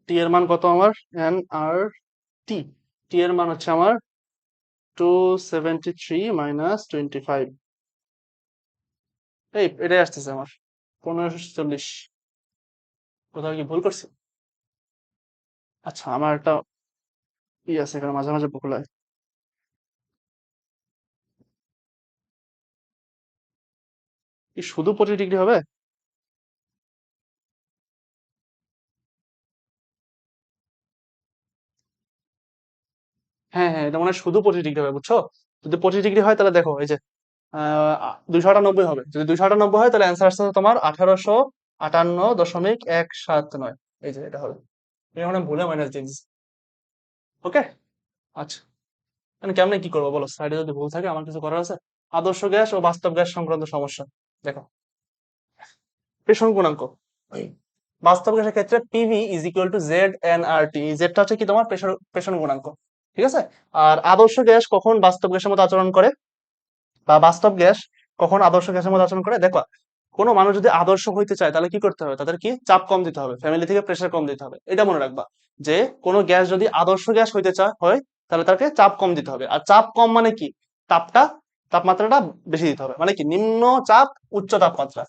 A: টি এর মান কত আমার, এন আর টি, টি এর মান হচ্ছে আমার 273 মাইনাস 25, এই এটাই আসতেছে আমার 1540, কোথাও কি ভুল করছি? আচ্ছা আমার একটা আছে এখানে, মাঝে মাঝে ভুল হয়, কি শুধু 25 ডিগ্রি হবে, হ্যাঁ হ্যাঁ এটা মানে শুধু 25 ডিগ্রি হবে, বুঝছো, যদি 25 ডিগ্রি হয় তাহলে দেখো এই যে 298 হবে, যদি 298 হয় তাহলে অ্যান্সার আসছে তোমার 1858.179, এই যে এটা হবে, এখানে ভুলে মাইনাস দিয়ে দিছি। ওকে, আচ্ছা, মানে কেমনে কি করবো বলো, সাইডে যদি ভুল থাকে আমার কিছু করার আছে। আদর্শ গ্যাস ও বাস্তব গ্যাস সংক্রান্ত সমস্যা, দেখো পেষণ গুণাঙ্ক, বাস্তব গ্যাসের ক্ষেত্রে PV is equal to Z N R T, জেডটা হচ্ছে কি তোমার পেষণ গুণাঙ্ক, ঠিক আছে। আর আদর্শ গ্যাস কখন বাস্তব গ্যাসের মতো আচরণ করে, বা বাস্তব গ্যাস কখন আদর্শ গ্যাসের মতো আচরণ করে, দেখো কোনো মানুষ যদি আদর্শ হইতে চায় তাহলে কি করতে হবে, তাদের কি চাপ কম দিতে হবে, ফ্যামিলি থেকে প্রেশার কম দিতে হবে। এটা মনে রাখবা যে কোনো গ্যাস যদি আদর্শ গ্যাস হইতে চায় হয় তাহলে তাকে চাপ কম দিতে হবে। আর চাপ কম মানে কি, তাপটা তাপমাত্রাটা বেশি দিতে হবে, মানে কি নিম্ন চাপ উচ্চ তাপমাত্রা,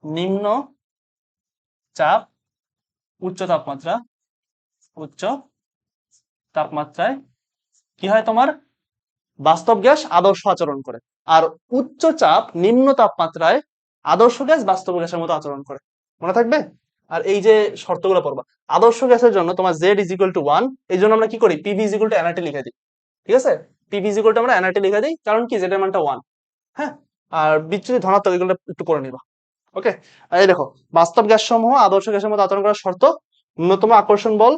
A: নিম্ন চাপ উচ্চ তাপমাত্রা, উচ্চ তাপমাত্রায় কি হয় তোমার বাস্তব গ্যাস আদর্শ আচরণ করে। আর উচ্চ চাপ নিম্ন তাপমাত্রায় আদর্শ গ্যাস বাস্তব গ্যাসের মতো আচরণ করে। মনে থাকবে। আর এই যে শর্তগুলো পড়বা, আদর্শ গ্যাসের জন্য তোমার জেড ইজ ইকুয়াল টু 1, এই জন্য আমরা কি করি, PV is equal two nRT লিখে দিই। ঠিক আছে, পিভি ইজ ইকুয়াল টু আমরা এনআরটি লিখে দিই, কারণ কি জেড এর মানটা 1। হ্যাঁ, আর বিচ্যুতি ধনাত্মক, এগুলো একটু পড়ে নিবা। ওকে, এই দেখো, বাস্তব গ্যাস সমূহ আদর্শ গ্যাসের মতো আচরণ করার শর্ত: ন্যূনতম আকর্ষণ বল,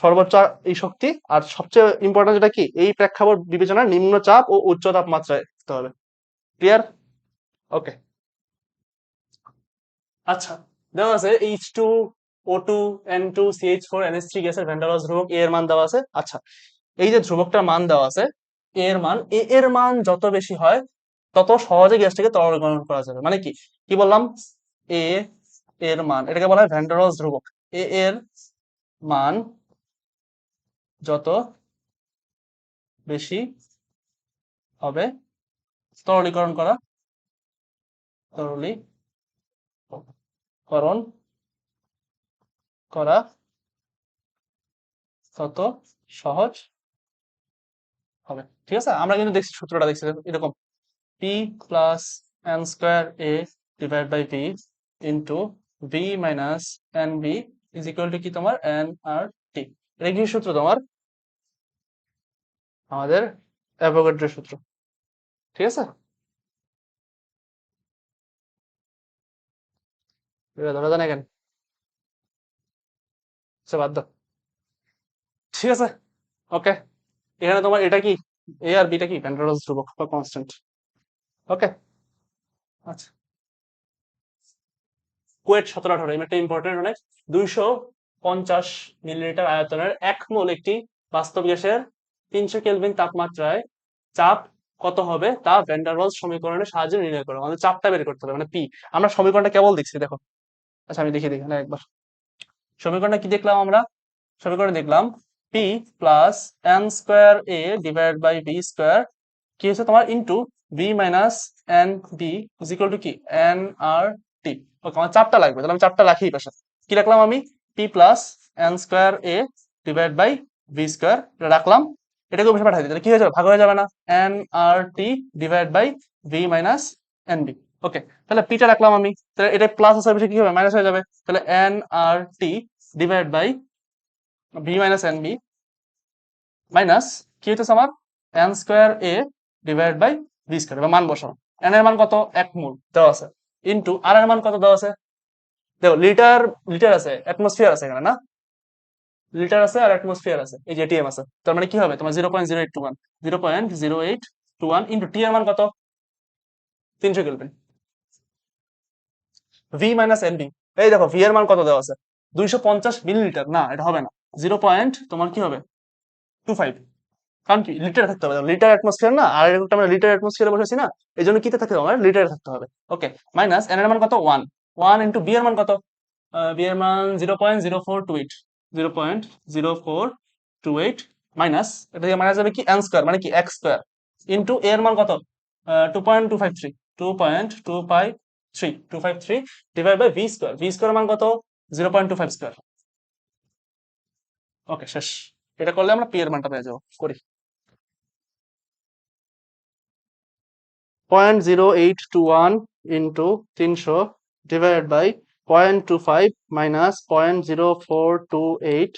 A: সর্বোচ্চ এই শক্তি, আর সবচেয়ে ইম্পর্টেন্ট যেটা কি, এই প্রেক্ষাপট বিবেচনায় নিম্ন চাপ ও উচ্চ তাপমাত্রায় থাকতে হবে। ক্লিয়ার? ওকে, আচ্ছা, দেওয়া আছে H2O2 N2 CH4 NH3 গ্যাসের ভ্যান ডার ওয়ালস ধ্রুবক A এর মান দেওয়া আছে। আচ্ছা, এই যে ধ্রুবকটার মান দেওয়া আছে, A এর মান যত বেশি হয় তত সহজে গ্যাসটাকে তরলীকরণ করা যাবে। মানে কি, কি বললাম, A এর মান, এটাকে বলা হয় ভ্যান ডার ওয়ালস ধ্রুবক। A এর মান যত বেশি হবে তরলীকরণ তরলীকরণ করা তত সহজ হবে। ঠিক আছে, আমরা কিন্তু দেখছি, সূত্রটা দেখছি এরকম, P plus N square A divide by V into V minus N B is equal to কি তোমার এন আর টি। এটা কি সূত্র তোমার, আমাদের অ্যাভোগাড্রোর সূত্র। ঠিক আছে, এটা ধরা যায় না কেন, সে বাদ দাও। ঠিক আছে, ওকে, এখানে তোমার এটা কি, এ আর বিটা কি ভ্যান ডার ওয়ালস ধ্রুবক বা কনস্ট্যান্ট। ওকে, আচ্ছা, কুয়েট 1718, এই একটা ইম্পর্টেন্ট অনেক। 250 মিলিলিটার আয়তনের 1 মোল একটি বাস্তব গ্যাসের 300 কেলভিন তাপমাত্রায় চাপ কত হবে তা ভ্যান ডার ওয়ালস সমীকরণের সাহায্যে নির্ণয় করো। আমাদের চাপটা বের করতে হবে, মানে পি। আমরা সমীকরণটা কেবল দেখছি, দেখো। আচ্ছা, আমি দেখি দেখি না একবার, সমীকরণটা কি দেখলাম আমরা, সমীকরণে দেখলাম P plus N square A divide by B square কি হচ্ছে তোমার into B minus N B is equal to কি এন আর টি। ওকে, আমার চারটা লাগবে, তাহলে আমি চারটা রাখি পাশে। কি রাখলাম আমি, P plus N square A divide by B square রাখলাম। এটাকে বসে পাঠাই দিই, তাহলে কি হয়ে যাবে, ভাগ হয়ে যাবে না, N R T divide by V minus N B. Okay, তাহলে পিটা রাখলাম আমি, তাহলে এটা প্লাস আসার বিষয়ে কি হবে, মাইনাস হয়ে যাবে। তাহলে N R T divide by V minus N B minus কি হইতেছে আমার N square A divide by B square. এবার মান বসাও, এন এর মান কত, 1 মোল দেওয়া আছে, ইন্টু আর এর মান কত দেওয়া আছে, দেখো লিটার, লিটার আছে, অ্যাটমসফিয়ার আছে এখানে না, লিটার আছে আর অ্যাটমসফিয়ার আছে, এই যে এটিএম আছে, তার মানে কি হবে তোমার 0.0821, 0.0821 ইন্টু টি এর মান কত, 300 kelvin, V minus N B, এই দেখো ভি এর মান কত দেওয়া আছে, 250 মিলিলিটার, না এটা হবে না, 0. তোমার কি হবে 25, কারণ কি লিটার থাকতে হবে, লিটার অ্যাটমসফিয়ার না, আর একটা আমরা লিটার অ্যাটমসফিয়ারে বসেছি না, এই জন্য কিতে থাকতে হবে, আমার লিটারে থাকতে হবে। ওকে, মাইনাস এন এর মান কত, 1 ইন্টু বি এর মান কত, বি এর মান 0.0428, 0.0428 মাইনাস, এটা দিয়ে মাইনাস যাবে কি এন স্কোয়ার, মানে কি এক্স স্কোয়ার, ইন্টু এ এর মান কত, 2.253, 2.253 divide by V square, V square মান কত, 0.25 স্কোয়ার। ওকে, শেষ। এটা করলে আমরা পি এর মানটা পেয়ে যাবো, করি 0.0821 into 300 divide by 0.25 minus 0.0428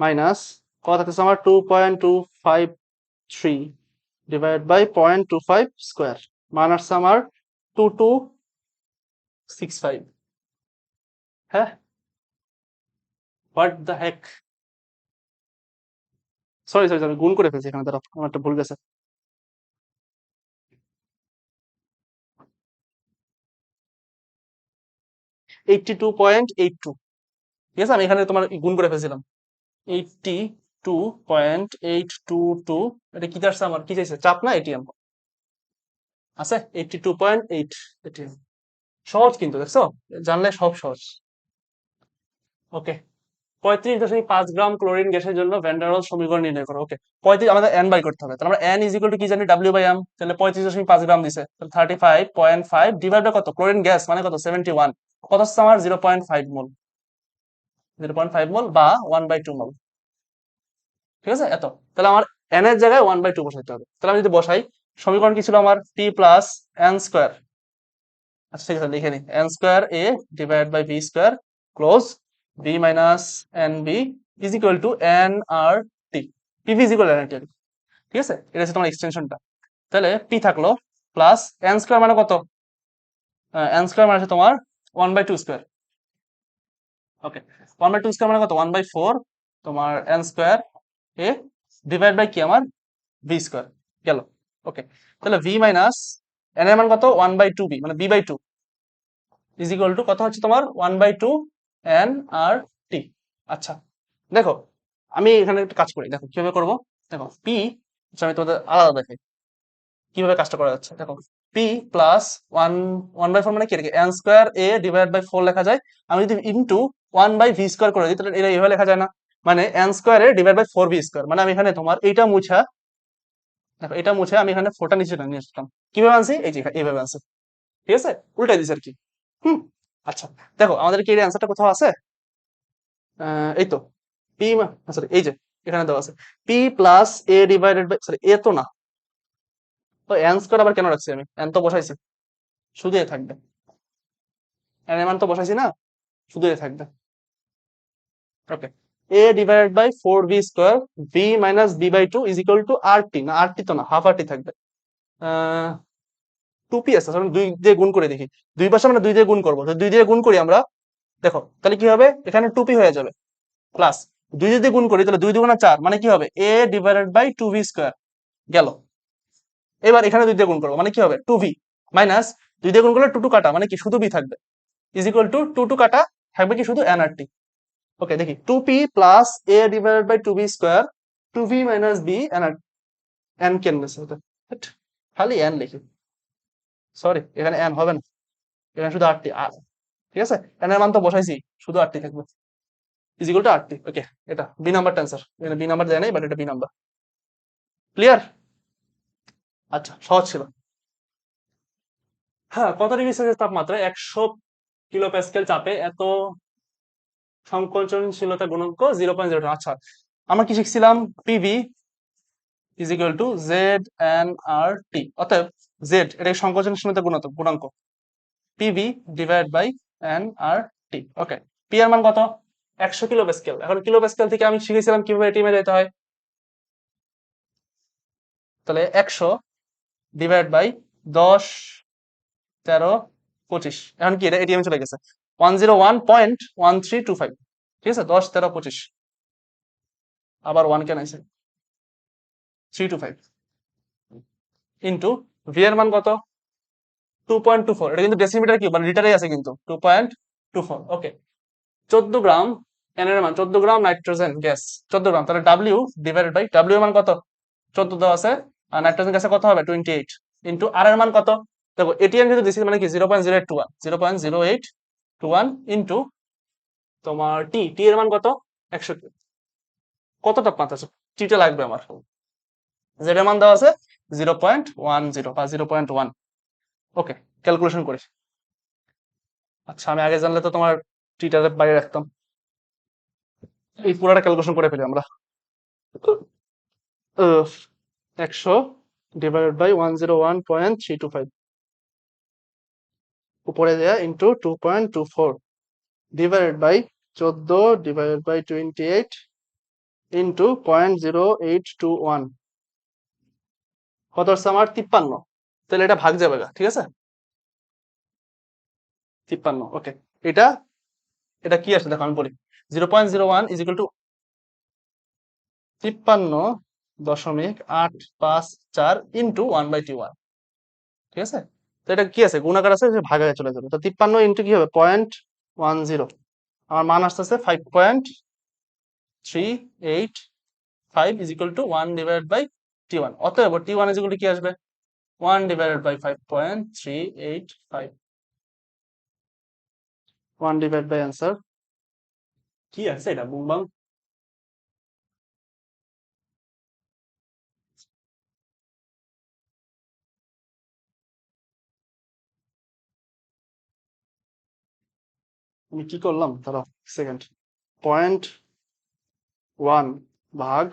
A: minus কত থাকতেছে আমার 2.253 ডিভাইড বাই 0.25 স্কোয়ার, মান আসছে আমার 2265। হ্যাঁ, what the Heck, sorry sorry আমি গুণ করে ফেলছি এখানে, দাঁড়াও আমার একটা ভুল গেছে। 82.82, ঠিক আছে, আমি এখানে তোমার গুণ করে ফেলছিলাম, 82.822, এটা কি আসছে আমার, কি চাইছে, চাপ না এটিএম আছে, 82.8 এটিএম। সহজ কিন্তু দেখছো, জানলে সব সহজ। ওকে, 35.5 গ্রাম ক্লোরিন গ্যাসের জন্য ভ্যান ডার ওয়ালস সমীকরণ নির্ণয় করো। ওকে, 35 আমাদের এন বাই করতে হবে, তাহলে আমরা এন ইজ ইকুয়াল টু কি জানি, ডাব্লিউ বাই এম। তাহলে 35.5 গ্রাম দিছে, তাহলে 35.5 ডিভাইড বাই কত, ক্লোরিন গ্যাস মানে কত, 71, কত হচ্ছে আমার 0.5 মোল, 0.5 মোল বা 1/2 মোল। ঠিক আছে এত, তাহলে আমার এন এর জায়গায় 1/2 বসাইতে হবে। তাহলে আমি যদি বসাই, সমীকরণ কি ছিল আমার, টি প্লাস এন স্কোয়ার, আচ্ছা ঠিক আছে লিখে নি, N square A divide by V square close B minus N B is equal to N R T, PV is equal N R T. ঠিক আছে, এটা হচ্ছে তোমার এক্সটেনশনটা। তাহলে পি থাকলো প্লাস এন স্কোয়ার মানে কত, এন স্কোয়ার মানে হচ্ছে তোমার 1/2 স্কোয়ার। ওকে, 1/2 স্কোয়ার মানে কত, 1/4 তোমার N square A divide by কি আমার ভি স্কোয়ার গেল। ওকে, তাহলে ভি মাইনাস এন এর মান কত, 1/2 বি মানে b/2 ইজ ইকুয়াল টু কত হচ্ছে তোমার 1/2 এন আর টি। আচ্ছা দেখো, আমি এখানে একটা কাজ করি, দেখো কিভাবে করব। দেখো পি, আমি তোমাদের আলাদা দেখাই কিভাবে কাজটা করা যাচ্ছে। দেখো পি প্লাস ওয়ান, 1/4 মানে কি, এটাকে N square A divide by 4 লেখা যায়। আমি যদি ইন্টু 1/ভি স্কোয়ার করে দিই, তাহলে এটা এভাবে লেখা যায় না, মানে N square A divide by 4 V square. মানে আমি এখানে তোমার এইটা মুছা, দেখো এটা মুছে আমি এখানে 4টা নিচে নিয়ে আসলাম। কিভাবে আনছি, এই যে এইভাবে আনছি। ঠিক আছে, উল্টাই দিছি আর কি। হুম, আচ্ছা দেখো আমাদের কি এর অ্যান্সারটা কোথাও আছে, এই তো পি, সরি এই যে এখানে দেওয়া আছে P plus A divided by, sorry A তো না, তো এন স্কোয়ার আবার কেন রাখছি আমি, এন তো বসাইছি, শুধু এ থাকবে, এন এর মান তো বসাইছি না, শুধু এ থাকবে। Okay, A divided by 4 V square V minus B by 2 is equal to R T, না আর টি তো না, হাফ আর টি থাকবে। টু পি আছে, আমি 2 দিয়ে গুণ করে দেখি, দুই পাশে আমরা 2 দিয়ে গুণ করবো, তো 2 দিয়ে গুণ করি আমরা, দেখো তাহলে কি হবে, এখানে টু পি হয়ে যাবে প্লাস 2 যদি গুণ করি তাহলে 2 দুগুণা 4 মানে কি হবে, এ ডিভাইডেড বাই 2 ভি স্কোয়ার গেল। এবার এখানে 2 দিয়ে গুণ করবো মানে কি হবে, 2 ভি মাইনাস 2 দিয়ে গুণ করলে 2 টু কাটা মানে কি শুধু বি থাকবে, ইজ ইকুয়াল টু 2 টু কাটা থাকবে কি শুধু এন আর টি। ওকে দেখি, 2 P plus A divided by 2 V square 2 V minus B N R, N কেন গেছে ওটা, খালি এন লিখি, সরি এখানে এন হবে না, এখানে শুধু আর টি। ঠিক আছে, এন এর মান তো বসাইছি, শুধু আর টি থাকবে is equal to R T. ওকে, এটা বি নাম্বারটা অ্যান্সার, এখানে বি নাম্বার দেয় নাই বাট এটা বি নাম্বার। ক্লিয়ার? আচ্ছা সহজ ছিল। হ্যাঁ, কত ডিগ্রি সেলসিয়াস তাপমাত্রায় 100 কিলো চাপে এত সংকোচনশীলতা গুণাঙ্ক 0.02। আচ্ছা আমরা কি শিখছিলাম, PV is equal to Z N R T, অতএব জেড এটা সংকোচনশীলতা গুণাঙ্ক, PV divide by N R T. Okay, P এর মান কত, 100 কিলো প্যাসকেল। এখন কিলো প্যাসকেল থেকে আমি শিখেছিলাম কিভাবে এটিএমে যেতে হয়, তাহলে 100 ডিভাইড বাই 10 13 25, এখন কি এটা এটিএম চলে গেছে 101.1325। ঠিক আছে, 10 13 25, আবার 1 কেন আছে, 325 ইন্টু ভি এর মান কত, 2.24, এটা কিন্তু ডেসিমিটার কি মানে লিটারে আছে কিন্তু 2.24। ওকে, 14 গ্রাম এন এর মান, 14 গ্রাম নাইট্রোজেন গ্যাস, 14 গ্রাম, তাহলে ডাব্লিউ ডিভাইডেড বাই ডাব্লিউ এর মান কত, 14 দেওয়া আছে, আর নাইট্রোজেন গ্যাসে কত হবে 28 ইন্টু আর এর মান কত, দেখো এটিএম যেহেতু দিছি মানে কি 0.0821, 0.0821 ইন্টু তোমার টি, টি এর মান কত 100, কত তাপমাত্রা আছে, টিটা লাগবে আমার, জেড এর মান দেওয়া আছে 0.10 বা 0.1। ওকে, ক্যালকুলেশন করি। আচ্ছা আমি আগে জানলে তো তোমার টিটার বাইরে রাখতাম, এই পুরাটা ক্যালকুলেশন করে ফেলি আমরা। 100 ডিভাইডেড বাই 101.325 উপরে দেয়া into 2.24 divided by 14 divided by 28 into 0.0821, কত হচ্ছে আমার 53। তাহলে এটা ভাগ যাবে গা, ঠিক আছে 53। ওকে, এটা এটা কি আসে দেখো আমি বলি, 0.01 is equal two 53.854 into 1/T1। ঠিক আছে, তো এটা কি আছে গুণাকার আছে, যে ভাগায় চলে যাবে, তো 53 ইন্টু কি হবে 0.10, আমার মান আসতেছে 5.385 is equal to 1 divided by টি1। অতএব টি1 ইজ ইকুয়াল টু কি আসবে 1 divided by 5.385। 1 divide by answer. কি আছে এটা বুমবাং? আমি কি করলাম দাঁড়াও সেকেন্ড। 0.1 ভাগ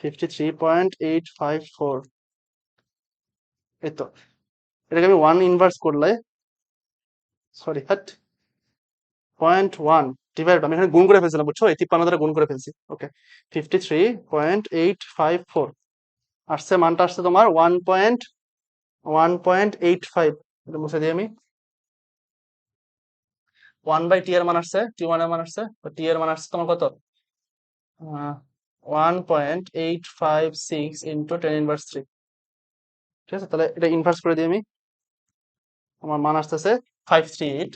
A: 53.854, এই তো। এটাকে আমি 1 ইনভার্স করলে, সরি হাট, 0.1 ডিভাইড, আমি এখানে গুণ করে ফেলছিলাম বুঝছো, এই 53 দ্বারা গুণ করে ফেলছি। ওকে, 53.854 আসছে, মানটা আসছে তোমার 1.1.85। এটা মুছে দিই আমি। 1/t এর মান আসছে, t1 এর মান আসছে, t এর মান আসছে তোমার কত? 1.856 ইন্টু 10^3। ঠিক আছে, তাহলে এটা ইনভার্স করে দিই আমি। আমার মান আসতেছে 538,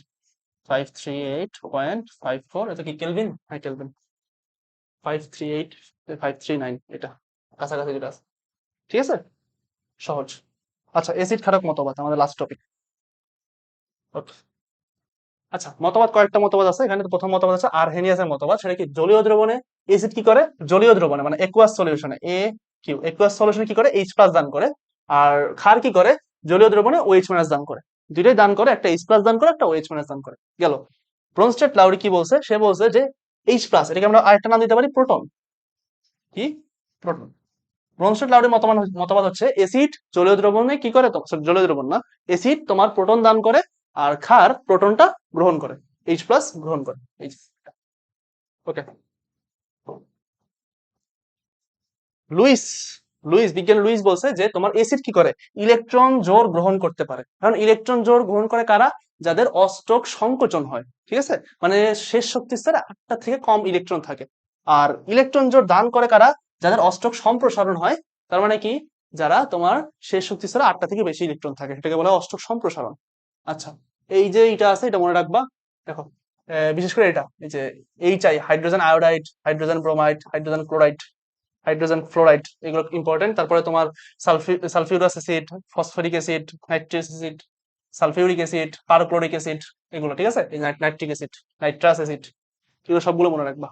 A: 538.54। এটা কি কেলভিন? হ্যাঁ কেলভিন। 538, 539, এটা কাছাকাছি যেটা আছে। ঠিক আছে, সহজ। আচ্ছা, এসিড ক্ষারক মতবাদ আমাদের লাস্ট টপিক। ওকে, আচ্ছা মতবাদ কয়েকটা মতবাদ আছে এখানে। তো প্রথম মতবাদ আছে আরহেনিয়াসের মতবাদ। সেটা কি, জলীয় দ্রবণে এসিড কি করে, জলীয় দ্রবণে মানে একুয়াস সলিউশনে, একুয়াস সলিউশনে কি করে, H প্লাস দান করে। আর ক্ষার কি করে, জলীয় দ্রবণে OH মাইনাস দান করে। দুইটাই দান করে, একটা H প্লাস দান করে, একটা OH মাইনাস দান করে। গেল। ব্রনস্টেড লাউরি কি বলছে, সে বলছে যে H প্লাস, এটাকে আমরা আরেকটা নাম দিতে পারি প্রোটন। কি? প্রোটন। ব্রনস্টেড লাউরির মতবাদ হচ্ছে এসিড জলীয় দ্রবণে কি করে, sorry, জলীয় দ্রবণ না, এসিড তোমার প্রোটন দান করে, আর ক্ষার প্রোটনটা গ্রহণ করে, H প্লাস গ্রহণ করে। ওকে, লুইস, বিজ্ঞানী লুইস বলছে যে তোমার এসিড কি করে, ইলেকট্রন জোড় গ্রহণ করতে পারে। কারণ ইলেকট্রন জোড় গ্রহণ করে কারা, যাদের অষ্টক সংকোচন হয়। ঠিক আছে, মানে শেষ শক্তি স্তরে 8টা থেকে কম ইলেকট্রন থাকে। আর ইলেকট্রন জোড় দান করে কারা, যাদের অষ্টক সম্প্রসারণ হয়। তার মানে কি, যারা তোমার শেষ শক্তি স্তরে 8টা থেকে বেশি ইলেকট্রন থাকে, সেটাকে বলা হয় অষ্টক সম্প্রসারণ। আচ্ছা, এই যে এটা আছে এটা মনে রাখবা। দেখো, বিশেষ করে এটা, এই যে HI, hydrogen iodide, hydrogen bromide, hydrogen chloride, hydrogen fluoride, এগুলো ইম্পর্টেন্ট। তারপরে তোমার sulphurous acid, phosphoric acid, nitric acid, sulphuric acid, perchloric acid, এগুলো ঠিক আছে। এই নাইট্রিক অ্যাসিড, নাইট্রাস অ্যাসিড, এগুলো সবগুলো মনে রাখবা।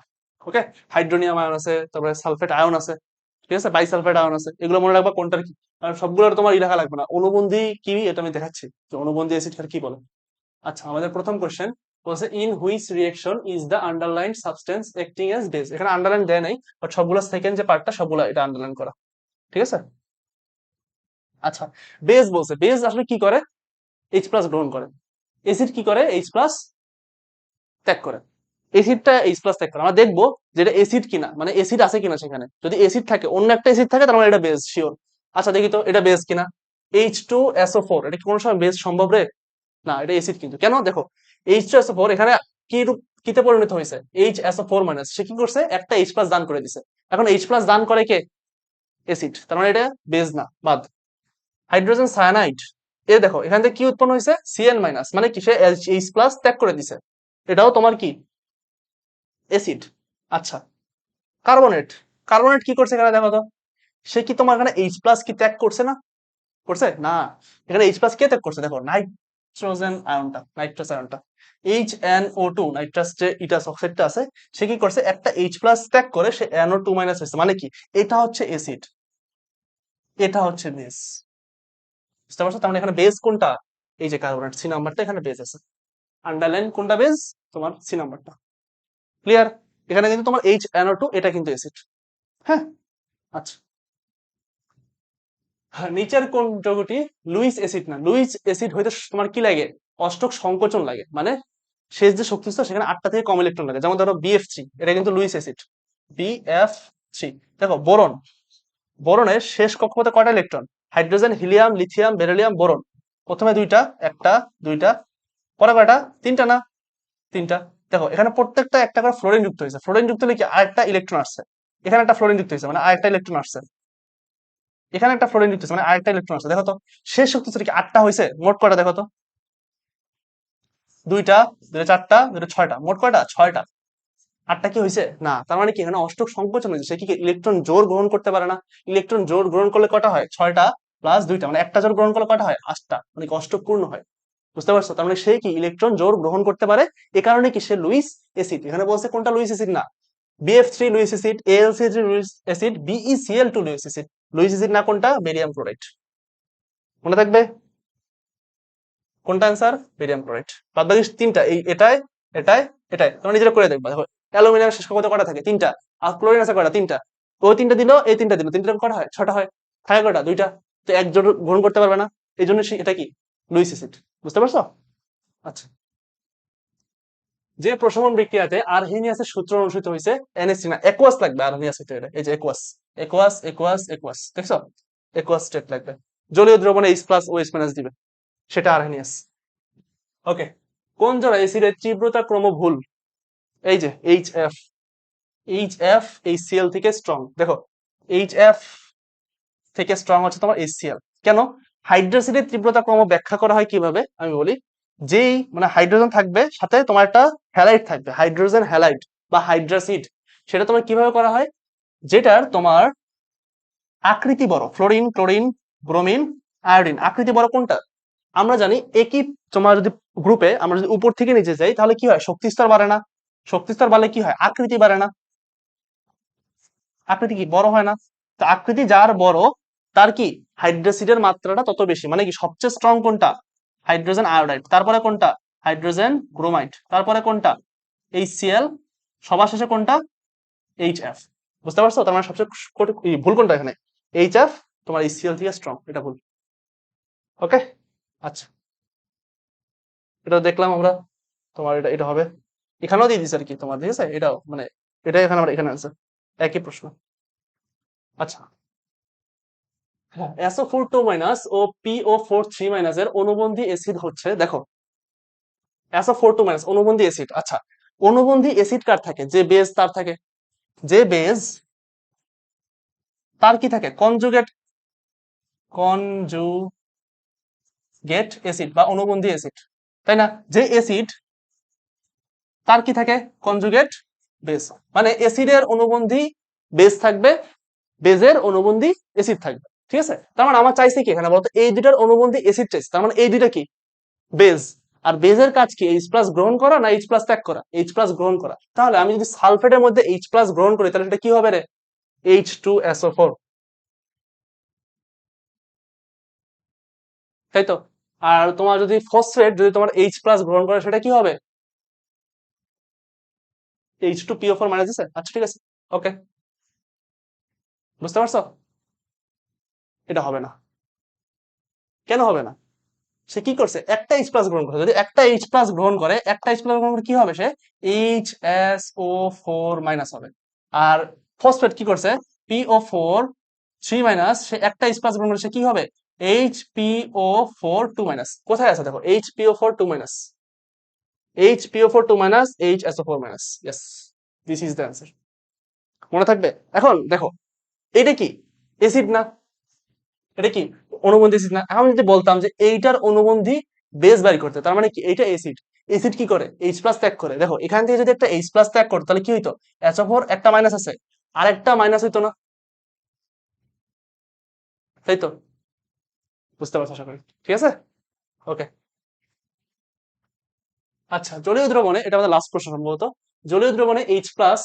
A: ওকে, হাইড্রোনিয়াম আয়ন আছে, তারপরে সালফেট আয়ন আছে, ঠিক আছে, বাইসালফেট আয়ন আছে, এগুলো মনে রাখবা কোনটার কি। আর সবগুলোর তোমার ই লেখা লাগবে না, অনুবন্ধী কি এটা আমি দেখাচ্ছি যে অনুবন্ধী অ্যাসিড কি বলে। আচ্ছা, আমাদের প্রথম কোশ্চেন বলছে in which reaction is the underline substance acting as base. এখানে আন্ডারলাইন দেয় নাই, বাট সবগুলো সেকেন্ড যে পার্টটা সবগুলো এটা আন্ডারলাইন করা। ঠিক আছে, আচ্ছা। বেস বলছে, বেস আসলে কি করে, H প্লাস গ্রহণ করে। এসিড কি করে, H প্লাস ত্যাগ করে। এসিডটা H প্লাস ত্যাগ করে। আমরা দেখবো যেটা এসিড কিনা, মানে এসিড আছে কিনা সেখানে। যদি এসিড থাকে, অন্য একটা এসিড থাকে, তার মানে এটা বেস শিওর। আচ্ছা দেখি তো এটা বেস কিনা। H2SO4, এটা কি কোনো সময় বেস সম্ভব রে? না, এটা এসিড কিন্তু। কেন, দেখো, H2SO4 এখানে কি রূপ, কিতে পরিণত হয়েছে, HSO4 মাইনাস। সে কি করছে, একটা H প্লাস দান করে দিছে। এখন H প্লাস দান করে কে, এসিড, তার মানে এটা বেস না, বাদ। হাইড্রোজেন সায়ানাইড, এ দেখো এখান থেকে কি উৎপন্ন হয়েছে, Cn মাইনাস, মানে কি, সে H প্লাস ত্যাগ করে দিছে। এটাও তোমার কি, এসিড। আচ্ছা, কার্বনেট, কার্বনেট কি করছে এখানে দেখো তো, সে কি তোমার এখানে H প্লাস কি ত্যাগ করছে না, করছে না। এখানে H প্লাস কে ত্যাগ করছে, দেখো নাইট্রোজেন আয়নটা, নাইট্রাস আয়নটা, HNO2, নাইট্রাস যে ইটাস অক্সাইডটা আছে, সে কি করছে, একটা H প্লাস ত্যাগ করে সে NO2 মাইনাস হয়েছে। মানে কি, এটা হচ্ছে অ্যাসিড, এটা হচ্ছে বেস। বুঝতে পারছো, তার মানে এখানে বেস কোনটা, এই যে কার্বনেট সি নাম্বারটা এখানে বেস আছে। আন্ডারলাইন কোনটা বেস, তোমার সি নাম্বারটা। ক্লিয়ার? এখানে কিন্তু তোমার HNO2, এটা কিন্তু অ্যাসিড। হ্যাঁ, আচ্ছা। হ্যাঁ, নিচের কোন যৌগটি লুইস অ্যাসিড না, লুইস অ্যাসিড হইতে তোমার কি লাগে, অষ্টক সংকোচন লাগে, মানে শেষ যে শক্তি স্তর সেখানে 8টা থেকে কম ইলেকট্রন লাগে। যেমন ধরো BF3, এটা কিন্তু লুইস অ্যাসিড, BF3। দেখো বোরন, বোরনের শেষ কক্ষপথে কয়টা electron, hydrogen, helium, lithium, beryllium, boron. প্রথমে দুইটা, একটা, দুইটা, পরে কয়টা, তিনটা না, তিনটা। দেখো এখানে প্রত্যেকটা একটা করে ফ্লোরিন যুক্ত হয়েছে, ফ্লোরিন যুক্ত হলে কি আরেকটা ইলেকট্রন আসছে, এখানে একটা ফ্লোরিন যুক্ত হয়েছে মানে আরেকটা ইলেকট্রন আসছে, এখানে একটা ফ্লোরিন যুক্ত হয়েছে মানে আরেকটা ইলেকট্রন আসছে। দেখো তো শেষ শক্তি স্তর কি 8টা হয়েছে, মোট কয়টা দেখো তো, দুইটা, দুইটা চারটা, দুইটা ছয়টা, মোট কয়টা, 6টা। 8টা কি হয়েছে না, তার মানে কি এখানে অষ্টক সংকোচন হয়েছে। সে কি ইলেকট্রন জোর গ্রহণ করতে পারে না, ইলেকট্রন জোর গ্রহণ করলে কটা হয়, 6টা প্লাস 2টা, মানে একটা জোর গ্রহণ করলে কটা হয়, 8টা, মানে কি অষ্টক পূর্ণ হয়। বুঝতে পারছো? তার মানে সে কি ইলেকট্রন জোর গ্রহণ করতে পারে, এ কারণে কি সে লুইস অ্যাসিড। এখানে বলছে কোনটা লুইস অ্যাসিড না, BF3 Luis acid, AlCl3 Luis acid, BeCl2 Luis acid. Luis acid না কোনটা? Barium chloride. মনে থাকবে কোনটা অ্যান্সার? Barium chloride. বাদ বাকি তিনটা, এই এটাই এটাই এটাই, তোমরা নিজেরা করে দেখবা। দেখো অ্যালুমিনিয়াম শেষ কত কটা থাকে? তিনটা। আর ক্লোরিন আছে কয়টা? তিনটা। ওই তিনটা দিল, এই তিনটা দিল, তিনটা কটা হয়? ছটা হয়। থাকে কয়টা? দুইটা। তো এক জোট গ্রহণ করতে পারবে না, এই জন্য এটা কি লুইস অ্যাসিড। বুঝতে পারছো? আচ্ছা, যে প্রশমন বিক্রিয়াতে আরহেনিয়াসের সূত্র অনুসৃত হয়েছে NH3 না, একোয়াস লাগবে আরহেনিয়াস হইতে হলে। এই যে একোয়াস, একোয়াস একোয়াস একোয়াস, দেখছো? একোয়াস স্টেট লাগবে। জলীয় দ্রবণে H প্লাস ও H মাইনাস দিবে, সেটা আরহেনিয়াস। ওকে, কোন জোড়া অ্যাসিডের তীব্রতা ক্রম ভুল? এই যে HF, HF HCl থেকে স্ট্রং। দেখো HF থেকে স্ট্রং হচ্ছে তোমার HCl। কেন? হাইড্রোসিডের তীব্রতা ক্রম ব্যাখ্যা করা হয় কিভাবে আমি বলি। যেই মানে হাইড্রোজেন থাকবে সাথে তোমার একটা হ্যালাইড থাকবে, হাইড্রোজেন হ্যালাইড বা হাইড্রাসিড, সেটা তোমার কিভাবে করা হয়? যেটার তোমার আকৃতি বড়, ফ্লোরিন ক্লোরিন ব্রোমিন আয়োডিন, আকৃতি বড় কোনটা? আমরা জানি একই তোমার যদি গ্রুপে আমরা যদি উপর থেকে নিচে যাই তাহলে কি হয়? শক্তি স্তর বাড়ে না? শক্তি স্তর বাড়লে কি হয়? আকৃতি বাড়ে না? আকৃতি কি বড় হয় না? তো আকৃতি যার বড় তার কি হাইড্রোসিডের মাত্রাটা তত বেশি। মানে কি সবচেয়ে স্ট্রং কোনটা? Hydrogen iodide. তারপরে কোনটা? Hydrogen bromide. তারপরে কোনটা? HCl। সবার শেষে কোনটা? HF। বুঝতে পারছো? তার মানে সবচেয়ে ভুল কোনটা এখানে? HF তোমার HCl থেকে স্ট্রং, এটা ভুল। ওকে, আচ্ছা, এটা দেখলাম আমরা। তোমার এটা এটা হবে, এখানেও দিয়ে দিছে আর কি তোমার, ঠিক আছে? এটাও মানে এটাই এখানে আমরা এখানে আছে, একই প্রশ্ন। আচ্ছা, হ্যাঁ, SO4 2 মাইনাস ও PO4 3 মাইনাস এর অনুবন্ধী অ্যাসিড হচ্ছে, দেখো SO4 2 মাইনাস অনুবন্ধী অ্যাসিড। আচ্ছা, অনুবন্ধী অ্যাসিড কার থাকে? যে বেজ তার থাকে। যে বেজ তার কি থাকে? কনজুগেট, কনজুগেট অ্যাসিড বা অনুবন্ধী অ্যাসিড, তাই না? যে অ্যাসিড তার কি থাকে? Conjugate base. মানে অ্যাসিডের অনুবন্ধী বেজ থাকবে, বেজের অনুবন্ধী অ্যাসিড থাকবে, ঠিক আছে? তার মানে আমার চাইছে কি এখানে বলতো? এই দুইটার অনুবন্ধী অ্যাসিড চাইছে, তার মানে এই দুইটা কি বেজ। আর বেজের কাজ কি? H প্লাস গ্রহণ করা না H প্লাস ত্যাগ করা? H প্লাস গ্রহণ করা। তাহলে আমি যদি সালফেটের মধ্যে H প্লাস গ্রহণ করি তাহলে সেটা কি হবে রে? H2SO4, তাই তো? আর তোমার যদি ফসফেট যদি তোমার H প্লাস গ্রহণ করে সেটা কি হবে? H2PO4 মাইনাস দিছে। আচ্ছা ঠিক আছে, ওকে, বুঝতে পারছো? এটা হবে না। কেন হবে না? সে কি করছে? একটা H প্লাস গ্রহণ করছে। যদি একটা H প্লাস গ্রহণ করে, একটা H প্লাস গ্রহণ করে কি হবে? সে HSO4 মাইনাস হবে। আর ফসফেট কি করছে? PO4 3 মাইনাস, সে একটা H প্লাস গ্রহণ করে সে কি হবে? HPO4 2 minus. কোথায় আছে দেখো? HPO4 2 minus, HPO4 2 minus, HSO4 minus. Yes, this is the answer. মনে থাকবে? এখন দেখো, এটা কি অ্যাসিড না? এটা কি অনুবন্ধী অ্যাসিড না? এখন যদি বলতাম যে এইটার অনুবন্ধী বেস বাড়ি করতে, তার মানে কি এইটা অ্যাসিড। অ্যাসিড কি করে? H প্লাস ত্যাগ করে। দেখো এখান থেকে যদি একটা H প্লাস ত্যাগ করতো তাহলে কি হইতো? SO4 একটা মাইনাস আছে, আর একটা মাইনাস হইতো না? তাই তো? বুঝতে পারছো আশা করি, ঠিক আছে? ওকে, আচ্ছা, জলীয় দ্রবণে, এটা আমাদের লাস্ট প্রশ্ন সম্ভবত। জলীয় দ্রবণে H plus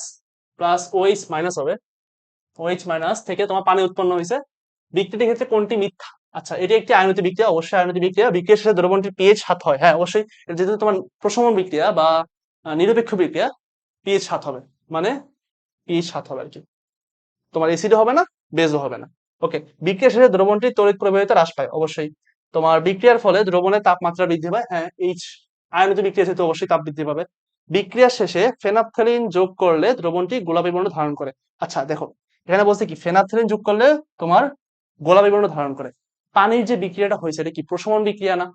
A: plus OH minus হবে, OH মাইনাস থেকে তোমার পানি উৎপন্ন হয়েছে। বিক্রিয়াটির ক্ষেত্রে কোনটি মিথ্যা? আচ্ছা, এটি একটি আয়নিত বিক্রিয়া, অবশ্যই আয়নিত বিক্রিয়া। বিক্রিয়ার শেষে দ্রবণটির পিএইচ 7 হয়, হ্যাঁ অবশ্যই। এটা যেহেতু তোমার প্রশমন বিক্রিয়া বা নিরপেক্ষ বিক্রিয়া, পিএইচ 7 হবে। মানে পিএইচ 7 হবে আর কি। তোমার এসিডও হবে না, বেজও হবে না। ওকে, বিক্রিয়ার শেষে দ্রবণটি তড়িৎ প্রবাহিত হ্রাস পায়, অবশ্যই। তোমার বিক্রিয়ার ফলে দ্রবণের তাপমাত্রা বৃদ্ধি পায়, হ্যাঁ এইচ আয়নিত বিক্রিয়া যেহেতু অবশ্যই তাপ বৃদ্ধি পাবে। বিক্রিয়ার শেষে ফেনাপথেলিন যোগ করলে দ্রবণটি গোলাপী বর্ণ ধারণ করে। আচ্ছা দেখো, এখানে বলছে কি ফেনাপথেলিন যোগ করলে তোমার গোলাপী বর্ণ ধারণ করে। পানির যে বিক্রিয়াটা হয়েছে এটা কি প্রশমন বিক্রিয়া না?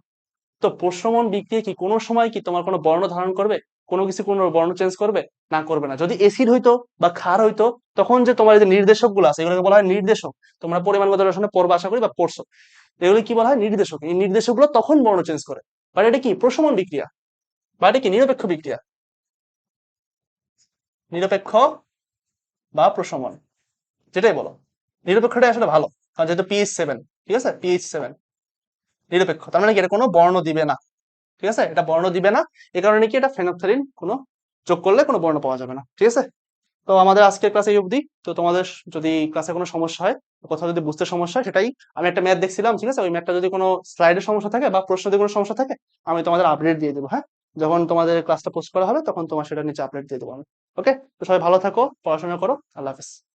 A: তো প্রশমন বিক্রিয়া কি কোনো সময় কি তোমার কোনো বর্ণ ধারণ করবে? কোনো কিছু কোনো বর্ণ চেঞ্জ করবে না? করবে না। যদি এসিড হইতো বা ক্ষার হইতো তখন যে তোমার এই যে নির্দেশক গুলো আছে এগুলোকে বলা হয় নির্দেশক। তোমরা পরিমাণগত রসায়নে পড়বা আশা করি বা পড়ছো। এগুলো কি বলা হয়? নির্দেশক। এই নির্দেশক গুলো তখন বর্ণ চেঞ্জ করে। বাট এটা কি প্রশমন বিক্রিয়া বা এটা কি নিরপেক্ষ বিক্রিয়া? নিরপেক্ষ বা প্রশমন, যেটাই বলো, নিরপেক্ষটাই আসলে ভালো। কারণ যেহেতু পিএইচ 7, ঠিক আছে, পিএইচ 7 নিরপেক্ষ, তার মানে কি এটা কোনো বর্ণ দিবে না। ঠিক আছে, এটা বর্ণ দিবে না। এই কারণে কি, এটা ফেনফথেলিন কোনো যোগ করলে কোনো বর্ণ পাওয়া যাবে না। ঠিক আছে, তো আমাদের আজকের ক্লাস এই অবধি। তো তোমাদের যদি ক্লাসে কোনো সমস্যা হয়, কোথাও যদি বুঝতে সমস্যা হয়, সেটাই আমি একটা ম্যাথ দেখছিলাম, ঠিক আছে, ওই ম্যাথটা যদি কোনো স্লাইডের সমস্যা থাকে বা প্রশ্ন যদি কোনো সমস্যা থাকে, আমি তোমাদের আপডেট দিয়ে দেবো। হ্যাঁ, যখন তোমাদের ক্লাসটা পোস্ট করা হবে তখন তোমার সেটা নিচে আপডেট দিয়ে দেবো আমি। ওকে, তো সবাই ভালো থাকো, পড়াশোনা করো, আল্লাহ হাফেজ।